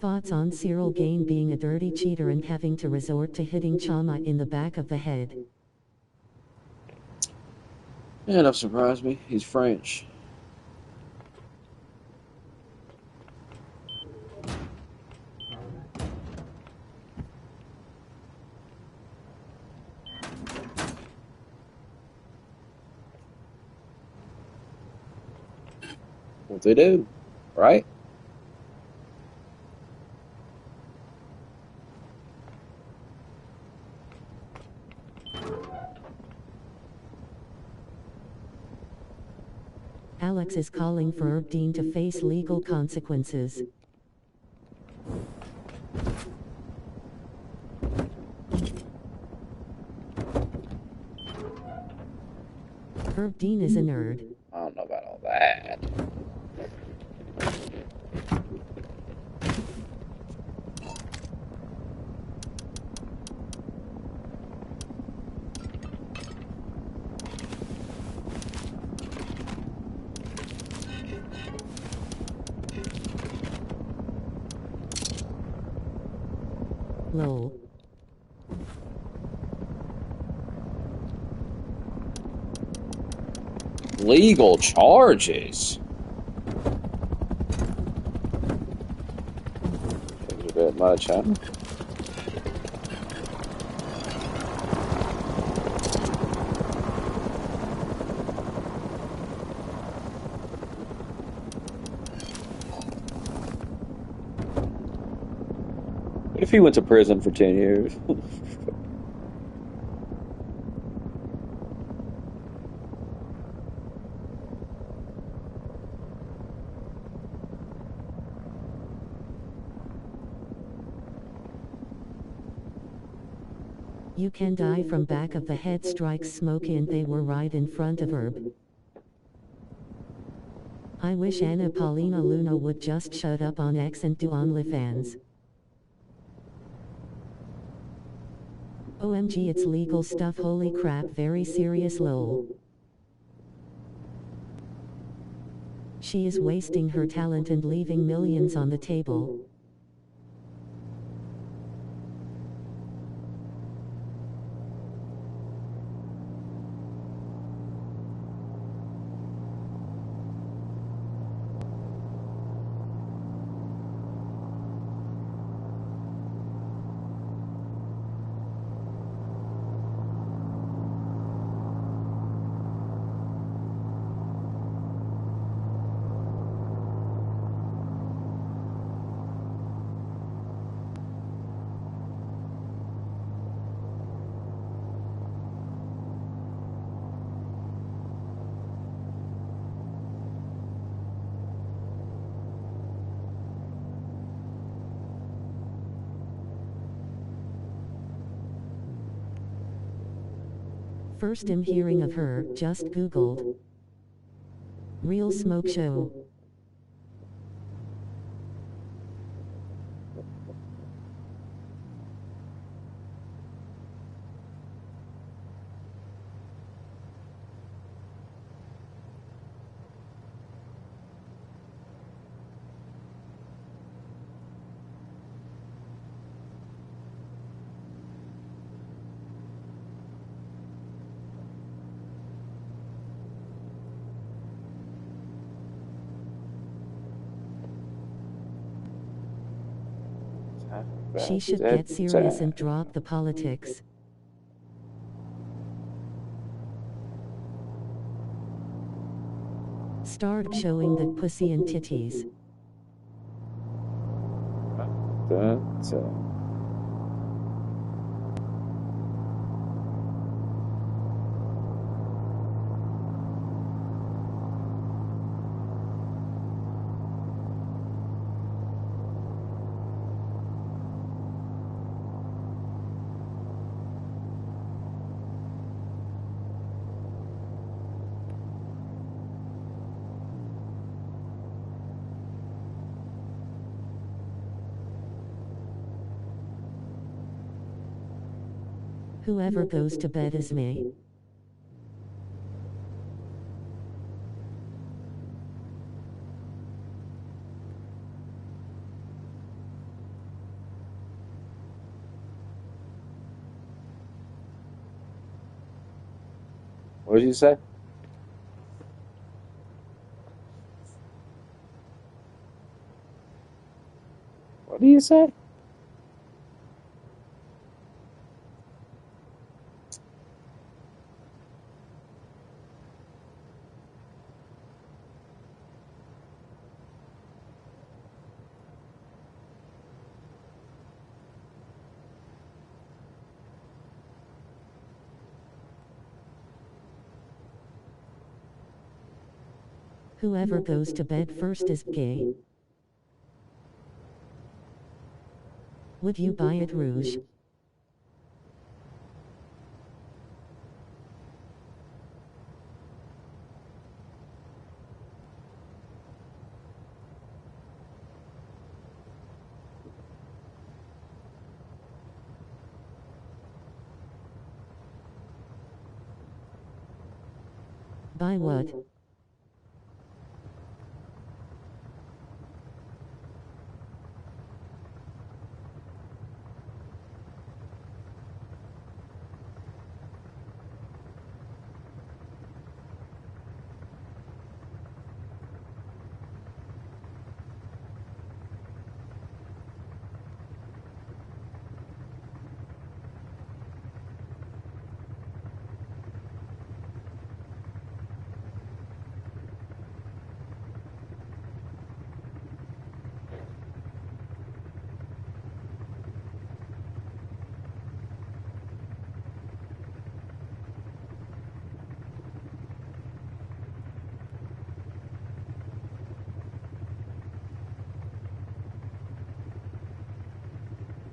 Thoughts on Cyril Gain being a dirty cheater and having to resort to hitting Chama in the back of the head? Yeah, don't surprise me. He's French. What they do, right? Alex is calling for Herb Dean to face legal consequences. Herb Dean is a nerd. I don't know about all that. Lol. Legal charges. Seems a bit much, huh? What if he went to prison for 10 years? You can die from back of the head strikes Smokey and they were right in front of Herb. I wish Anna Paulina Luna would just shut up on X and do OnlyFans. OMG, it's legal stuff, holy crap, very serious lol. She is wasting her talent and leaving millions on the table. First I'm hearing of her, just googled. Real smoke show. She should get serious and drop the politics. Start showing that pussy and titties. Whoever goes to bed is me. What did you say? What do you say? Whoever goes to bed first is gay. Would you buy it, Rouge? Buy what?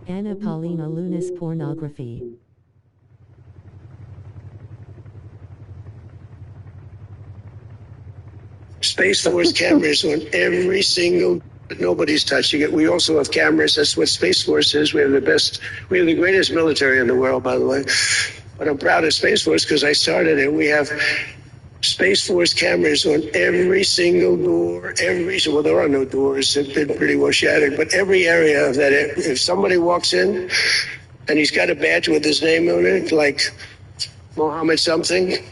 Anna Paulina Lunas pornography. Space Force cameras on every single, nobody's touching it. We also have cameras. That's what Space Force is. We have the greatest military in the world, by the way. But I'm proud of Space Force because I started it. We have Space Force cameras on every single door, well, there are no doors. They've been pretty well shattered, but every area of that, if somebody walks in and he's got a badge with his name on it, like Mohammed something,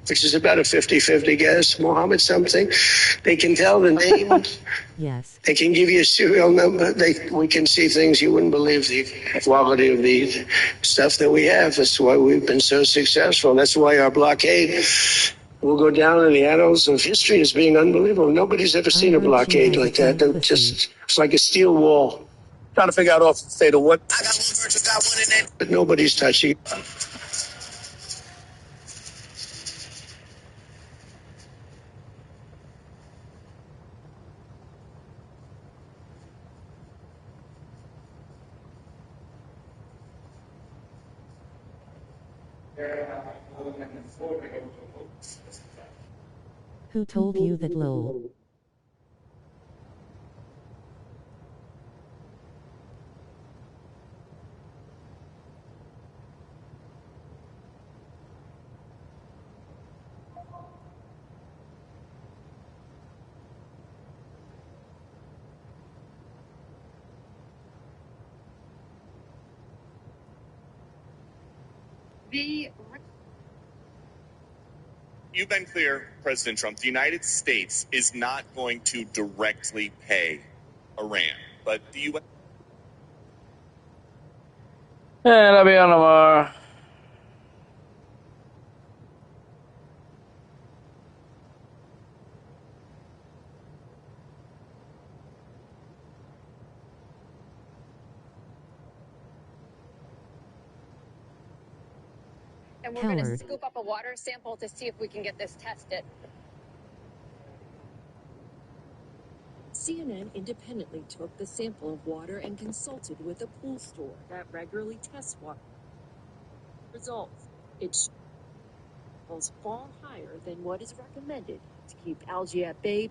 which is about a 50-50 guess, Mohammed something, they can tell the name. Yes. They can give you a serial number. We can see things you wouldn't believe, the quality of the stuff that we have. That's why we've been so successful. That's why our blockade will go down in the annals of history as being unbelievable. Nobody's ever seen a blockade like that. It's like a steel wall. Trying to figure out off the state of what. I got one virtual, got one in it. But nobody's touching it. Who told you that, lol? You've been clear, President Trump, the United States is not going to directly pay Iran, but the U.S. Love you, Lamar. And we're going to scoop up a water sample to see if we can get this tested. CNN independently took the sample of water and consulted with a pool store that regularly tests water. Results: it falls far higher than what is recommended to keep algae at bay.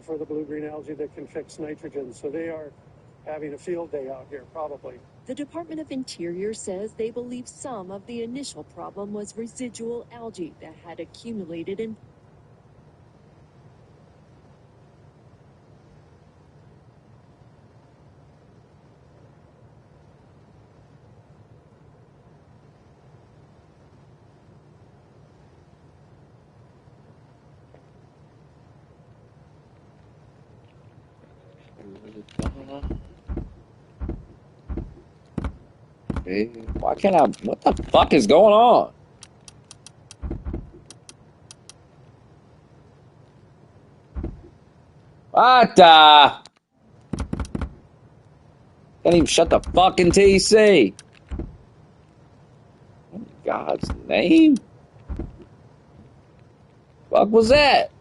For the blue-green algae that can fix nitrogen. So they are having a field day out here, probably. The Department of Interior says they believe some of the initial problem was residual algae that had accumulated in Hey, why can't I? What the fuck is going on? What the? Can't even shut the fucking TC. In God's name? Fuck was that?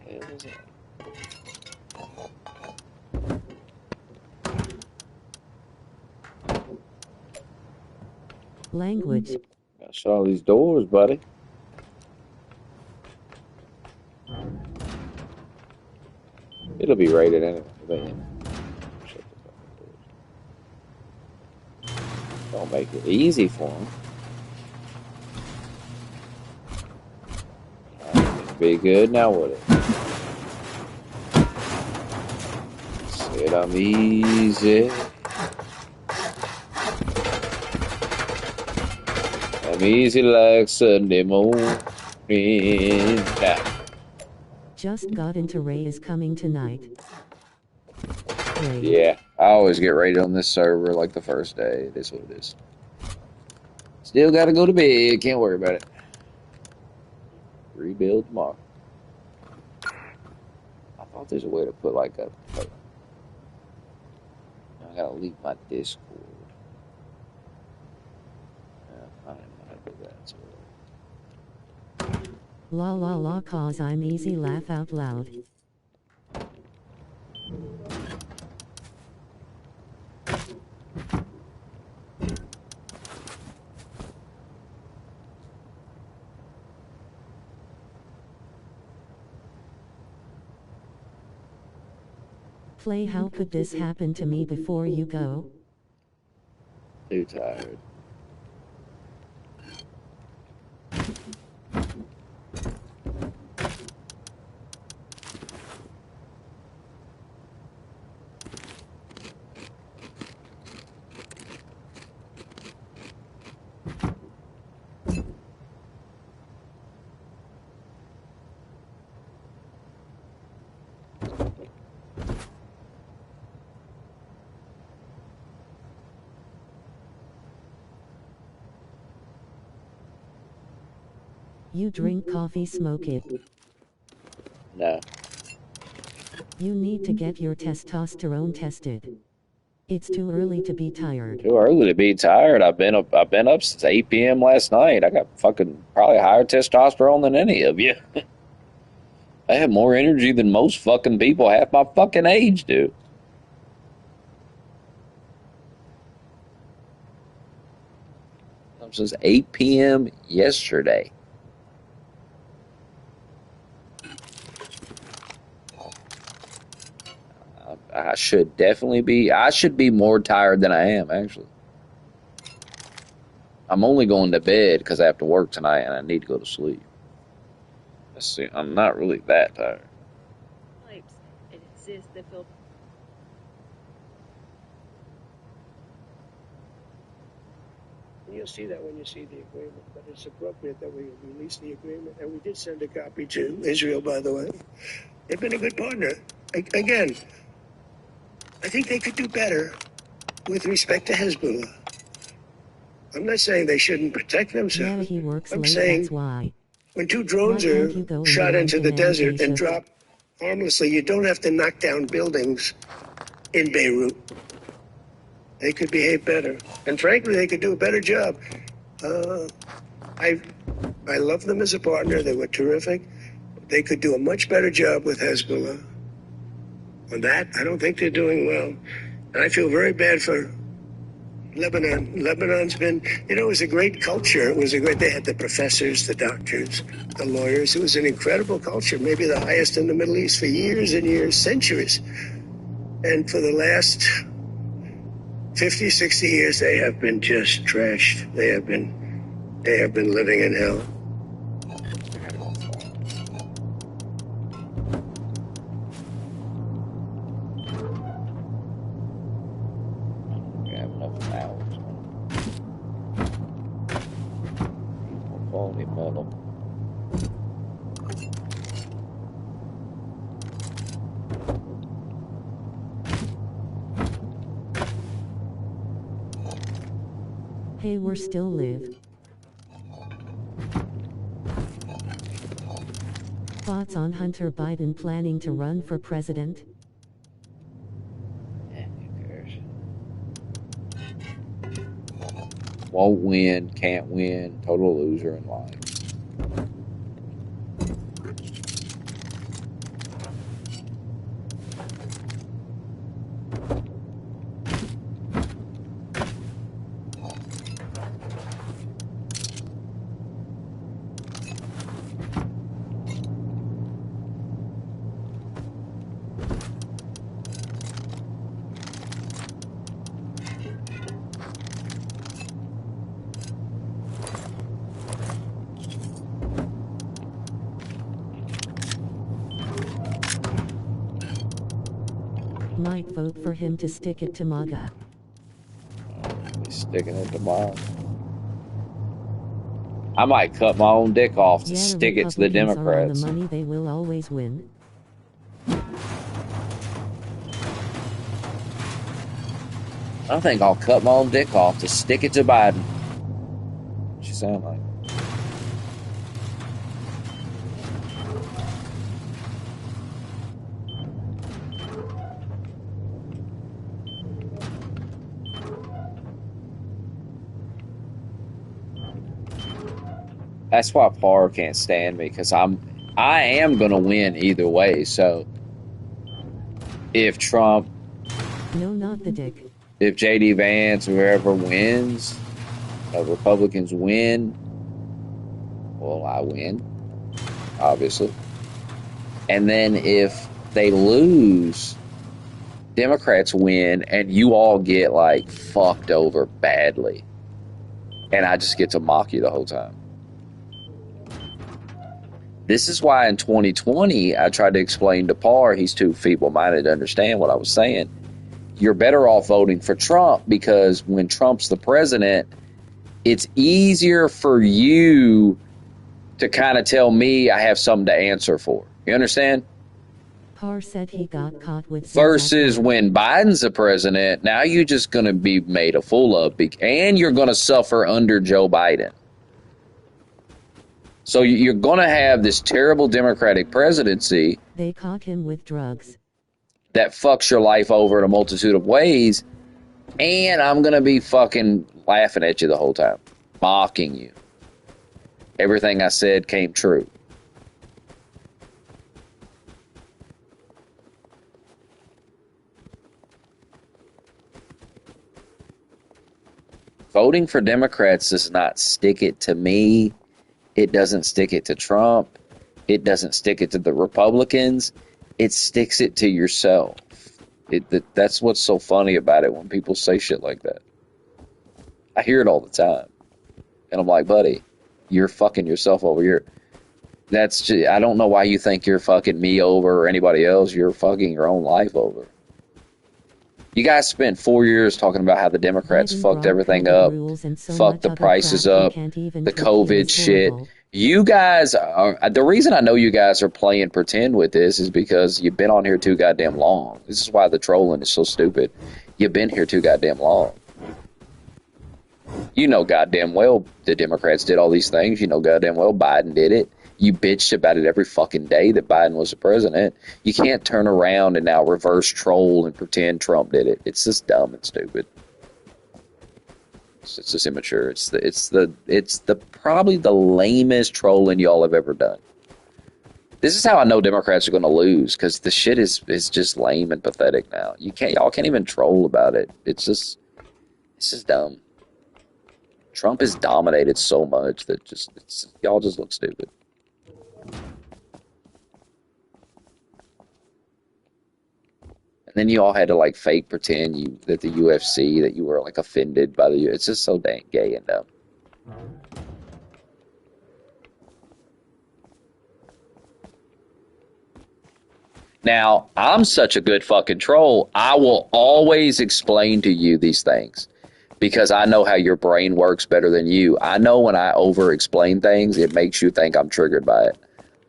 Hell was that? Language. Gotta shut all these doors, buddy. It'll be rated anyway. But yeah. Shut the fucking doors. Don't make it easy for them. Be good now, would it? Said I'm easy. I'm easy like Sunday morning. Just got into Ray is coming tonight. Ray. Yeah, I always get rated on this server like the first day. It is what it is. Still gotta go to bed. Can't worry about it. Rebuild tomorrow. I thought there's a way to put like a. I gotta leave my Discord. I didn't know how to do that. So. La la la, cause I'm easy, laugh out loud. Play how could this happen to me before you go? Too tired. You drink coffee, smoke it. No. You need to get your testosterone tested. It's too early to be tired. Too early to be tired. I've been up since 8 p.m. last night. I got fucking probably higher testosterone than any of you. I have more energy than most fucking people half my fucking age do. Up since 8 p.m. yesterday. I should definitely be. I should be more tired than I am, actually. I'm only going to bed because I have to work tonight and I need to go to sleep. Let's see. I'm not really that tired. Pipes and insist that they'll You'll see that when you see the agreement, but it's appropriate that we release the agreement. And we did send a copy to Israel, by the way. They've been a good partner. Again, I think they could do better with respect to Hezbollah. I'm not saying they shouldn't protect Yeah, themselves. he works I'm late, saying that's why. when two drones Why are can't you go in shot there into and the demand desert and Asia? drop harmlessly, you don't have to knock down buildings in Beirut. They could behave better. And frankly, they could do a better job. I love them as a partner. They were terrific. They could do a much better job with Hezbollah. On that, I don't think they're doing well. And I feel very bad for Lebanon. Lebanon's been, it was a great culture. They had the professors, the doctors, the lawyers. It was an incredible culture, maybe the highest in the Middle East for years and years, centuries. And for the last 50, 60 years, they have been just trashed. They have been living in hell. I have enough hours. They mull 'em. Hey, we're still live. Thoughts on Hunter Biden planning to run for president? Who cares? Won't win, can't win, total loser in life. Might vote for him to stick it to MAGA. He's sticking it to mine. I might cut my own dick off to Yeah, stick it to the Republicans are on Democrats. the money, they will always win. I think I'll cut my own dick off to stick it to Biden. What you sound like? That's why Parr can't stand me, because I am gonna win either way. So if Trump, No, not the dick. if JD Vance, whoever wins, Republicans win, well, I win, obviously. And then if they lose, Democrats win, and you all get like fucked over badly, and I just get to mock you the whole time. This is why in 2020, I tried to explain to Parr, he's too feeble-minded to understand what I was saying. You're better off voting for Trump, because when Trump's the president, it's easier for you to kind of tell me I have something to answer for. You understand? Parr said he got caught with Versus when Biden's the president, now you're just going to be made a fool of, and you're going to suffer under Joe Biden. So you're going to have this terrible Democratic presidency. They caught him with drugs. That fucks your life over in a multitude of ways, and I'm going to be fucking laughing at you the whole time, mocking you. Everything I said came true. Voting for Democrats does not stick it to me. It doesn't stick it to Trump. It doesn't stick it to the Republicans. It sticks it to yourself. That's what's so funny about it when people say shit like that. I hear it all the time. And I'm like, buddy, you're fucking yourself over here. That's just, I don't know why you think you're fucking me over or anybody else. You're fucking your own life over. You guys spent 4 years talking about how the Democrats fucked everything up, fucked the prices up, the COVID shit. You guys are, the reason I know you guys are playing pretend with this is because you've been on here too goddamn long. This is why the trolling is so stupid. You've been here too goddamn long. You know goddamn well the Democrats did all these things. You know goddamn well Biden did it. You bitched about it every fucking day that Biden was the president. You can't turn around and now reverse troll and pretend Trump did it. It's just dumb and stupid. It's just immature. It's the probably the lamest trolling y'all have ever done. This is how I know Democrats are going to lose, because the shit is just lame and pathetic now. Y'all can't even troll about it. It's just dumb. Trump has dominated so much that y'all just look stupid. And then you all had to like fake pretend that the UFC, that you were like offended by the. It's just so dang gay and dumb. Now, I'm such a good fucking troll. I will always explain to you these things. because I know how your brain works better than you. I know when I over-explain things, it makes you think I'm triggered by it.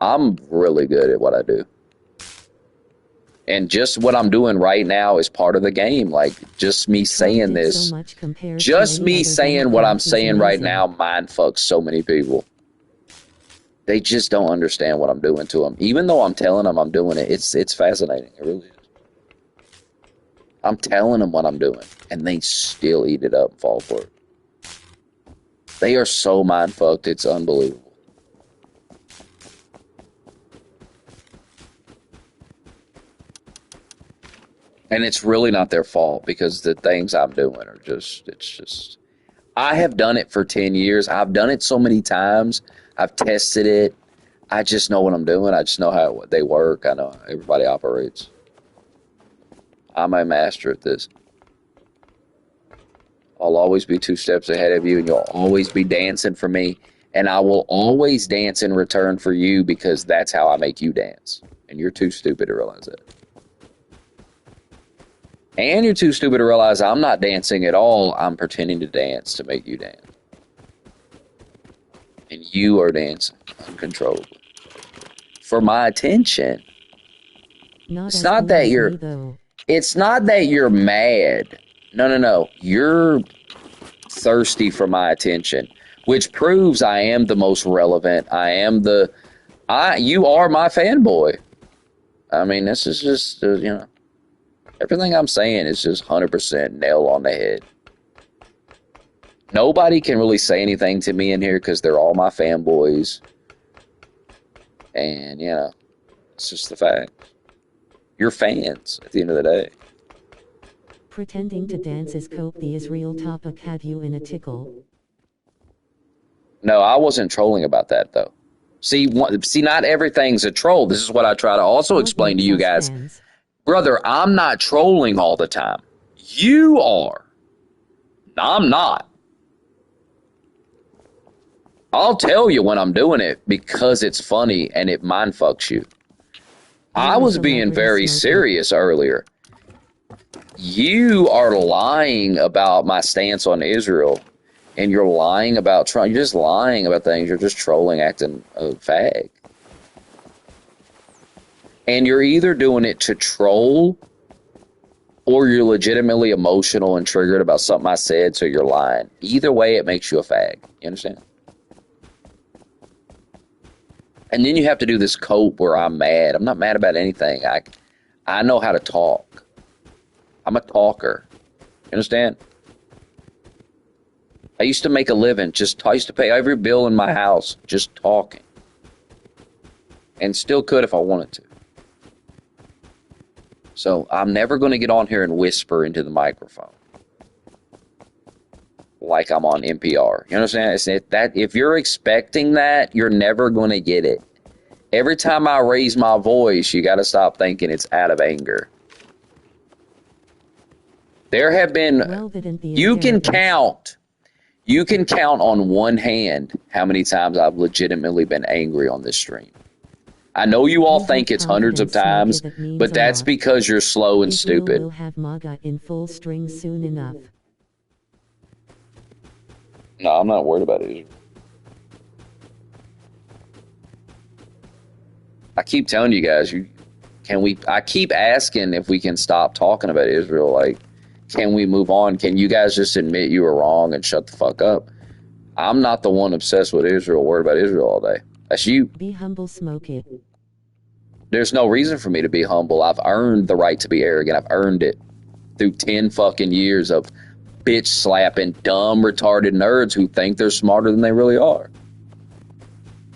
I'm really good at what I do. And just what I'm doing right now is part of the game. Like, just me saying this, just me saying what I'm saying right now mind fucks so many people. They just don't understand what I'm doing to them. Even though I'm telling them I'm doing it, it's fascinating. It really is. I'm telling them what I'm doing, and they still eat it up and fall for it. They are so mind fucked, it's unbelievable. And it's really not their fault, because the things I'm doing are just, I have done it for 10 years. I've done it so many times. I've tested it. I just know what I'm doing. I just know how they work. I know how everybody operates. I'm a master at this. I'll always be 2 steps ahead of you, and you'll always be dancing for me. And I will always dance in return for you, because that's how I make you dance. And you're too stupid to realize that. And you're too stupid to realize I'm not dancing at all. I'm pretending to dance to make you dance. And you are dancing uncontrollably. For my attention. It's not that you're mad. No. You're thirsty for my attention. Which proves I am the most relevant. You are my fanboy. I mean, this is just, everything I'm saying is just 100% nail on the head. Nobody can really say anything to me in here because they're all my fanboys. And, it's just the fact. You're fans at the end of the day. Pretending to dance is cope. The Israel topic had you in a tickle. No, I wasn't trolling about that, though. See, not everything's a troll. This is what I try to also explain to you guys. Brother, I'm not trolling all the time. You are. I'm not. I'll tell you when I'm doing it because it's funny and it mind fucks you. I was being very serious earlier. You are lying about my stance on Israel, and you're lying about Trump. You're just lying about things. You're just trolling, acting a fag. And you're either doing it to troll, or you're legitimately emotional and triggered about something I said, so you're lying. Either way, it makes you a fag. You understand? And then you have to do this cope where I'm mad. I'm not mad about anything. I know how to talk. I'm a talker. You understand? I used to make a living. I used to pay every bill in my house just talking. And still could if I wanted to. So I'm never going to get on here and whisper into the microphone. Like I'm on NPR. You understand? If you're expecting that, you're never going to get it. Every time I raise my voice, you got to stop thinking it's out of anger. There have been, you can count on one hand how many times I've legitimately been angry on this stream. I know you all think it's hundreds of times, but that's because you're slow and stupid. Will have MAGA in full string soon enough. No, I'm not worried about it. I keep telling you guys, I keep asking if we can stop talking about Israel. Like, can we move on? Can you guys just admit you were wrong and shut the fuck up? I'm not the one obsessed with Israel, worried about Israel all day. That's you. Be humble, smoke it. There's no reason for me to be humble. I've earned the right to be arrogant. I've earned it through 10 fucking years of bitch slapping dumb, retarded nerds who think they're smarter than they really are.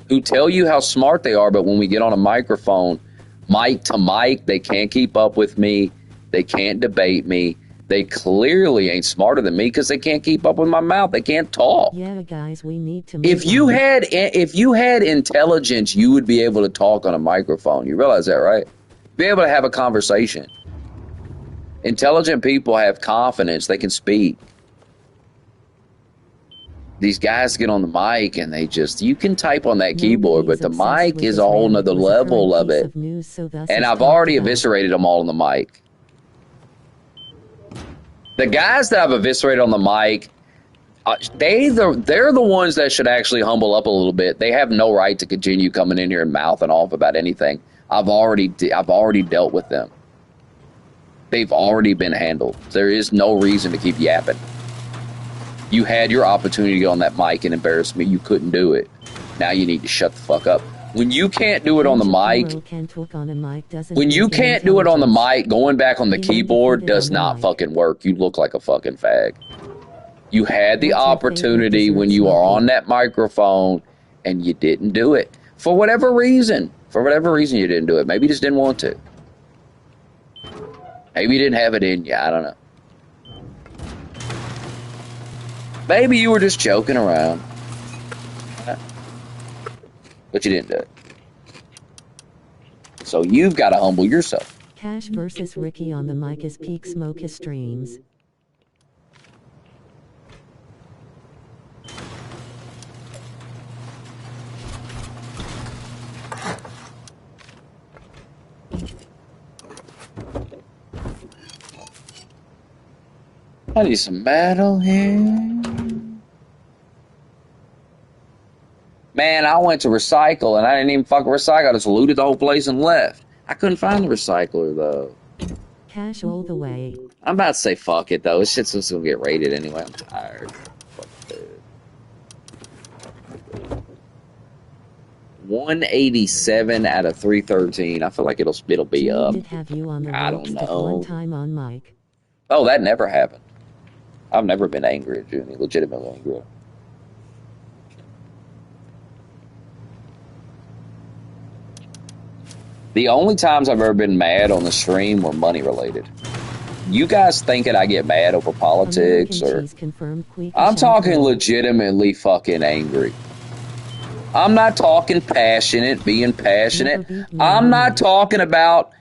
Who tell you how smart they are, but when we get on a microphone, mic to mic, they can't keep up with me. They can't debate me. They clearly ain't smarter than me because they can't keep up with my mouth. They can't talk. Yeah, guys, we need to. If you had intelligence, you would be able to talk on a microphone. You realize that, right? Be able to have a conversation. Intelligent people have confidence. They can speak. These guys get on the mic and you can type on that keyboard, but the mic is a whole nother level of it. And I've already eviscerated them all on the mic. The guys that I've eviscerated on the mic, they're the ones that should actually humble up a little bit. They have no right to continue coming in here and mouthing off about anything. I've already dealt with them. They've already been handled. There is no reason to keep yapping. You had your opportunity to go on that mic and embarrass me. You couldn't do it. Now you need to shut the fuck up. When you can't do it on the mic, when you can't do it on the mic, going back on the keyboard does not fucking work. You look like a fucking fag. You had the opportunity when you are on that microphone and you didn't do it. For whatever reason. For whatever reason you didn't do it. Maybe you just didn't want to. Maybe you didn't have it in you. I don't know. Maybe you were just joking around. But you didn't do it. So you've got to humble yourself. Cash versus Ricky on the mic is peak smoke his streams. I need some metal here. Man, I went to recycle and I didn't even fucking recycle. I just looted the whole place and left. I couldn't find the recycler though. Cash all the way. I'm about to say fuck it though. This shit's just gonna get rated anyway. I'm tired. Fuck it. 187 out of 313. I feel like it'll be up. Did have you on the I don't know. one time on mic. Oh, that never happened. I've never been angry at Junie. Legitimately angry. The only times I've ever been mad on the stream were money related. You guys thinking I get mad over politics or... I'm talking legitimately fucking angry. I'm not talking passionate, being passionate. I'm not talking about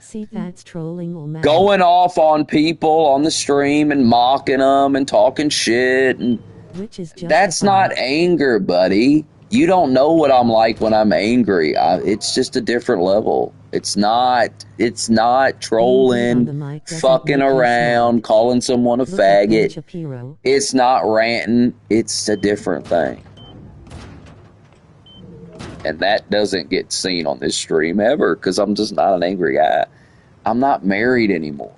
going off on people on the stream and mocking them and talking shit. And that's not anger, buddy. You don't know what I'm like when I'm angry. It's just a different level. It's not trolling, fucking around, calling someone a faggot. It's not ranting. It's a different thing. And that doesn't get seen on this stream ever because I'm just not an angry guy. I'm not married anymore.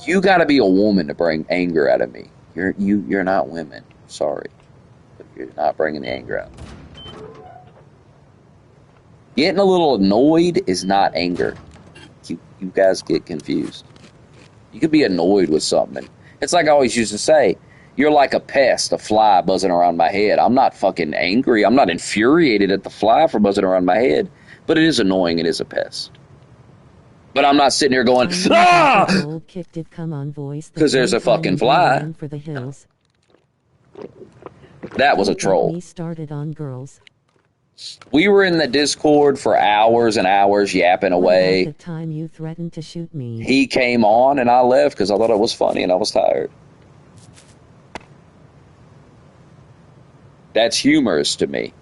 You got to be a woman to bring anger out of me. You're not women. Sorry. But you're not bringing the anger out. Getting a little annoyed is not anger. You guys get confused. You could be annoyed with something. It's like I always used to say, you're like a pest, a fly buzzing around my head. I'm not fucking angry. I'm not infuriated at the fly for buzzing around my head. But it is annoying. It is a pest. But I'm not sitting here going, ah! Because there's a fucking fly. That was a troll. We were in the Discord for hours and hours yapping away. The time you threatened to shoot me. He came on and I left because I thought it was funny and I was tired. That's humorous to me.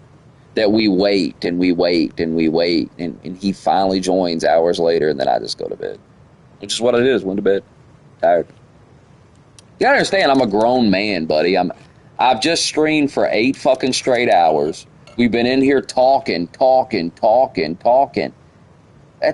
That we wait and we wait and we wait and he finally joins hours later and then I just go to bed. Which is what it is. Went to bed. Tired. You gotta understand, I'm a grown man, buddy. I've just streamed for 8 fucking straight hours. We've been in here talking. At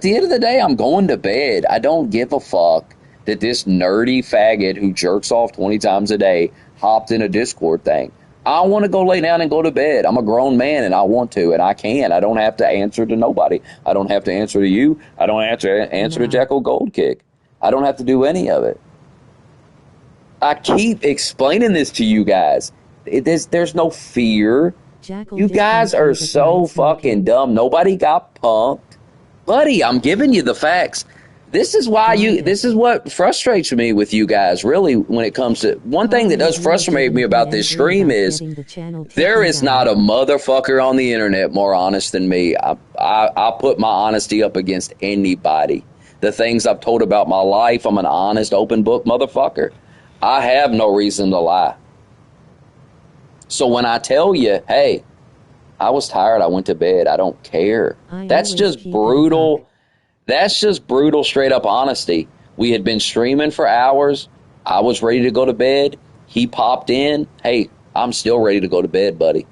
the end of the day, I'm going to bed. I don't give a fuck that this nerdy faggot who jerks off 20 times a day hopped in a Discord thing. I want to go lay down and go to bed. I'm a grown man and I want to and I can. I don't have to answer to nobody. I don't have to answer to you. I don't have to answer to Jekyll Goldkick. I don't have to do any of it. I keep explaining this to you guys. There's no fear. You guys are so fucking dumb. Nobody got punked. Buddy, I'm giving you the facts. This is what frustrates me with you guys, really, when it comes to... One thing that does frustrate me about this stream is there is not a motherfucker on the internet more honest than me. I put my honesty up against anybody. The things I've told about my life, I'm an honest, open book motherfucker. I have no reason to lie. So when I tell you, hey, I was tired, I went to bed, I don't care. That's just brutal. That's just brutal, straight up honesty. We had been streaming for hours. I was ready to go to bed. He popped in. Hey, I'm still ready to go to bed, buddy.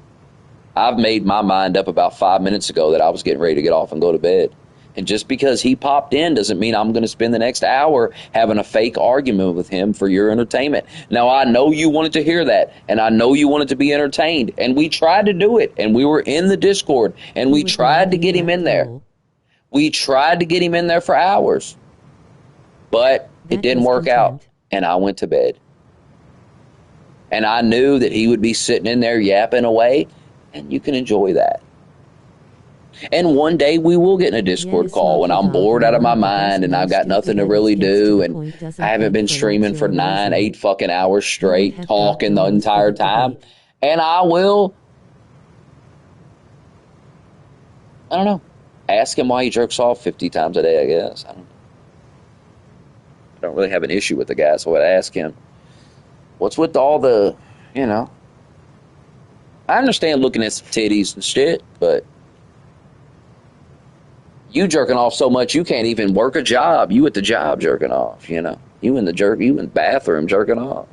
I've made my mind up about 5 minutes ago that I was getting ready to get off and go to bed. And just because he popped in doesn't mean I'm going to spend the next hour having a fake argument with him for your entertainment. Now, I know you wanted to hear that, and I know you wanted to be entertained, and we tried to do it, and we were in the Discord, and we tried to get him in there. We tried to get him in there for hours, but it didn't work out, and I went to bed. And I knew that he would be sitting in there yapping away, and you can enjoy that. And one day we will get in a Discord call when I'm bored out of my mind and I've got nothing to really do and I haven't been streaming for 9, 8 fucking hours straight, talking the entire time. And I will, I don't know, ask him why he jerks off 50 times a day, I guess. I don't really have an issue with the guy, so I'd ask him, what's with all the, you know, I understand looking at some titties and shit, but you jerking off so much you can't even work a job. You at the job jerking off, you know. You in the bathroom jerking off.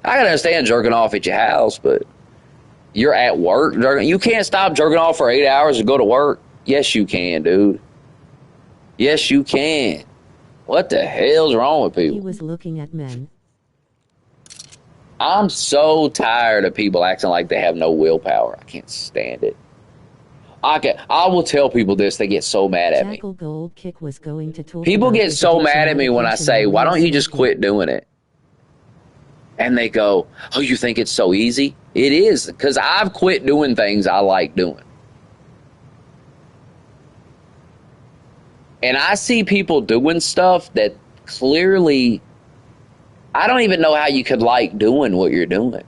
I can understand jerking off at your house, but you're at work jerking. You can't stop jerking off for 8 hours and go to work. Yes, you can, dude. Yes, you can. What the hell's wrong with people? He was looking at men. I'm so tired of people acting like they have no willpower. I can't stand it. I will tell people this. They get so mad at me. People get so mad at me when I say, why don't you just quit doing it? And they go, oh, you think it's so easy? It is, because I've quit doing things I like doing. And I see people doing stuff that clearly, I don't even know how you could like doing what you're doing.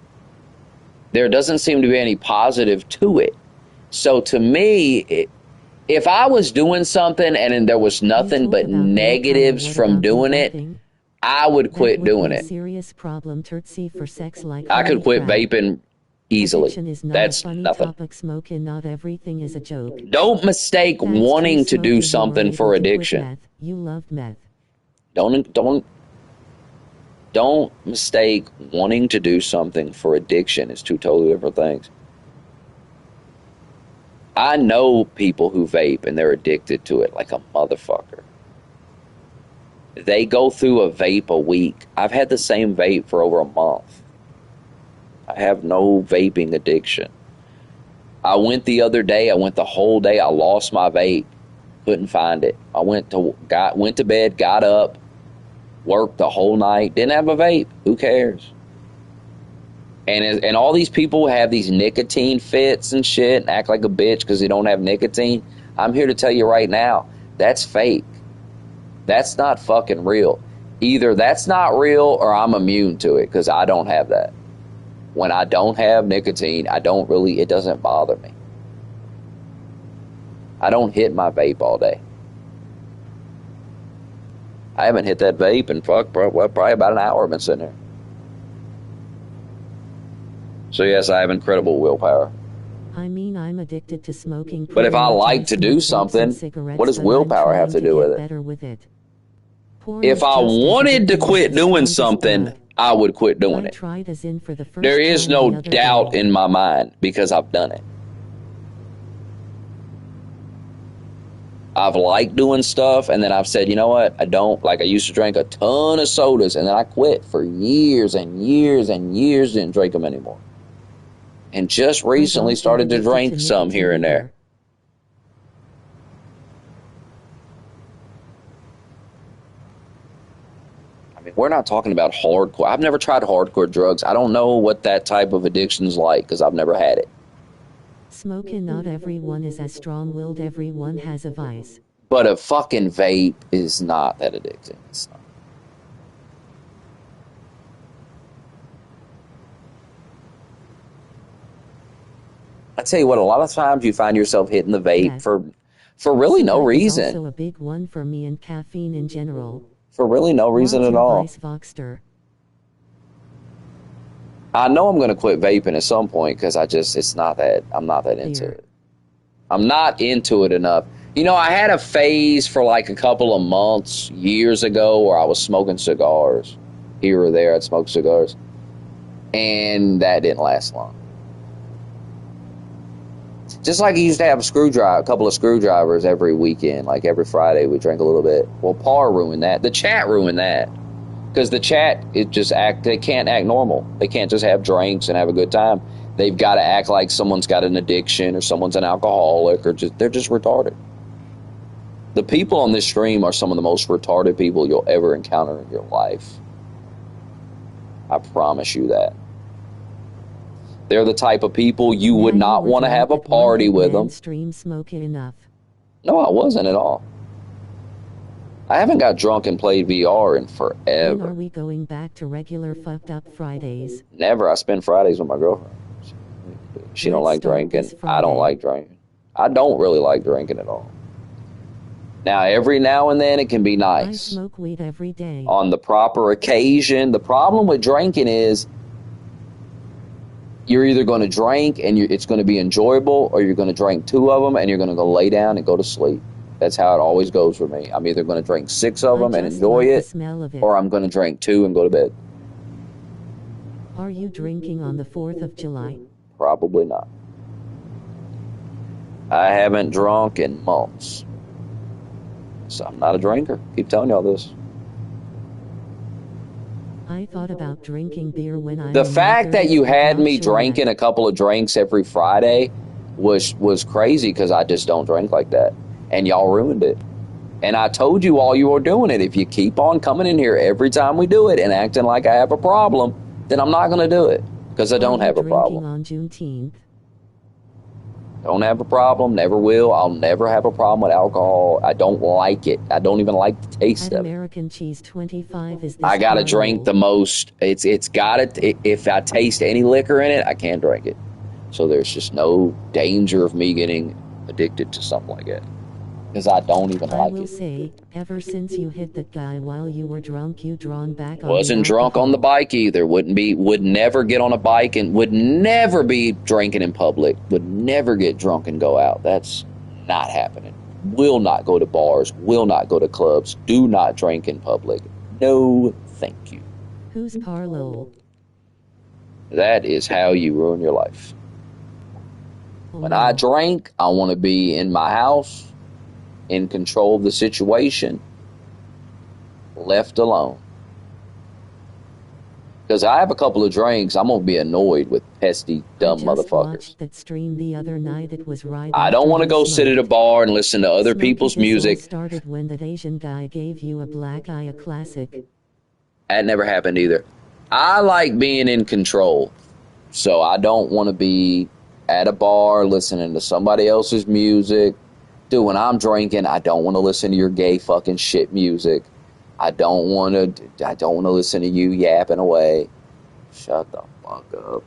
There doesn't seem to be any positive to it. So to me, if I was doing something and there was nothing but negatives from doing it, I would quit doing it. I could quit vaping easily. That's nothing. Don't mistake wanting to do something for addiction. You loved meth. Don't mistake wanting to do something for addiction. It's two totally different things. I know people who vape and they're addicted to it like a motherfucker. They go through a vape a week. I've had the same vape for over a month. I have no vaping addiction. I went the other day. I went the whole day. I lost my vape. Couldn't find it. I went to bed, got up, worked the whole night. Didn't have a vape. Who cares? And all these people have these nicotine fits and shit and act like a bitch because they don't have nicotine. I'm here to tell you right now, that's fake. That's not fucking real. Either that's not real or I'm immune to it because I don't have that. When I don't have nicotine, it doesn't bother me. I don't hit my vape all day. I haven't hit that vape in probably about an hour I've been sitting there. So yes, I have incredible willpower. I mean, I'm addicted to smoking. But if I like to do something, what does willpower have to do with it? If I wanted to quit doing something, I would quit doing it. There is no doubt in my mind because I've done it. I've liked doing stuff, and then I've said, you know what, I don't. Like, I used to drink a ton of sodas, and then I quit for years and years and years, didn't drink them anymore. And just recently started to drink some here and there. I mean, we're not talking about hardcore. I've never tried hardcore drugs. I don't know what that type of addiction's like because I've never had it. Smoking, not everyone is as strong-willed. Everyone has a vice. But a fucking vape is not that addicting. It's not. I tell you what, a lot of times you find yourself hitting the vape for really no reason. Also a big one for me, and caffeine in general. For really no reason at all. Voxter? I know I'm going to quit vaping at some point because I'm not that into it. I'm not into it enough. You know, I had a phase for like a couple of months, years ago, where I was smoking cigars. Here or there, I'd smoke cigars. And that didn't last long. Just like he used to have a couple of screwdrivers every weekend, like every Friday we drank a little bit. Well, Par ruined that. The chat ruined that. Because the chat, they can't act normal. They can't just have drinks and have a good time. They've got to act like someone's got an addiction or someone's an alcoholic or they're just retarded. The people on this stream are some of the most retarded people you'll ever encounter in your life. I promise you that. They're the type of people you would not want to have a party with them. Stream smoking enough. No, I wasn't at all. I haven't got drunk and played VR in forever. When are we going back to regular fucked up Fridays? Never. I spend Fridays with my girlfriend. She don't like drinking. I don't like drinking. I don't really like drinking at all. Now, every now and then it can be nice. I smoke weed every day. On the proper occasion. The problem with drinking is you're either going to drink and it's going to be enjoyable, or you're going to drink 2 of them and you're going to go lay down and go to sleep. That's how it always goes for me. I'm either going to drink 6 of them and enjoy it, or I'm going to drink 2 and go to bed. Are you drinking on the 4th of July? Probably not. I haven't drunk in months. So I'm not a drinker. Keep telling y'all this. I thought about drinking beer when I... The fact that you had me drinking a couple of drinks every Friday was crazy, because I just don't drink like that. And y'all ruined it. And I told you while you were doing it, if you keep on coming in here every time we do it and acting like I have a problem, then I'm not going to do it, because I don't have a problem. On Juneteenth. Don't have a problem, never will. I'll never have a problem with alcohol. I don't like it. I don't even like the taste of it. American Cheese 25 is I gotta drink the most. It's gotta. If I taste any liquor in it, I can't drink it. So there's just no danger of me getting addicted to something like that, because I don't even like it. I will say, ever since you hit that guy while you were drunk, you drawn back on... Wasn't drunk on the bike either. Would never get on a bike, and would never be drinking in public. Would never get drunk and go out. That's not happening. Will not go to bars. Will not go to clubs. Do not drink in public. No, thank you. Who's Parlo? That is how you ruin your life. When I drink, I want to be in my house, in control of the situation, left alone. Because I have a couple of drinks, I'm going to be annoyed with pesky, dumb motherfuckers. Watched that stream the other night. It was right. I don't want to go sit at a bar and listen to other people's music. Started when that Asian guy gave you a black eye, a classic. That never happened either. I like being in control. So I don't want to be at a bar listening to somebody else's music. Dude, when I'm drinking, I don't want to listen to your gay fucking shit music. I don't want to listen to you yapping away. Shut the fuck up.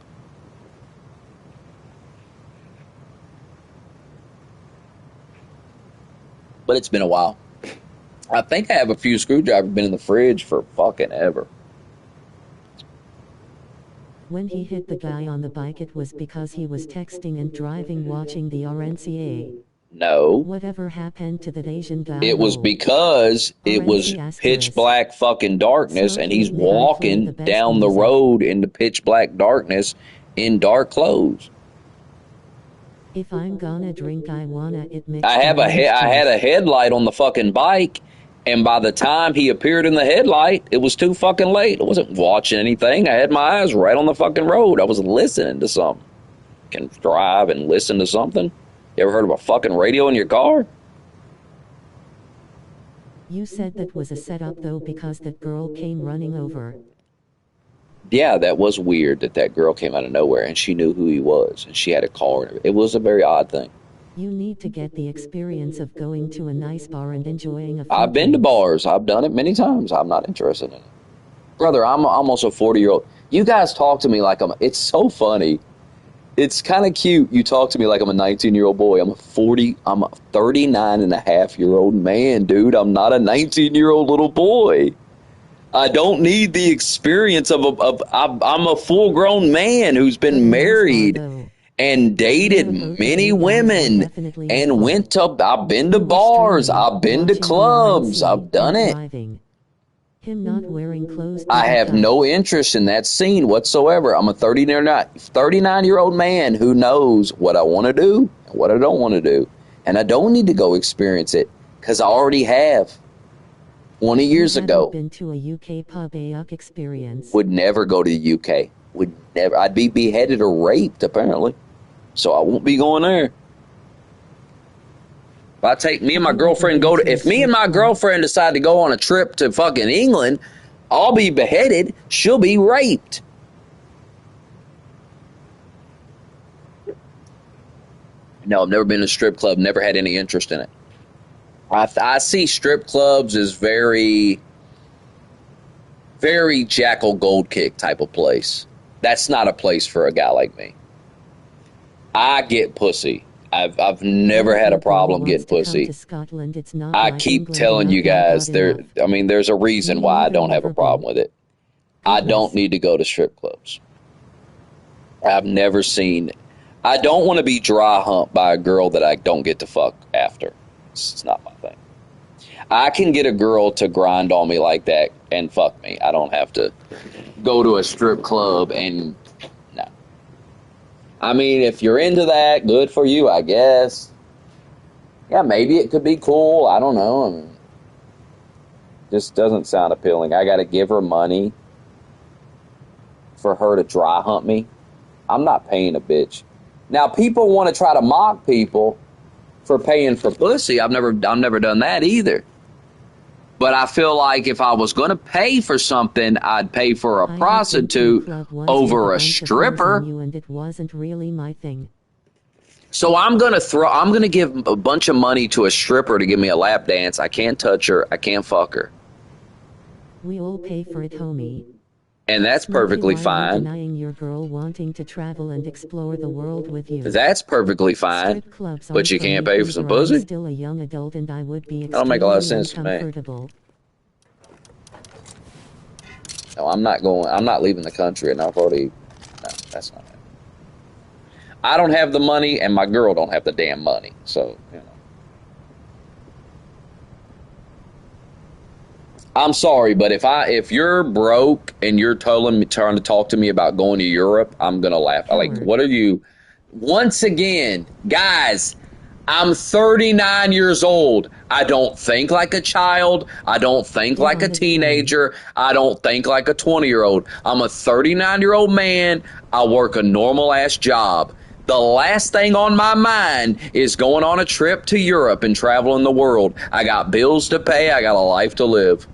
But it's been a while. I think I have a few screwdrivers been in the fridge for fucking ever. When he hit the guy on the bike, it was because he was texting and driving watching the RNCA. No. Whatever happened to that Asian guy? It was because it was pitch black fucking darkness, and he's walking down the road into pitch black darkness in dark clothes. If I'm gonna drink, I wanna admit. I had a headlight on the fucking bike, and by the time he appeared in the headlight, it was too fucking late. I wasn't watching anything. I had my eyes right on the fucking road. I was listening to something. Can drive and listen to something. You ever heard of a fucking radio in your car? You said that was a setup though, because that girl came running over. Yeah, that was weird that girl came out of nowhere and she knew who he was and she had a car. It was a very odd thing. You need to get the experience of going to a nice bar and enjoying a few I've been to bars. I've done it many times. I'm not interested in it. Brother, I'm almost a 40-year-old. You guys talk to me like it's so funny. It's kind of cute. You talk to me like I'm a 19-year-old boy. I'm a 39-and-a-half-year-old man, dude. I'm not a 19-year-old little boy. I don't need the experience of I'm a full-grown man who's been married and dated many women and I've been to bars, I've been to clubs, I've done it. Him not wearing clothes. I have no interest in that scene whatsoever. I'm a 39-year-old man who knows what I want to do and what I don't want to do. And I don't need to go experience it because I already have. 20 years ago. Been to a UK pub AUK experience. Would never go to the UK. Would never. I'd be beheaded or raped, apparently. So I won't be going there. If I take me and my girlfriend if me and my girlfriend decide to go on a trip to fucking England, I'll be beheaded. She'll be raped. No, I've never been to a strip club. Never had any interest in it. I see strip clubs as very, very Jackal Gold Kick type of place. That's not a place for a guy like me. I get pussy. I've never had a problem getting pussy. I keep telling you guys there's a reason why I don't have a problem with it. I don't need to go to strip clubs. I've never seen. I don't want to be dry humped by a girl that I don't get to fuck after. It's not my thing. I can get a girl to grind on me like that and fuck me. I don't have to go to a strip club and no. I mean, if you're into that, good for you, I guess. Yeah, maybe it could be cool. I don't know. I mean, just doesn't sound appealing. I got to give her money for her to dry hump me. I'm not paying a bitch. Now, people want to try to mock people for paying for pussy. I've never done that either. But I feel like if I was going to pay for something, I'd pay for a prostitute over a stripper. And it wasn't really my thing. So I'm going to give a bunch of money to a stripper to give me a lap dance. I can't touch her. I can't fuck her. We all pay for it, homie. And that's perfectly fine. Denying your girl wanting to travel and explore the world with you. That's perfectly fine. But you can't pay for some pussy? Still a young adult and I would be that don't make a lot of sense to me. No, I'm not leaving the country, and I've already. No, that's not it. I don't have the money, and my girl don't have the damn money. So, you know. I'm sorry, but if you're broke and you're trying to talk to me about going to Europe, I'm gonna laugh. Like, what are you? Once again, guys, I'm 39 years old. I don't think like a child. I don't think like a teenager. I don't think like a 20-year-old. I'm a 39-year-old man. I work a normal ass job. The last thing on my mind is going on a trip to Europe and traveling the world. I got bills to pay. I got a life to live.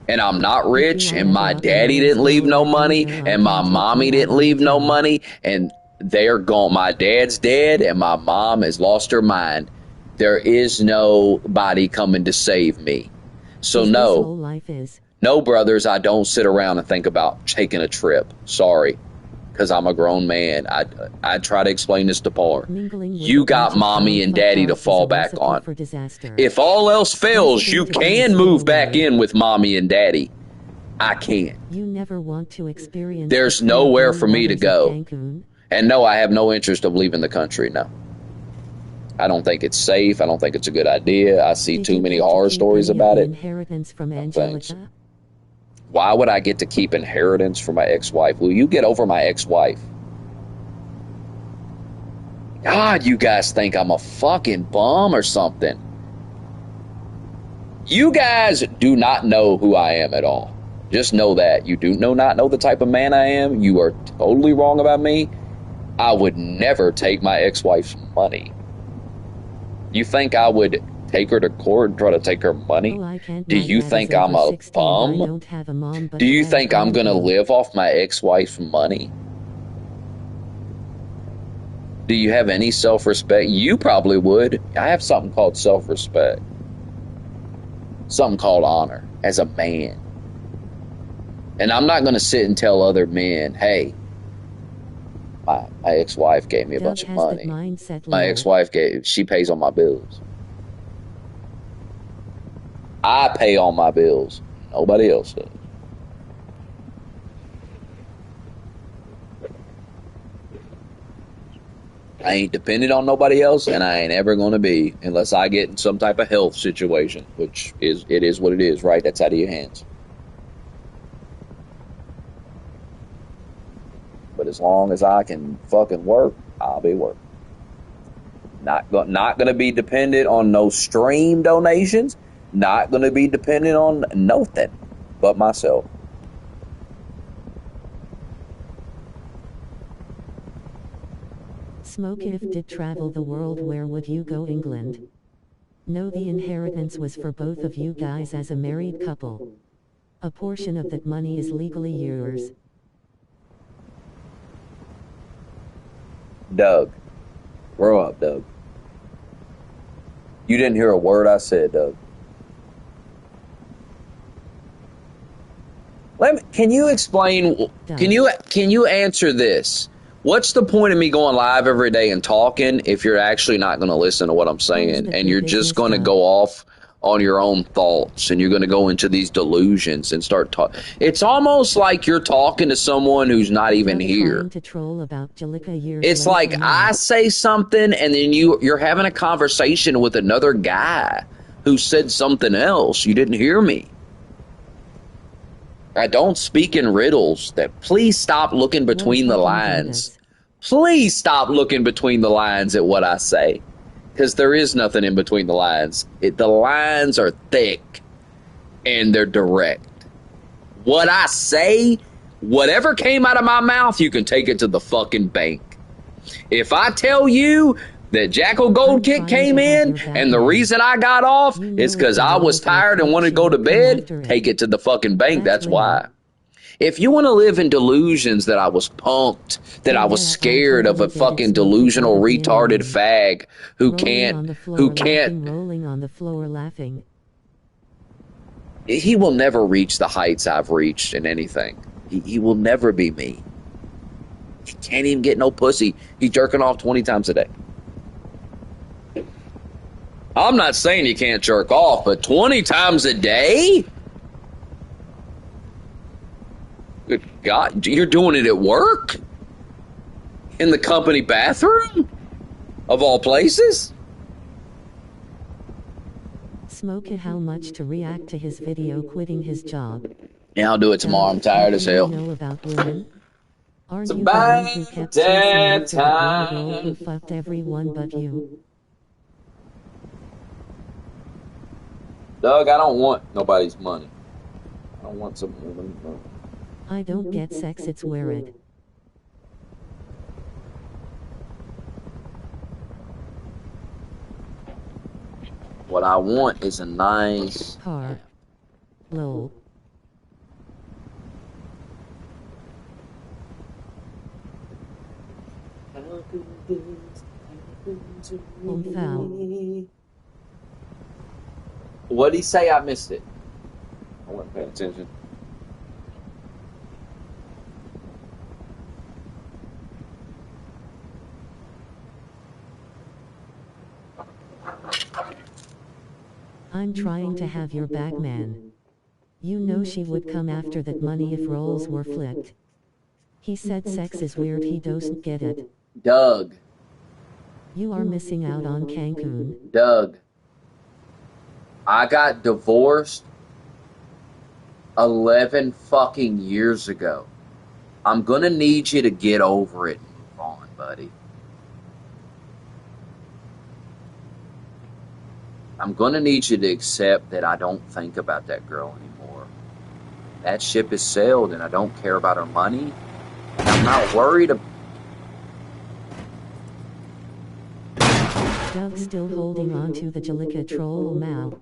And I'm not rich, and my daddy didn't leave no money, and my mommy didn't leave no money, and they're gone. My dad's dead, and my mom has lost her mind. There is nobody coming to save me. So no, brothers, I don't sit around and think about taking a trip. Sorry, because I'm a grown man. I try to explain this to Par. You got mommy and daddy to fall back on. If all else fails, you can move back in with mommy and daddy. I can't. You never want to experience. There's nowhere for me to go. And no, I have no interest of leaving the country, no. I don't think it's safe. I don't think it's a good idea. I see too many horror stories about it. Inheritance from Angelica? Why would I get to keep inheritance from my ex-wife? Will you get over my ex-wife? God, you guys think I'm a fucking bum or something. You guys do not know who I am at all. Just know that. You do not know the type of man I am. You are totally wrong about me. I would never take my ex-wife's money. You think I would take her to court and try to take her money? Do you think I'm a bum? Do you think I'm going to live off my ex-wife's money? Do you have any self-respect? You probably would. I have something called self-respect. Something called honor as a man. And I'm not going to sit and tell other men, hey, my ex-wife gave me a bunch of money. My ex-wife she pays all my bills. I pay all my bills. Nobody else does. I ain't dependent on nobody else, and I ain't ever going to be unless I get in some type of health situation, which is what it is, right? That's out of your hands. But as long as I can fucking work, I'll be working. Not going to be dependent on no stream donations. Not going to be dependent on nothing but myself. Smoke, if did travel the world, where would you go? England. No, the inheritance was for both of you guys as a married couple. A portion of that money is legally yours. Doug. Grow up, Doug. You didn't hear a word I said, Doug. Can you explain? Can you answer this? What's the point of me going live every day and talking if you're actually not going to listen to what I'm saying, and you're just going to go off on your own thoughts, and you're going to go into these delusions and start talking? It's almost like you're talking to someone who's not even here. It's like I say something, and then you're having a conversation with another guy who said something else. You didn't hear me. I don't speak in riddles. Please stop looking between the lines. Please stop looking between the lines at what I say. Because there is nothing in between the lines. The lines are thick. And they're direct. What I say, whatever came out of my mouth, you can take it to the fucking bank. If I tell you that Jackal Gold Kick came in, and the reason I got off is because I was tired and wanted to go to bed, take it to the fucking bank. That's why. If you want to live in delusions that I was punked, that I was scared of a fucking delusional retarded fag who can't, rolling on the floor laughing. He will never reach the heights I've reached in anything. He will never be me. He can't even get no pussy. He's jerking off 20 times a day. I'm not saying you can't jerk off, but 20 times a day? Good God, you're doing it at work? In the company bathroom? Of all places? Smoke, how much to react to his video quitting his job? Yeah, I'll do it tomorrow. I'm tired as hell. Know about women? Aren't It's you the one who about kept chasing that after that time. girl who fucked everyone but you? Doug, I don't want nobody's money. I don't want some woman's money. I don't get sex, it's wear it. What I want is a nice car. Lol. Foul. What'd he say? I missed it. I wasn't paying attention. I'm trying to have your back, man. You know she would come after that money if roles were flipped. He said sex is weird, he doesn't get it. Doug. You are missing out on Cancun. Doug. I got divorced 11 fucking years ago. I'm gonna need you to get over it and move on, buddy. I'm gonna need you to accept that I don't think about that girl anymore. That ship has sailed, and I don't care about her money. And I'm not worried about... Doug still holding on to the Jalika troll Mao.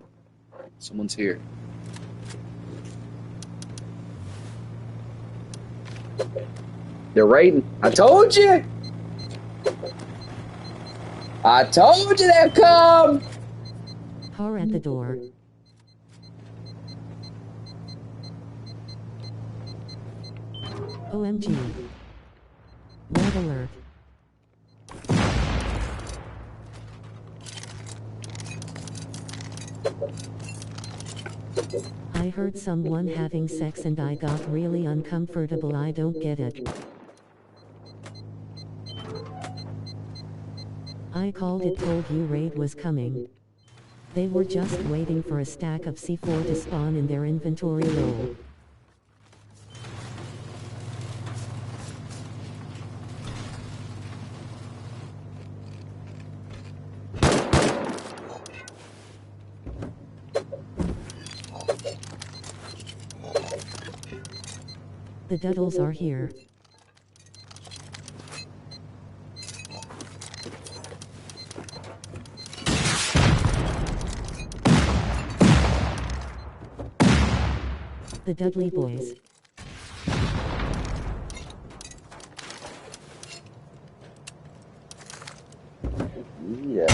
Someone's here. They're raiding. I told you! I told you they'd come! Car at the door. OMG. Red alert. I heard someone having sex and I got really uncomfortable. I don't get it. I called it, told you raid was coming. They were just waiting for a stack of C4 to spawn in their inventory roll. The Duddles are here. The Dudley Boys. Yeah.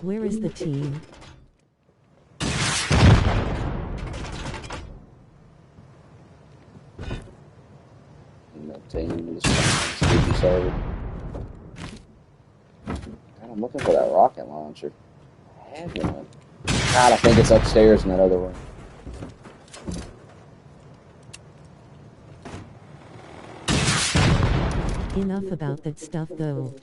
Where is the team? Team is Stevie server. God, I'm looking for that rocket launcher. I have one. God, I think it's upstairs in that other room. Enough about that stuff though.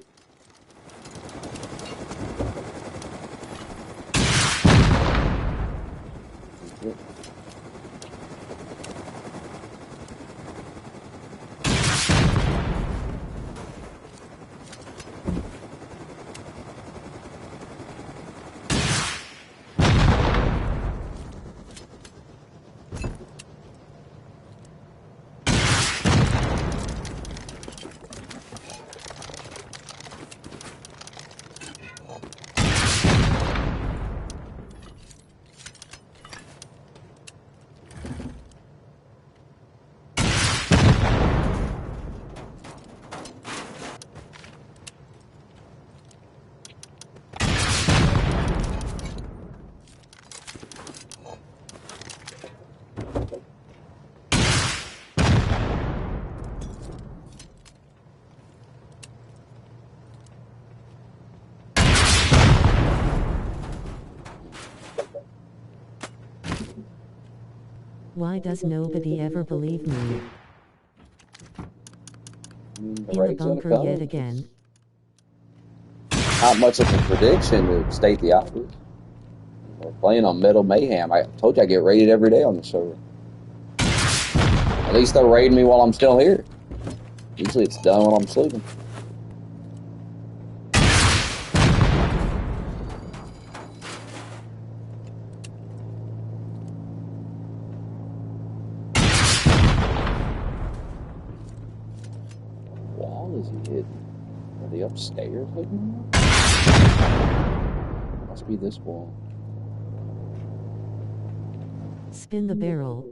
Why does nobody ever believe me? In the bunker yet again. Not much of a prediction to state the obvious. We're playing on Metal Mayhem. I told you I get raided every day on the server. At least they're raiding me while I'm still here. Usually it's done while I'm sleeping. Upstairs hidden? Must be this wall. Spin the barrel.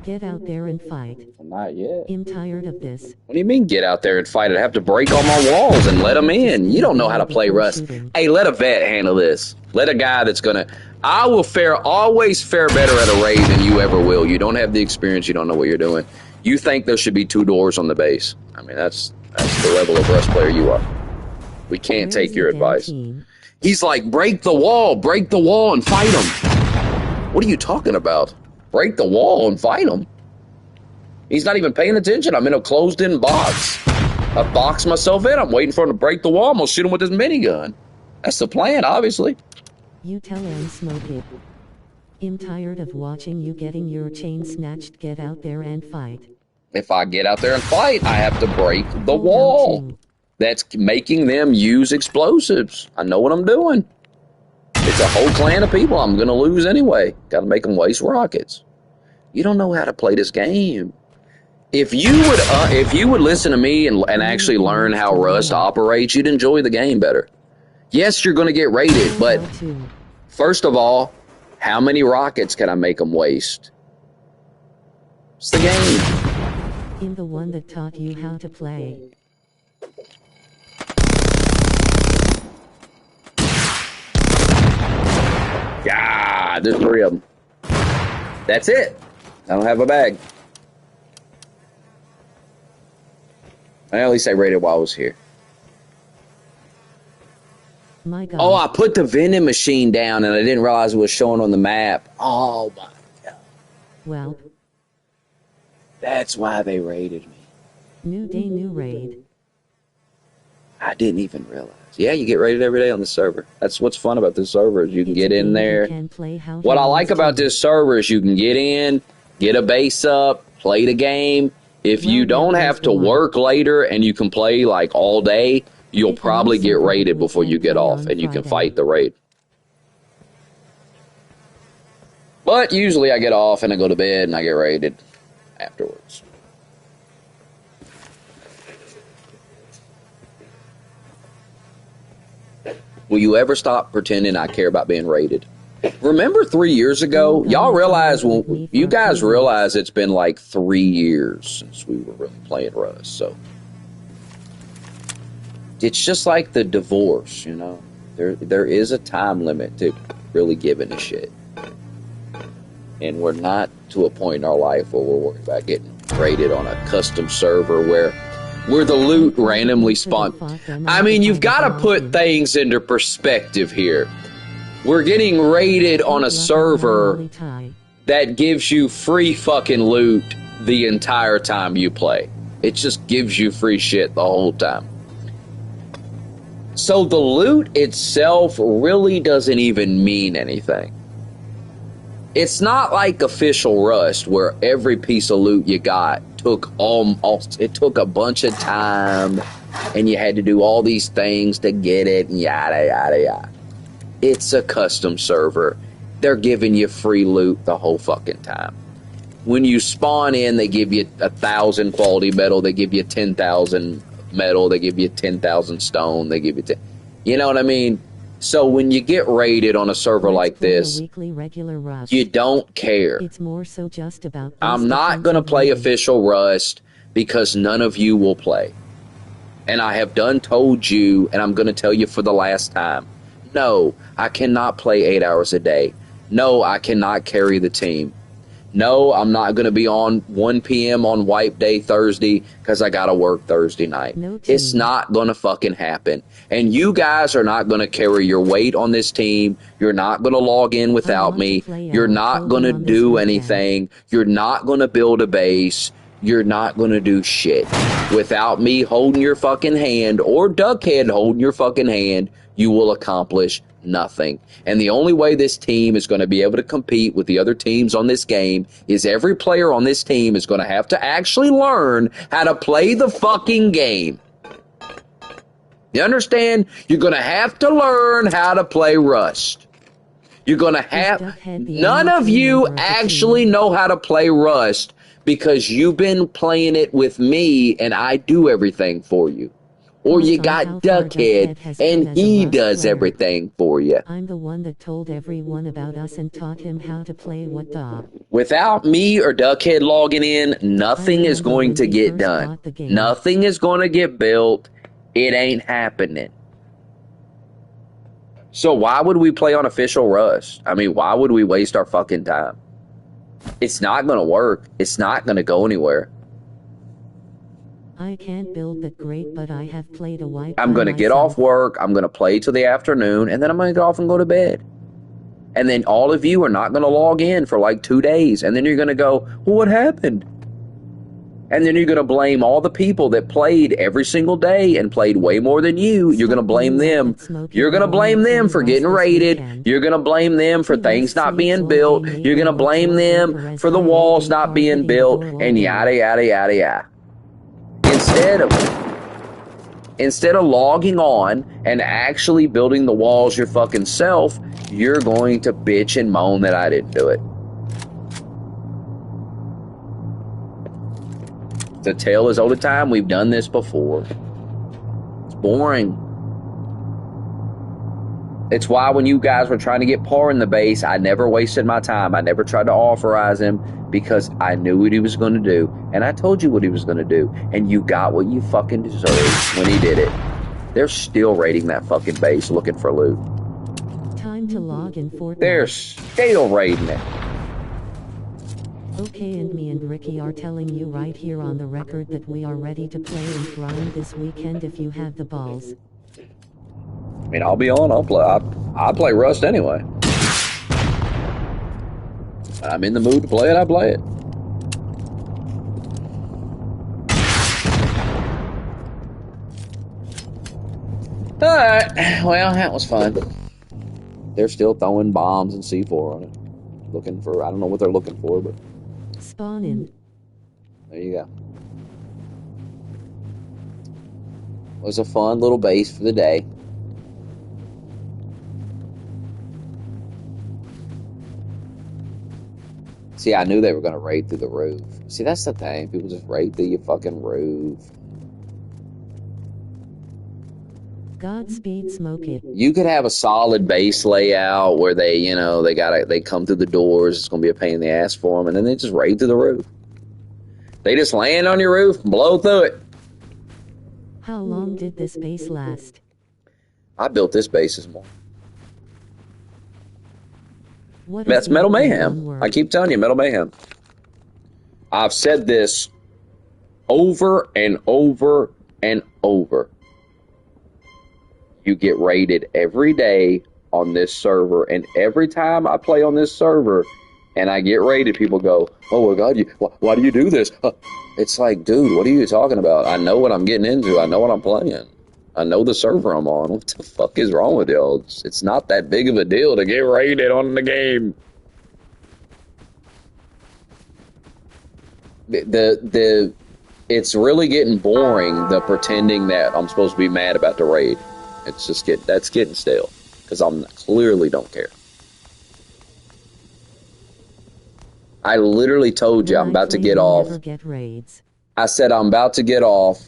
Get out there and fight. Not yet. I'm tired of this. What do you mean get out there and fight? I'd have to break all my walls and let them in. You don't know how to play Rust. Hey, let a vet handle this. Let a guy that's gonna... I will always fare better at a raid than you ever will. You don't have the experience. You don't know what you're doing. You think there should be 2 doors on the base. I mean, that's the level of Rust player you are. We can't take your advice. Team? He's like, break the wall and fight him. What are you talking about? Break the wall and fight him? He's not even paying attention. I'm in a closed-in box. I box myself in. I'm waiting for him to break the wall. I'm going to shoot him with his minigun. That's the plan, obviously. You tell him, smoke it. I'm tired of watching you getting your chain snatched. Get out there and fight. If I get out there and fight, I have to break the wall. That's making them use explosives. I know what I'm doing. It's a whole clan of people I'm going to lose anyway. Got to make them waste rockets. You don't know how to play this game. If you would listen to me and actually learn how Rust operates, you'd enjoy the game better. Yes, you're going to get raided, but first of all, how many rockets can I make them waste? It's the game. I'm the one that taught you how to play. Yeah, there's 3 of them. That's it. I don't have a bag. At least I raided while I was here. My God. Oh, I put the vending machine down and I didn't realize it was showing on the map. Oh my God. Well, That's why they raided me. new day, new raid. I didn't even realize. Yeah, you get raided every day on the server. That's what's fun about this server is you can It's get a in game there. he can play how he What I wants like about to. this server is you can get in, get a base up, play the game. If you Well, don't that have was to the one. work later and you can play like all day, you'll Pick a new probably get server that raided we before can you get play off on and you can Friday. fight the raid. But usually I get off and I go to bed and I get raided afterwards. Will you ever stop pretending I care about being raided? Remember 3 years ago? Y'all realize, well, you guys realize it's been like 3 years since we were really playing Rust, so. It's just like the divorce, you know? There is a time limit to really giving a shit. And we're not to a point in our life where we're worried about getting raided on a custom server where the loot randomly spawned. I mean, you've got to put things into perspective here. We're getting raided on a server that gives you free fucking loot the entire time you play. It just gives you free shit the whole time. So the loot itself really doesn't even mean anything. It's not like official Rust where every piece of loot you got took it took a bunch of time and you had to do all these things to get it and yada yada yada. It's a custom server. They're giving you free loot the whole fucking time. When you spawn in, they give you 1,000 quality metal, they give you 10,000 metal, they give you 10,000 stone, they give you you know what I mean? So when you get raided on a server like this, you don't care. It's more so just about I'm not going to play official Rust because none of you will play. And I have done told you, and I'm going to tell you for the last time, no, I cannot play 8 hours a day. No, I cannot carry the team. No, I'm not going to be on 1 p.m. on wipe day Thursday because I got to work Thursday night. It's not going to fucking happen. And you guys are not going to carry your weight on this team. You're not going to log in without me. You're not going to do anything. You're not going to build a base. You're not going to do shit. Without me holding your fucking hand or Duckhead holding your fucking hand, you will accomplish nothing. And the only way this team is going to be able to compete with the other teams on this game is every player on this team is going to have to actually learn how to play the fucking game. You understand? You're going to have to learn how to play Rust. You're going to have... None of you actually know how to play Rust because you've been playing it with me and I do everything for you. Or you got Duckhead, and he does everything for you. I'm the one that told everyone about us and taught him how to play what dog. Without me or Duckhead logging in, nothing is going to get done. Nothing is going to get built. It ain't happening. So why would we play on official Rust? I mean, why would we waste our fucking time? It's not going to work. It's not going to go anywhere. I can't build that great, but I have played a wipe. I'm going to get off work, I'm going to play till the afternoon, and then I'm going to get off and go to bed. And then all of you are not going to log in for like 2 days. And then you're going to go, well, what happened? And then you're going to blame all the people that played every single day and played way more than you. You're going to blame them. You're going to blame them for getting raided. You're going to blame them for things not being built. You're going to blame them for the walls not being built. And yada, yada, yada, yada. Instead of logging on and actually building the walls your fucking self, you're going to bitch and moan that I didn't do it. The tale is old time. We've done this before. It's boring. It's why when you guys were trying to get Par in the base, I never wasted my time. I never tried to authorize him because I knew what he was going to do. And I told you what he was going to do. And you got what you fucking deserved when he did it. They're still raiding that fucking base looking for loot. Time to log in Fortnite. They're still raiding it. Okay, and me and Ricky are telling you right here on the record that we are ready to play and grind this weekend if you have the balls. mean, I'll be on. I'll play. I play Rust anyway. I'm in the mood to play it. I play it. All right. Well, that was fun. They're still throwing bombs and C4 on it. Looking for, I don't know what they're looking for, but Spawn in. there you go. It was a fun little base for the day. See, I knew they were going to raid through the roof. See, that's the thing. People just raid through your fucking roof. Godspeed, smoke it. You could have a solid base layout where they, you know, they come through the doors. It's going to be a pain in the ass for them, and then they just raid through the roof. They just land on your roof and blow through it. How long did this base last? I built this base this morning. What That's is Metal the Mayhem. word? I keep telling you, Metal Mayhem. I've said this over and over and over. You get raided every day on this server, and every time I play on this server and I get raided, people go, "Oh my God, why do you do this?" It's like, dude, what are you talking about? I know what I'm getting into. I know what I'm playing. I know the server I'm on. What the fuck is wrong with y'all? It's not that big of a deal to get raided on the game. It's really getting boring, the pretending that I'm supposed to be mad about the raid. It's just that's getting stale, because I'm clearly don't care. I literally told you I'm about to get off. Never get raids. I said I'm about to get off,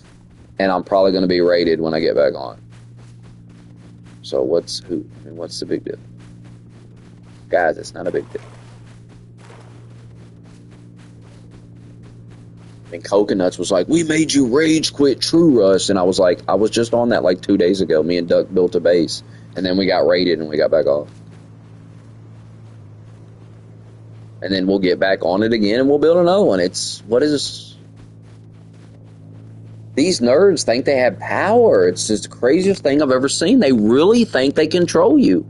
and I'm probably going to be raided when I get back on. So what's the big deal? Guys, it's not a big deal. And Coconuts was like, "We made you rage quit True Rust," and I was like, I was just on that like 2 days ago. Me and Duck built a base, and then we got raided and we got back off. And then we'll get back on it again and we'll build another one. What is this? These nerds think they have power. It's just the craziest thing I've ever seen. They really think they control you.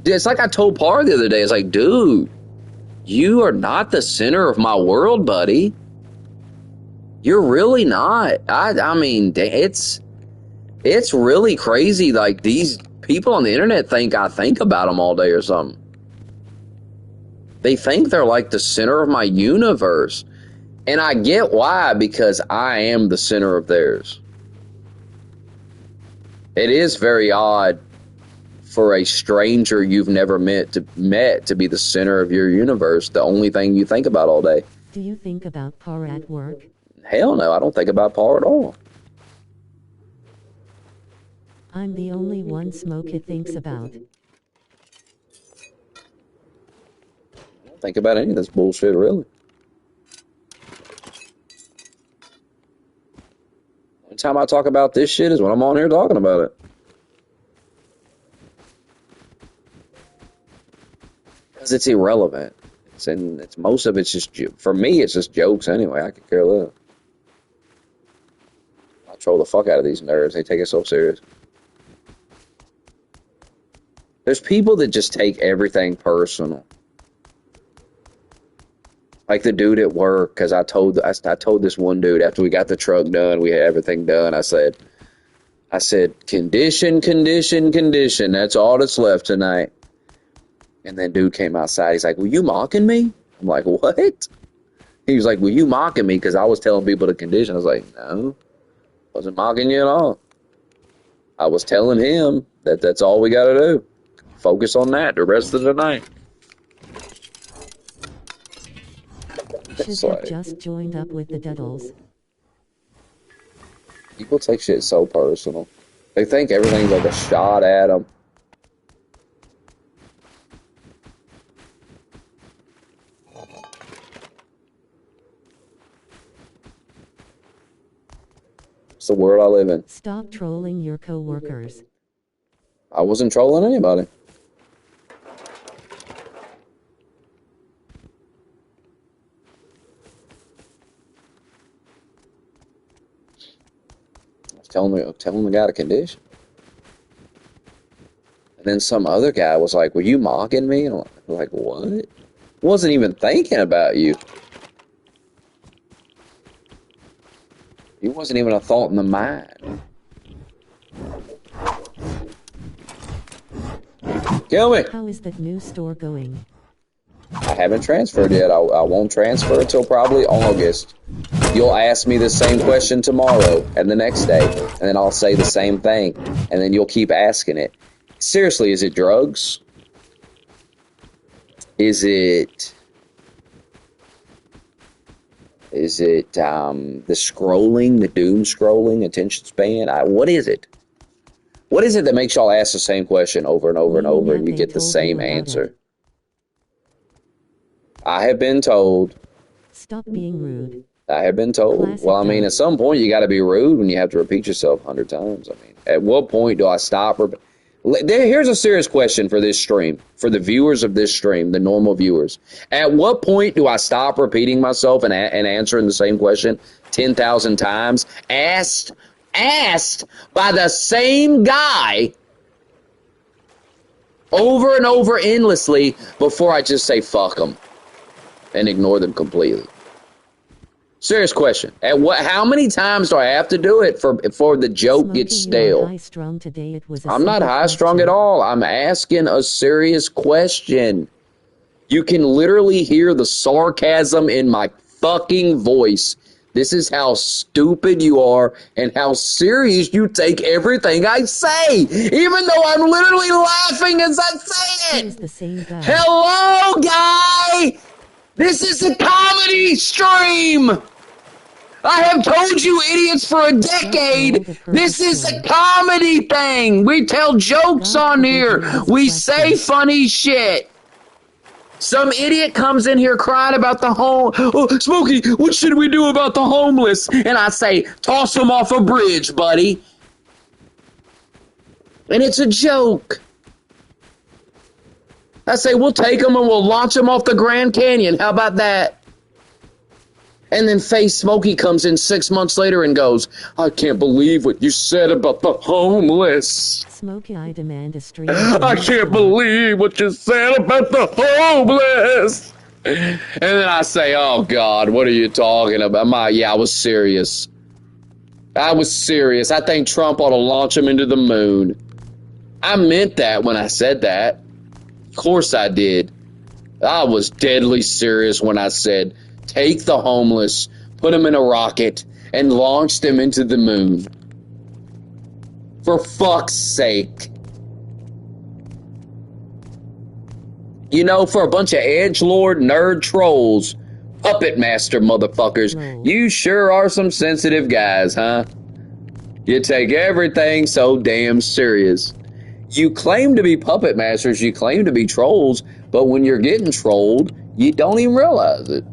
It's like I told Par the other day. It's like, dude, you are not the center of my world, buddy. You're really not. I mean, it's really crazy. Like, these people on the internet think I think about them all day or something. They think they're like the center of my universe. And I get why, because I am the center of theirs. It is very odd for a stranger you've never met to be the center of your universe, the only thing you think about all day. Do you think about Par at work? Hell no, I don't think about Par at all. I'm the only one Smoke It thinks about. I don't think about any of this bullshit, really. The time I talk about this shit is when I'm on here talking about it. Because it's irrelevant. It's most of it's just, for me, it's just jokes anyway. I could care less. I troll the fuck out of these nerds. They take it so serious. There's people that just take everything personal. Like the dude at work, because I told this one dude after we got the truck done, we had everything done. I said, condition. That's all that's left tonight. And then dude came outside. He's like, "Were you mocking me?" I'm like, "What?" He was like, "Were you mocking me?" Because I was telling people to condition. I was like, "No, wasn't mocking you at all. I was telling him that's all we got to do. Focus on that the rest of the night." Should have just joined up with the Duddles. People take shit so personal. They think everything's like a shot at them. It's the world I live in. Stop trolling your coworkers. I wasn't trolling anybody. I was telling the guy to condition. And then some other guy was like, were you mocking me? And I'm like, what? Wasn't even thinking about you. You wasn't even a thought in the mind. Kill me! How is that new store going? I haven't transferred yet. I won't transfer until probably August. You'll ask me the same question tomorrow and the next day, and then I'll say the same thing, and then you'll keep asking it. Seriously, is it drugs? Is it the scrolling, the doom scrolling, attention span? What is it? What is it that makes y'all ask the same question over and over and over, and you get the same answer? I have been told. Stop being rude. I have been told. Classic Well, I mean, guy. at some point you got to be rude when you have to repeat yourself 100 times. I mean, at what point do I stop? Here's a serious question for this stream, for the viewers of this stream, the normal viewers. At what point do I stop repeating myself and answering the same question 10,000 times, asked by the same guy over and over endlessly before I just say fuck them and ignore them completely? Serious question. How many times do I have to do it for the joke Smokey, gets you are stale? high-strung today. It was a I'm not simple high-strung question. at all. I'm asking a serious question. You can literally hear the sarcasm in my fucking voice. This is how stupid you are and how serious you take everything I say, even though I'm literally laughing as I say He is it. the same guy. Hello, guy! This is a comedy stream! I have told you idiots for a decade, this is a comedy thing! We tell jokes on here! We say funny shit! Some idiot comes in here crying about the Smokey, what should we do about the homeless? And I say, toss them off a bridge, buddy. And it's a joke. I say, we'll take them and we'll launch them off the Grand Canyon. How about that? And then Face Smokey comes in 6 months later and goes, I can't believe what you said about the homeless. Smokey, I demand a stream. I can't believe what you said about the homeless. And then I say, oh, God, what are you talking about? I was serious. I was serious. I think Trump ought to launch him into the moon. I meant that when I said that. Of course I did. I was deadly serious when I said, take the homeless, put them in a rocket, and launch them into the moon. For fuck's sake. You know, for a bunch of edgelord nerd trolls, puppet master motherfuckers, you sure are some sensitive guys, huh? You take everything so damn serious. You claim to be puppet masters, you claim to be trolls, but when you're getting trolled, you don't even realize it.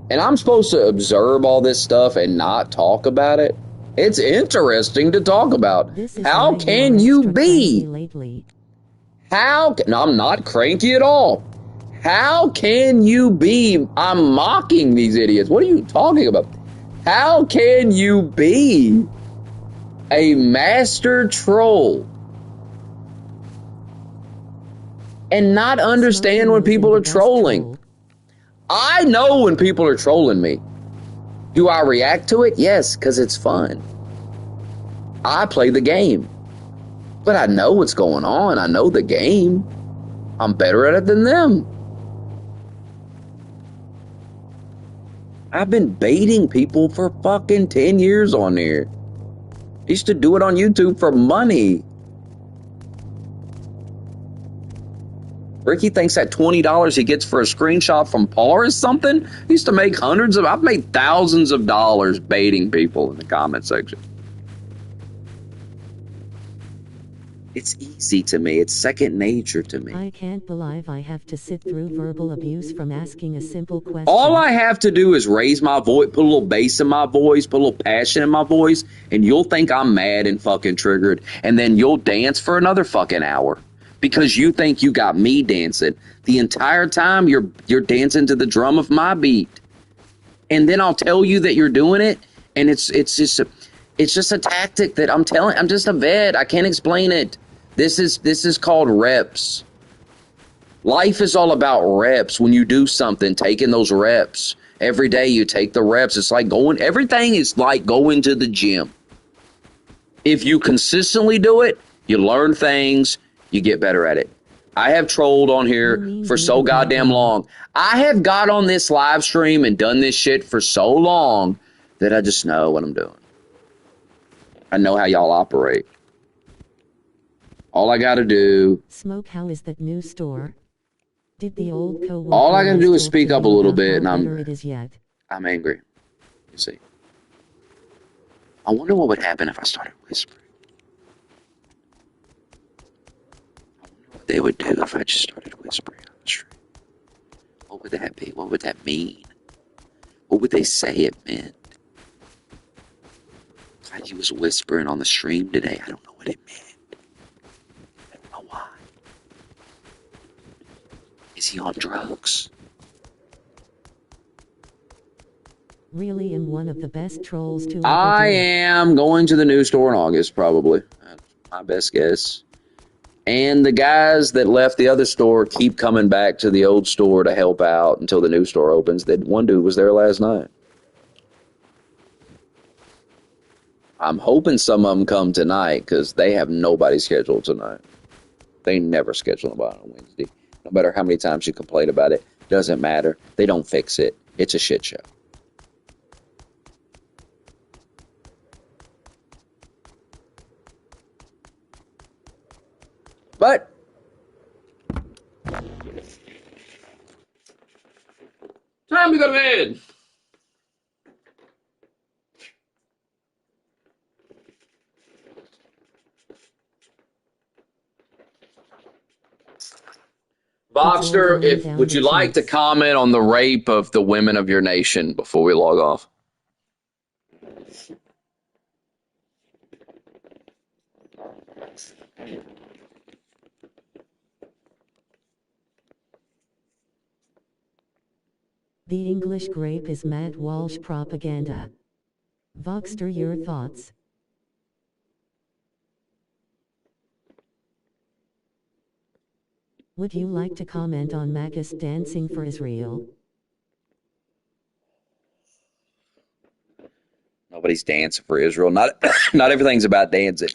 And I'm supposed to observe all this stuff and not talk about it? It's interesting to talk about. How can you be? No, I'm not cranky at all. How can you be? I'm mocking these idiots. What are you talking about? How can you be a master troll and not understand when people are trolling? I know when people are trolling me. Do I react to it? Yes, because it's fun. I play the game. But I know what's going on. I know the game. I'm better at it than them. I've been baiting people for fucking 10 years on here. I used to do it on YouTube for money. Ricky thinks that $20 he gets for a screenshot from Par is something. He used to make I've made thousands of dollars baiting people in the comment section. It's easy to me. It's second nature to me. I can't believe I have to sit through verbal abuse from asking a simple question. All I have to do is raise my voice, put a little bass in my voice, put a little passion in my voice, and you'll think I'm mad and fucking triggered, and then you'll dance for another fucking hour. Because you think you got me dancing. The entire time you're dancing to the drum of my beat. And then I'll tell you that you're doing it, and it's just It's just a tactic that I'm just a vet. I can't explain it. This is called reps. Life is all about reps. When you do something, taking those reps. Every day you take the reps. It's like everything is like going to the gym. If you consistently do it, you learn things, you get better at it. I have trolled on here for so goddamn long. I have got on this live stream and done this shit for so long that I just know what I'm doing. I know how y'all operate. All I got to do... Smoke, how is that new store? Did the old co-worker... All I got to do is speak up a little bit, and I'm angry. You see. I wonder what would happen if I started whispering. I wonder what they would do if I just started whispering on the street. What would that be? What would that mean? What would they say it meant? Glad he was whispering on the stream today. I don't know what it meant. I don't know why. Is he on drugs? Really am one of the best trolls to I am going to the new store in August, probably. That's my best guess. And the guys that left the other store keep coming back to the old store to help out until the new store opens. One dude was there last night. I'm hoping some of them come tonight because they have nobody scheduled tonight. They never schedule nobody on Wednesday. No matter how many times you complain about it, doesn't matter. They don't fix it. It's a shit show. But time to go to bed. Bobster, would you like to comment on the rape of the women of your nation before we log off? The English grape is Matt Walsh propaganda. Voxter, your thoughts? Would you like to comment on Magus dancing for Israel? Nobody's dancing for Israel. Not everything's about dancing.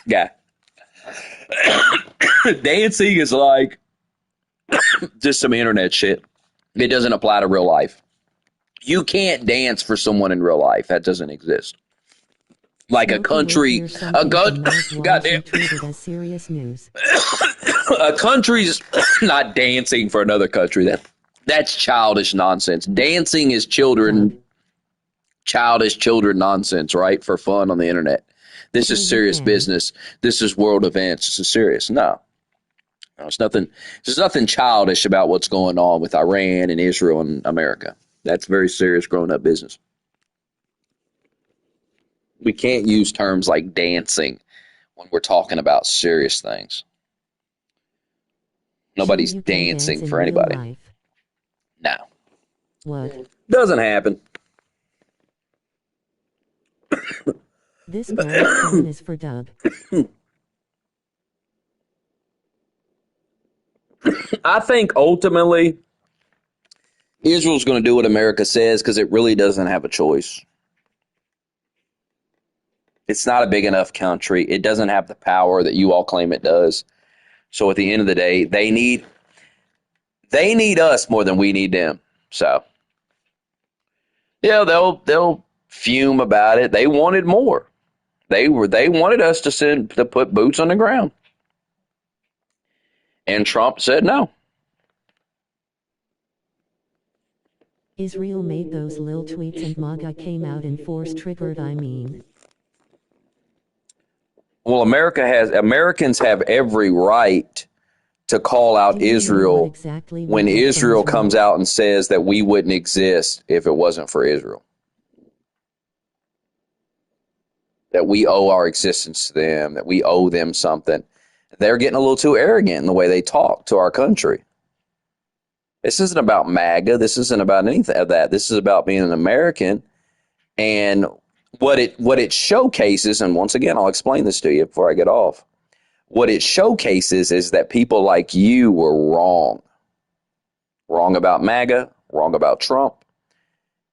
Guy. Dancing is like just some internet shit. It doesn't apply to real life. You can't dance for someone in real life. That doesn't exist. Like a country, goddamn. Serious news. A country's not dancing for another country. That's childish nonsense. Dancing is childish children nonsense, right? For fun on the internet. This is serious business. This is world events. This is serious. No, it's nothing. There's nothing childish about what's going on with Iran and Israel and America. That's very serious grown-up business. We can't use terms like dancing when we're talking about serious things. Nobody's dancing for anybody. No. What? Doesn't happen. This one is for Doug. I think ultimately Israel's going to do what America says because it really doesn't have a choice. It's not a big enough country. It doesn't have the power that you all claim it does. So at the end of the day, they need us more than we need them. So yeah, they'll fume about it. They wanted more. They wanted us to put boots on the ground. And Trump said no. Israel made those lil tweets and MAGA came out and force triggered, Well, Americans have every right to call out Israel when Israel comes out and says that we wouldn't exist if it wasn't for Israel. That we owe our existence to them, that we owe them something. They're getting a little too arrogant in the way they talk to our country. This isn't about MAGA. This isn't about anything of that. This is about being an American and what it showcases, and once again, I'll explain this to you before I get off. What it showcases is that people like you were wrong. Wrong about MAGA, wrong about Trump.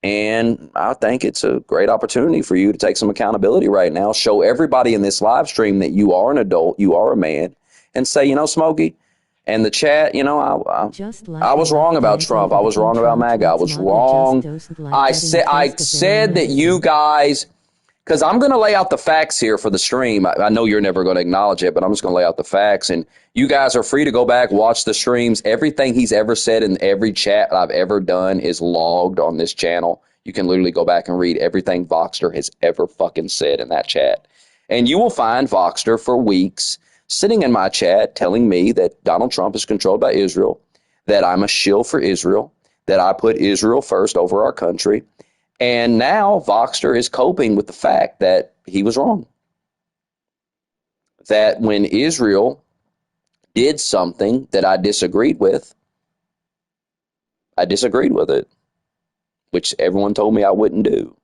And I think it's a great opportunity for you to take some accountability right now. Show everybody in this live stream that you are an adult, you are a man, and say, you know, Smokey, and the chat, you know, I was wrong about Trump. I was wrong about MAGA. I was wrong. I said that you guys, because I'm going to lay out the facts here for the stream. I know you're never going to acknowledge it, but I'm just going to lay out the facts. And you guys are free to go back, watch the streams. Everything he's ever said in every chat I've ever done is logged on this channel. You can literally go back and read everything Voxter has ever fucking said in that chat. And you will find Voxter for weeks sitting in my chat telling me that Donald Trump is controlled by Israel, that I'm a shill for Israel, that I put Israel first over our country. And now Voxter is coping with the fact that he was wrong. That when Israel did something that I disagreed with it, which everyone told me I wouldn't do.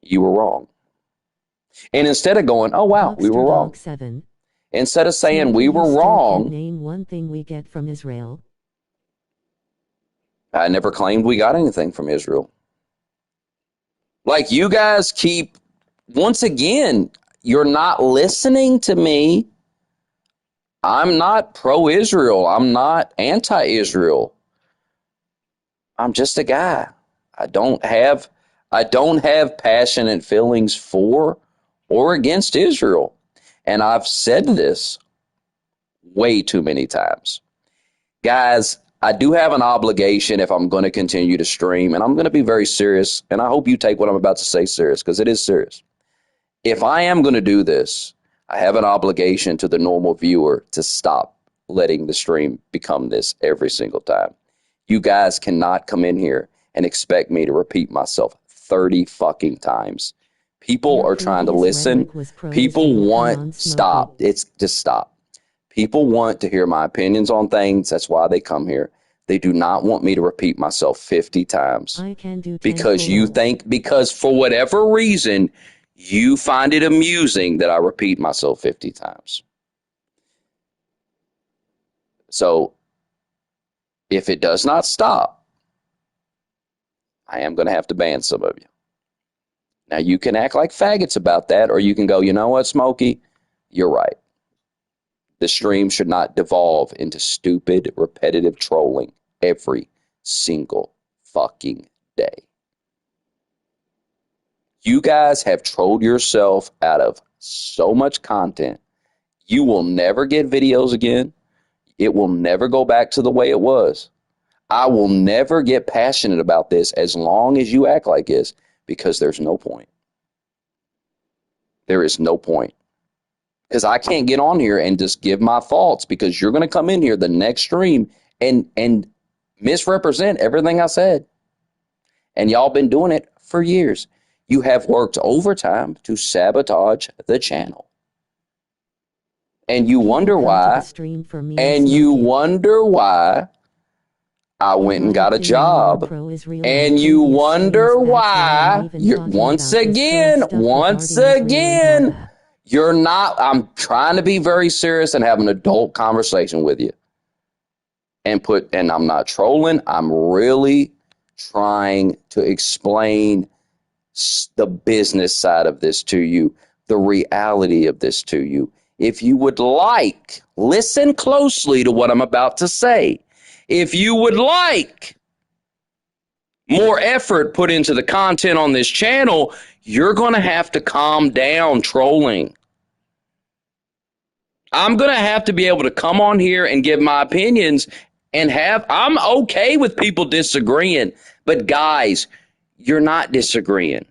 You were wrong. And instead of going, oh, wow, we were wrong. Instead of saying we were wrong. Name one thing we get from Israel. I never claimed we got anything from Israel. Like you guys keep, once again, you're not listening to me. I'm not pro-Israel. I'm not anti-Israel. I'm just a guy. I don't have passionate feelings for or against Israel. And I've said this way too many times. Guys, I do have an obligation if I'm going to continue to stream, and I'm going to be very serious, and I hope you take what I'm about to say serious, because it is serious. If I am going to do this, I have an obligation to the normal viewer to stop letting the stream become this every single time. You guys cannot come in here and expect me to repeat myself 30 fucking times. People are trying to listen. People want, stop. It's just stop. People want to hear my opinions on things. That's why they come here. They do not want me to repeat myself 50 times. Because for whatever reason, you find it amusing that I repeat myself 50 times. So if it does not stop, I am going to have to ban some of you. Now, you can act like faggots about that, or you can go, you know what, Smokey? You're right. The stream should not devolve into stupid, repetitive trolling every single fucking day. You guys have trolled yourself out of so much content. You will never get videos again. It will never go back to the way it was. I will never get passionate about this as long as you act like this, because there's no point. There is no point. Because I can't get on here and just give my thoughts, because you're going to come in here the next stream and misrepresent everything I said. And y'all been doing it for years. You have worked overtime to sabotage the channel. And you wonder why. And you wonder why I went and got a job. And you wonder why. Once again, you're not, I'm trying to be very serious and have an adult conversation with you. And I'm not trolling. I'm really trying to explain the business side of this to you, the reality of this to you. If you would like, listen closely to what I'm about to say. If you would like more effort put into the content on this channel, you're going to have to calm down trolling. I'm going to have to be able to come on here and give my opinions and I'm okay with people disagreeing, but guys, you're not disagreeing.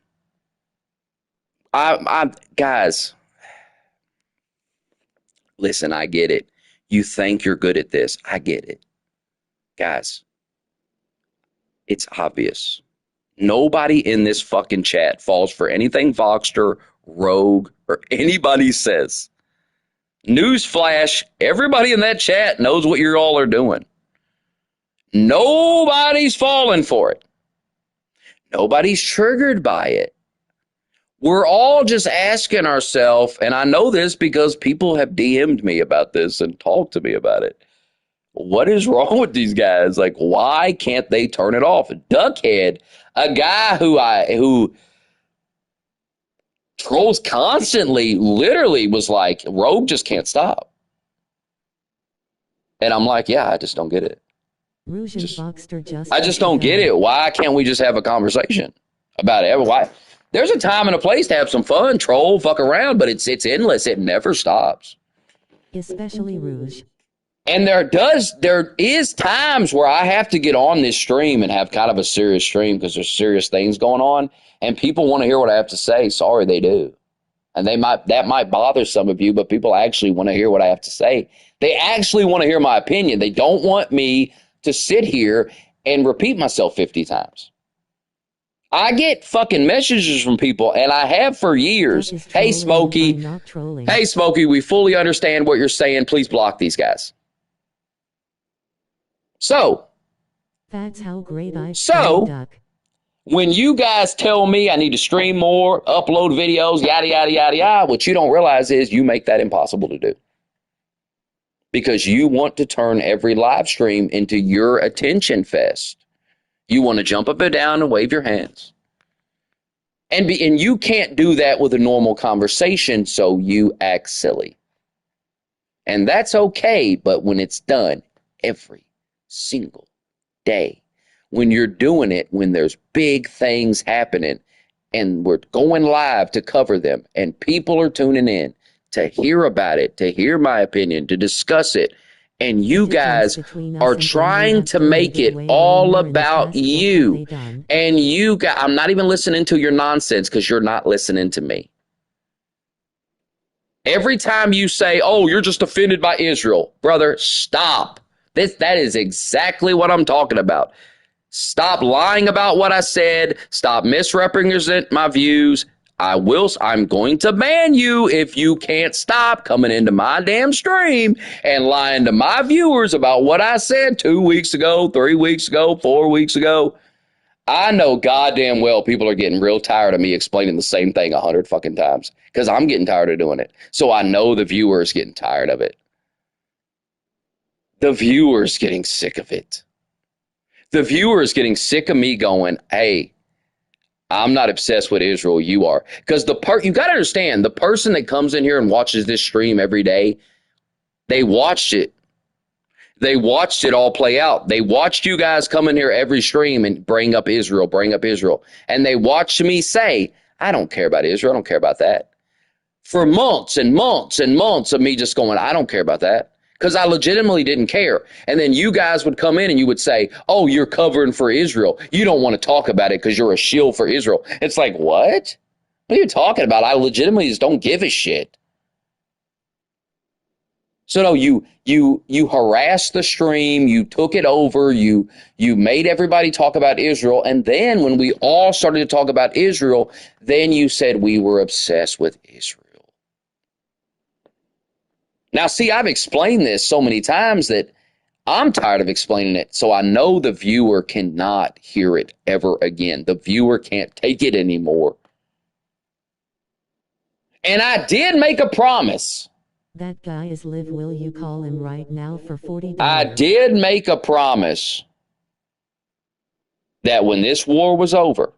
Guys, listen, I get it. You think you're good at this. I get it. Guys, it's obvious. Nobody in this fucking chat falls for anything Voxter, Rogue, or anybody says. Newsflash, everybody in that chat knows what you all are doing. Nobody's falling for it. Nobody's triggered by it. we're all just asking ourselves, and I know this because people have DM'd me about this and talked to me about it. What is wrong with these guys? Like, why can't they turn it off? Duckhead, a guy who trolls constantly, literally was like, Rogue just can't stop. And I'm like, yeah, I just don't get it. Rouge and Boxster just I just don't get it. Why can't we just have a conversation about it? Why? There's a time and a place to have some fun, troll, fuck around, but it's endless. It never stops. Especially Rouge. And there is times where I have to get on this stream and have kind of a serious stream because there's serious things going on, and people want to hear what I have to say. Sorry, they do. And that might bother some of you, but people actually want to hear what I have to say. They actually want to hear my opinion. They don't want me to sit here and repeat myself 50 times. I get fucking messages from people, and I have for years. Hey, Smokey. Hey, Smokey, we fully understand what you're saying. Please block these guys. So, that's how great I Duck. When you guys tell me I need to stream more, upload videos, yada, yada, yada, yada, what you don't realize is you make that impossible to do. Because you want to turn every live stream into your attention fest. You want to jump up and down and wave your hands. And you can't do that with a normal conversation, so you act silly. And that's okay, but when it's done every single day, when you're doing it, when there's big things happening, and we're going live to cover them, and people are tuning in to hear about it, to hear my opinion, to discuss it, and you guys are trying to make it all about you. And I'm not even listening to your nonsense because you're not listening to me. Every time you say, oh, you're just offended by Israel, brother, stop. That is exactly what I'm talking about. Stop lying about what I said. Stop misrepresenting my views. I'm going to ban you if you can't stop coming into my damn stream and lying to my viewers about what I said 2 weeks ago, 3 weeks ago, 4 weeks ago. I know goddamn well people are getting real tired of me explaining the same thing 100 fucking times because I'm getting tired of doing it. So I know the viewers getting tired of it. The viewers getting sick of it. The viewers getting sick of me going, hey, I'm not obsessed with Israel, you are. Because you got to understand, the person that comes in here and watches this stream every day, they watched it. They watched it all play out. They watched you guys come in here every stream and bring up Israel, bring up Israel. And they watched me say, I don't care about Israel, I don't care about that. For months and months and months of me just going, I don't care about that. Because I legitimately didn't care. And then you guys would come in and you would say, oh, you're covering for Israel. You don't want to talk about it because you're a shield for Israel. It's like, what? What are you talking about? I legitimately just don't give a shit. So no, you harassed the stream, you took it over, you made everybody talk about Israel. And then when we all started to talk about Israel, then you said we were obsessed with Israel. Now, see, I've explained this so many times that I'm tired of explaining it, so I know the viewer cannot hear it ever again. The viewer can't take it anymore. And I did make a promise. That guy is Liv. Will you call him right now for $40? I did make a promise that when this war was over,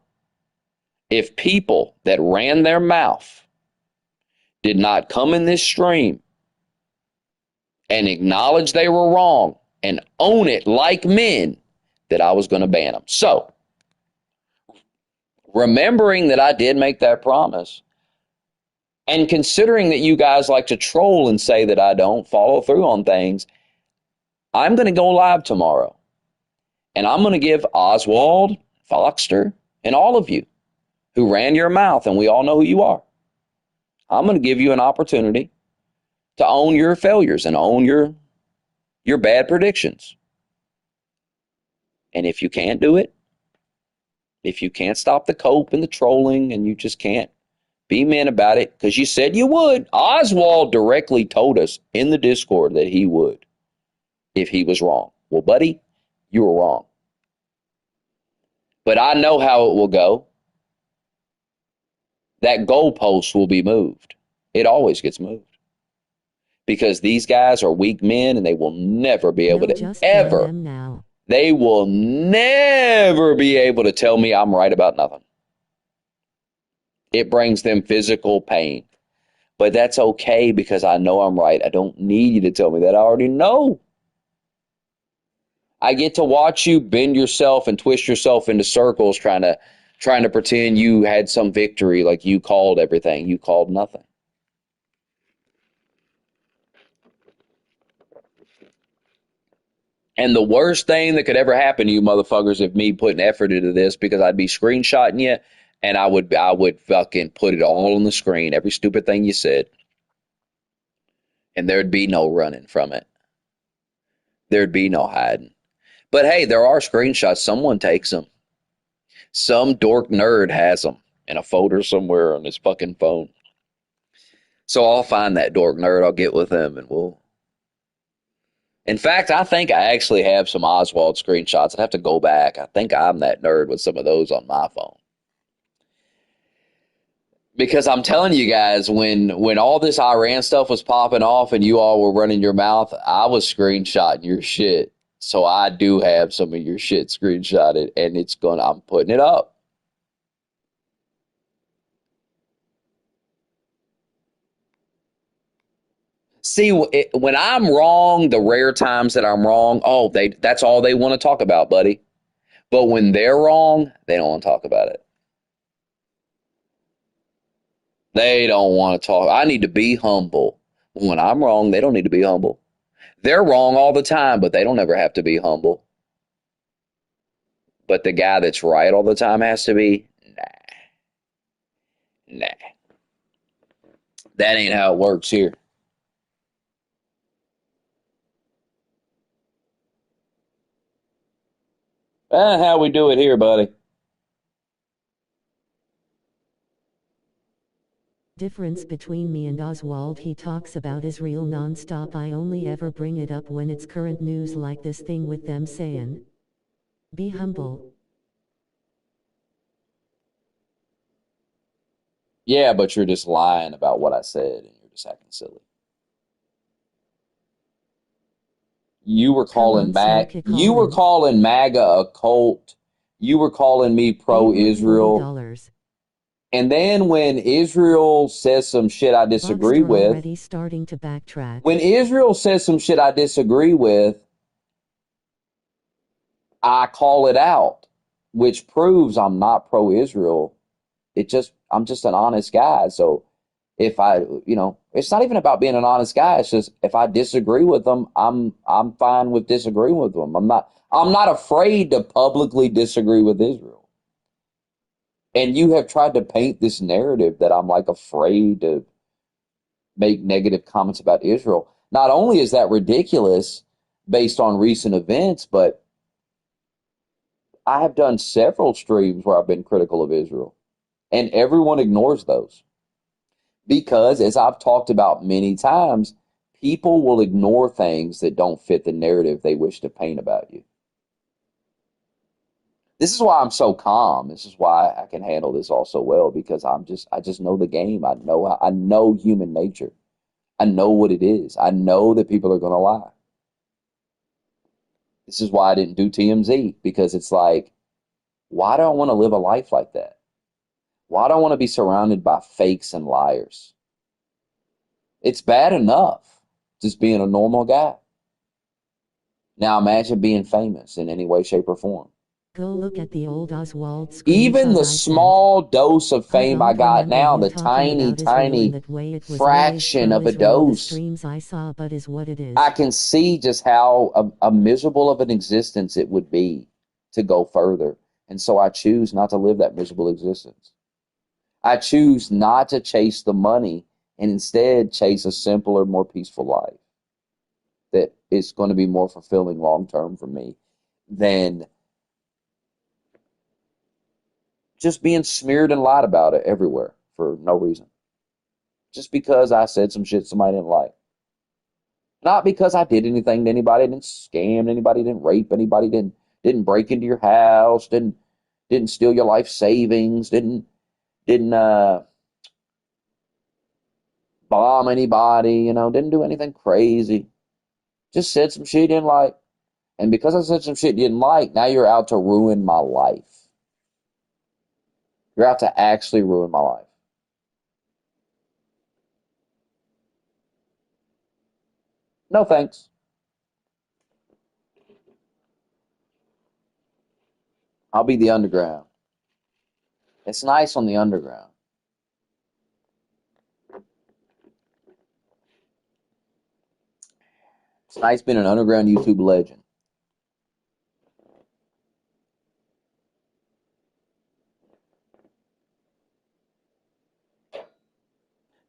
if people that ran their mouth did not come in this stream and acknowledge they were wrong and own it like men, that I was going to ban them. So, remembering that I did make that promise, and considering that you guys like to troll and say that I don't follow through on things, I'm going to go live tomorrow. And I'm going to give Oswald, Foxter, and all of you who ran your mouth, and we all know who you are, I'm going to give you an opportunity to own your failures and own your bad predictions. And if you can't do it, if you can't stop the cope and the trolling and you just can't be men about it, because you said you would. Oswald directly told us in the Discord that he would if he was wrong. Well, buddy, you were wrong. But I know how it will go. that goalpost will be moved. It always gets moved. Because these guys are weak men and they will never be able No, to just ban ever, them now. they will never be able to tell me I'm right about nothing. It brings them physical pain. But that's okay because I know I'm right. I don't need you to tell me that. I already know. I get to watch you bend yourself and twist yourself into circles trying to pretend you had some victory, like you called everything. You called nothing. And the worst thing that could ever happen to you motherfuckers if me putting effort into this, because I'd be screenshotting you and I would fucking put it all on the screen, every stupid thing you said. And there'd be no running from it. There'd be no hiding. But hey, there are screenshots. Someone takes them. Some dork nerd has them in a folder somewhere on his fucking phone. So I'll find that dork nerd. I'll get with him and we'll. In fact, I think I actually have some Oswald screenshots. I'd have to go back. I think I'm that nerd with some of those on my phone. Because I'm telling you guys, when all this Iran stuff was popping off and you all were running your mouth, I was screenshotting your shit. So I do have some of your shit screenshotted, and I'm putting it up. See, when I'm wrong, the rare times that I'm wrong, that's all they want to talk about, buddy. But when they're wrong, they don't want to talk about it. They don't want to talk. I need to be humble. When I'm wrong, they don't need to be humble. They're wrong all the time, but they don't ever have to be humble. But the guy that's right all the time has to be? Nah. That ain't how it works here. That's how we do it here, buddy. Difference between me and Oswald, he talks about Israel nonstop. I only ever bring it up when it's current news, like this thing with them saying, be humble. Yeah, but you're just lying about what I said and you're just acting silly. You were calling you were calling MAGA a cult. You were calling me pro-Israel. And then when Israel says some shit I disagree with, already starting to backtrack. When Israel says some shit I disagree with, I call it out, which proves I'm not pro-Israel. I'm just an honest guy. So if it's not even about being an honest guy. It's just if I disagree with them, I'm fine with disagreeing with them. I'm not afraid to publicly disagree with Israel. And you have tried to paint this narrative that I'm like afraid to make negative comments about Israel. Not only is that ridiculous based on recent events, but I have done several streams where I've been critical of Israel. And everyone ignores those. Because, as I've talked about many times, people will ignore things that don't fit the narrative they wish to paint about you. This is why I'm so calm. This is why I can handle this all so well, because I just know the game. I know human nature. I know what it is. I know that people are going to lie. This is why I didn't do TMZ, because it's like, why do I want to live a life like that? Why do I want to be surrounded by fakes and liars? It's bad enough just being a normal guy. Now imagine being famous in any way, shape, or form. Go look at the old Oswald. Even the small dose of fame I got now, the tiny fraction of a dose, I saw, but is what it is. I can see just how a miserable of an existence it would be to go further. And so I choose not to live that miserable existence. I choose not to chase the money and instead chase a simpler, more peaceful life that is going to be more fulfilling long term for me than just being smeared and lied about it everywhere for no reason. Just because I said some shit somebody didn't like. Not because I did anything to anybody, didn't scam anybody, didn't rape anybody, didn't break into your house, didn't steal your life savings, didn't bomb anybody, didn't do anything crazy. Just said some shit you didn't like. And because I said some shit you didn't like, now you're out to ruin my life. You're out to actually ruin my life. No thanks. I'll be the underground. It's nice on the underground. It's nice being an underground YouTube legend.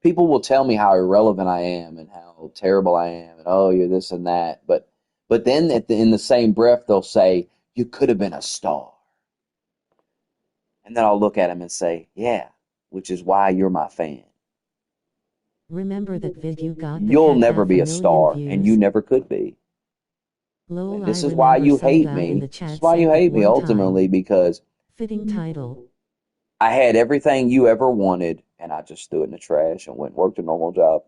People will tell me how irrelevant I am and how terrible I am and, oh, you're this and that. But then in the same breath, they'll say, you could have been a star. And then I'll look at them and say, yeah, which is why you're my fan. Remember that video got that You'll had never be a 500,000 star, views. and you never could be. Lol, And this I is why remember you some hate guy in me. the This chat is why you said hate that me one ultimately, time. because Fitting title. I had everything you ever wanted, and I just threw it in the trash and went and worked a normal job.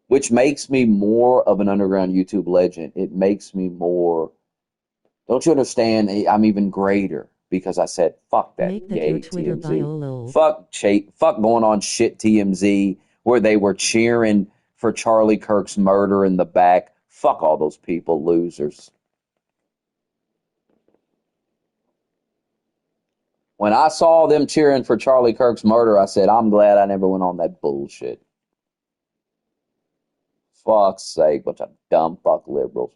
Which makes me more of an underground YouTube legend. It makes me more. Don't you understand? I'm even greater because I said, fuck that Make that your gay Twitter TMZ. bio, lol. Fuck going on shit TMZ where they were cheering for Charlie Kirk's murder in the back. Fuck all those people, losers. When I saw them cheering for Charlie Kirk's murder, I said, I'm glad I never went on that bullshit. Fuck's sake, bunch of dumb fuck liberals.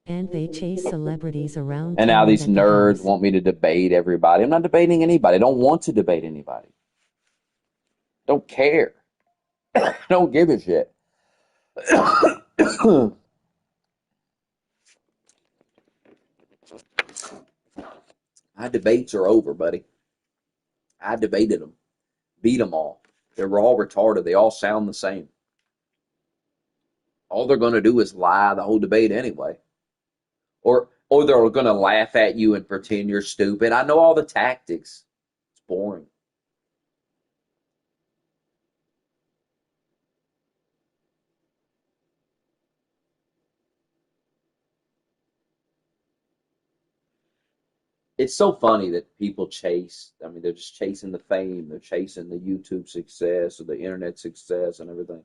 And they chase celebrities around And now town these at the nerds house. want me to debate everybody. I'm not debating anybody. I don't want to debate anybody. Don't care. Don't give a shit. My debates are over, buddy. I debated them. Beat them all. They were all retarded. They all sound the same. All they're going to do is lie the whole debate anyway. Or they're going to laugh at you and pretend you're stupid. I know all the tactics. It's boring. It's so funny that people chase. I mean, they're just chasing the fame. They're chasing the YouTube success or the internet success and everything.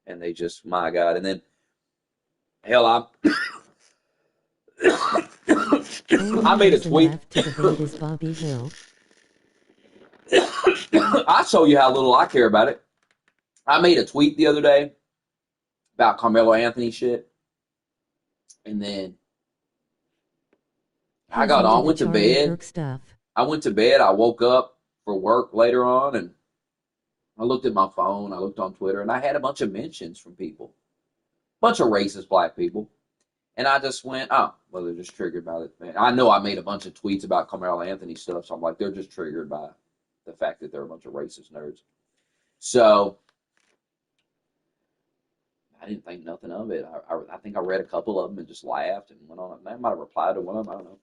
And they just, my God. And then, hell, I made a tweet. Left to debate is Bobby Hill. I'll show you how little I care about it. I made a tweet the other day about Carmelo Anthony shit. And then I got on, went to bed. I went to bed. I woke up for work later on, and I looked at my phone. I looked on Twitter, and I had a bunch of mentions from people. A bunch of racist black people. And I just went, oh, well, they're just triggered by it. Man, I know I made a bunch of tweets about Carmelo Anthony stuff, so I'm like, they're just triggered by the fact that they're a bunch of racist nerds. So I didn't think nothing of it. I think I read a couple of them and just laughed and went on. I might have replied to one of them, I don't know.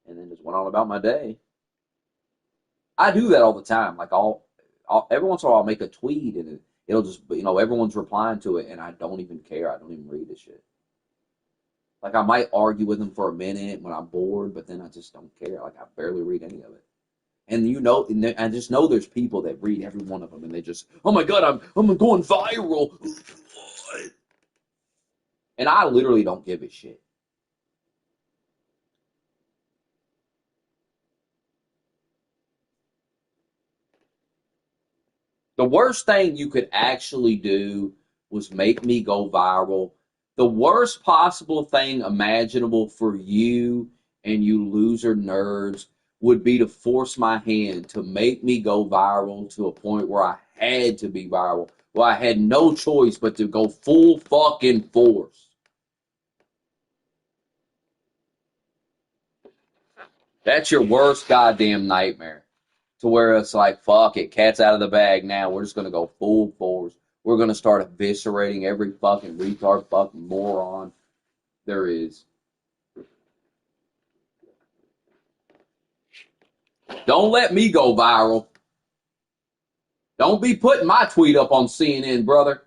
And then just went on about my day. I do that all the time. Like every once in a while I'll make a tweet and it'll just, everyone's replying to it and I don't even care. I don't even read the shit. Like I might argue with them for a minute when I'm bored, but then I just don't care. Like I barely read any of it. And I just know there's people that read every one of them and they just, oh my God, I'm going viral. And I literally don't give a shit. The worst thing you could actually do was make me go viral. The worst possible thing imaginable for you and you loser nerds would be to force my hand to make me go viral to a point where I had to be viral, where I had no choice but to go full fucking force. That's your worst goddamn nightmare. to where it's like, fuck it, cat's out of the bag now. We're just going to go full force. We're going to start eviscerating every fucking retard, fucking moron there is. Don't let me go viral. Don't be putting my tweet up on CNN, brother.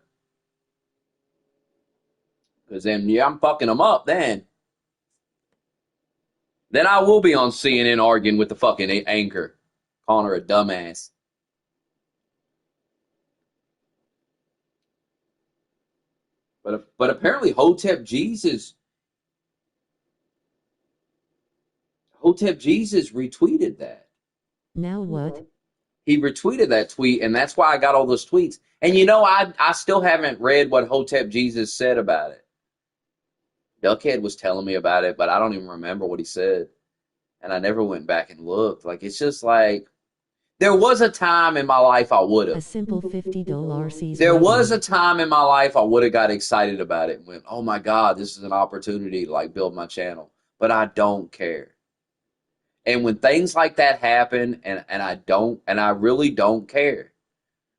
Because then, yeah, I'm fucking them up then. Then I will be on CNN arguing with the fucking anchor, calling her a dumbass. But apparently Hotep Jesus retweeted that. Now what? He retweeted that tweet, and that's why I got all those tweets. And you know, I still haven't read what Hotep Jesus said about it. Duckhead was telling me about it, but I don't even remember what he said. And I never went back and looked. Like, it's just like, there was a time in my life I would have. A simple $50 season. There was a time in my life I would have got excited about it and went, oh my God, this is an opportunity to like build my channel. But I don't care. And when things like that happen and I really don't care.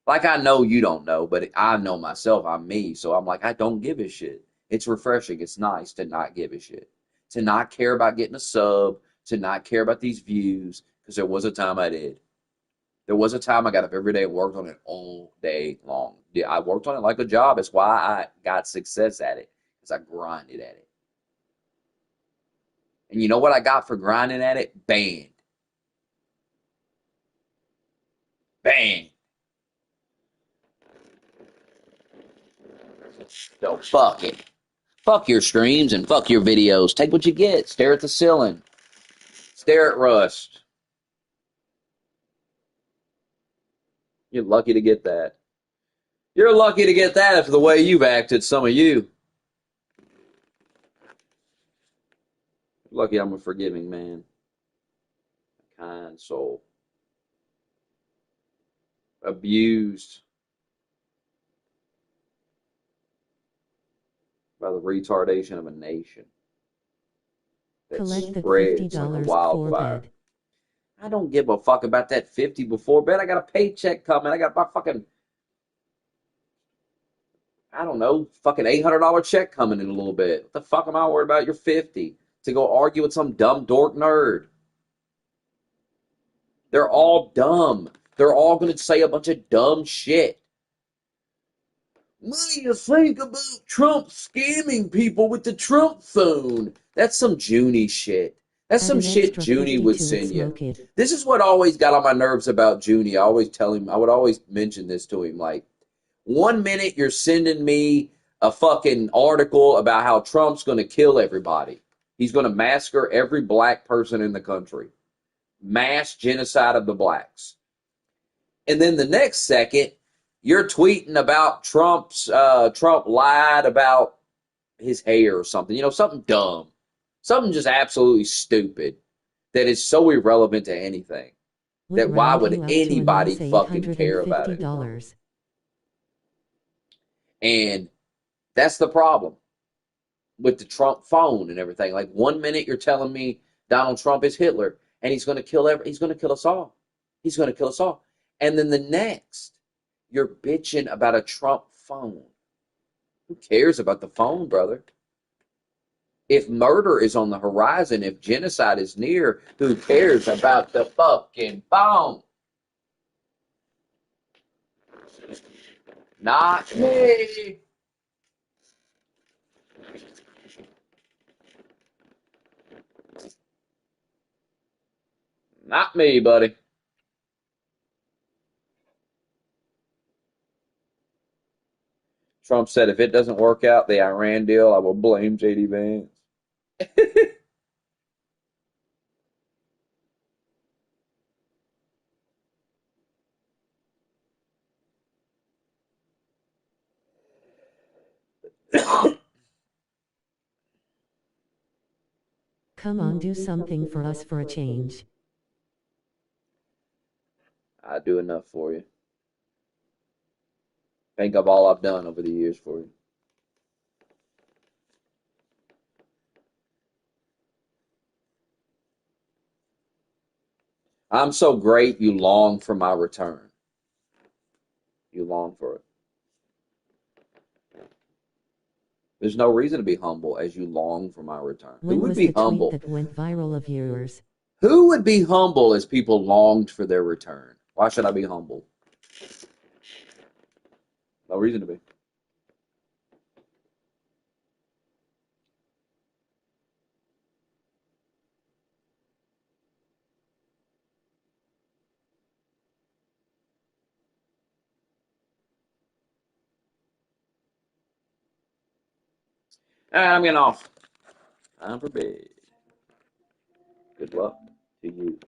Like, I know you don't know, but I know myself, I'm me. So I'm like, I don't give a shit. It's refreshing. It's nice to not give a shit. To not care about getting a sub, to not care about these views, because there was a time I did. There was a time I got up every day and worked on it all day long. Yeah, I worked on it like a job. That's why I got success at it, because I grinded at it. And you know what I got for grinding at it? Banned. Banned. So fuck it. Fuck your streams and fuck your videos. Take what you get. Stare at the ceiling. Stare at rust. You're lucky to get that. You're lucky to get that after the way you've acted, some of you. Lucky I'm a forgiving man. A kind soul. Abused by the retardation of a nation that Collect the spreads like a $50 wildfire. before bed. I don't give a fuck about that 50 before bed. I got a paycheck coming. I got my fucking, I don't know, fucking $800 check coming in a little bit. What the fuck am I worried about your 50 to go argue with some dumb dork nerd? They're all dumb. They're all going to say a bunch of dumb shit. What do you think about Trump scamming people with the Trump phone? That's some Junie shit. That's some shit Junie would send you. This is what always got on my nerves about Junie. I always tell him, I would always mention this to him. Like, 1 minute you're sending me a fucking article about how Trump's going to kill everybody. He's going to massacre every black person in the country. Mass genocide of the blacks. And then the next second, you're tweeting about Trump lied about his hair or something. You know, something dumb. Something just absolutely stupid that is so irrelevant to anything. That why would anybody fucking care about it? And that's the problem with the Trump phone and everything. Like, 1 minute you're telling me Donald Trump is Hitler and he's going to kill us all. He's going to kill us all. And then the next, you're bitching about a Trump phone. Who cares about the phone, brother? If murder is on the horizon, if genocide is near, who cares about the fucking phone? Not me. Not me, buddy. Trump said if it doesn't work out, the Iran deal, I will blame J.D. Vance. Come on, do something for us for a change. I do enough for you. Think of all I've done over the years for you. I'm so great, you long for my return. You long for it. There's no reason to be humble as you long for my return. Who When would was be the tweet humble? that went viral of yours? Who would be humble as people longed for their return? Why should I be humble? No reason to be. All right, I'm getting off. Time for bed. Good luck to you.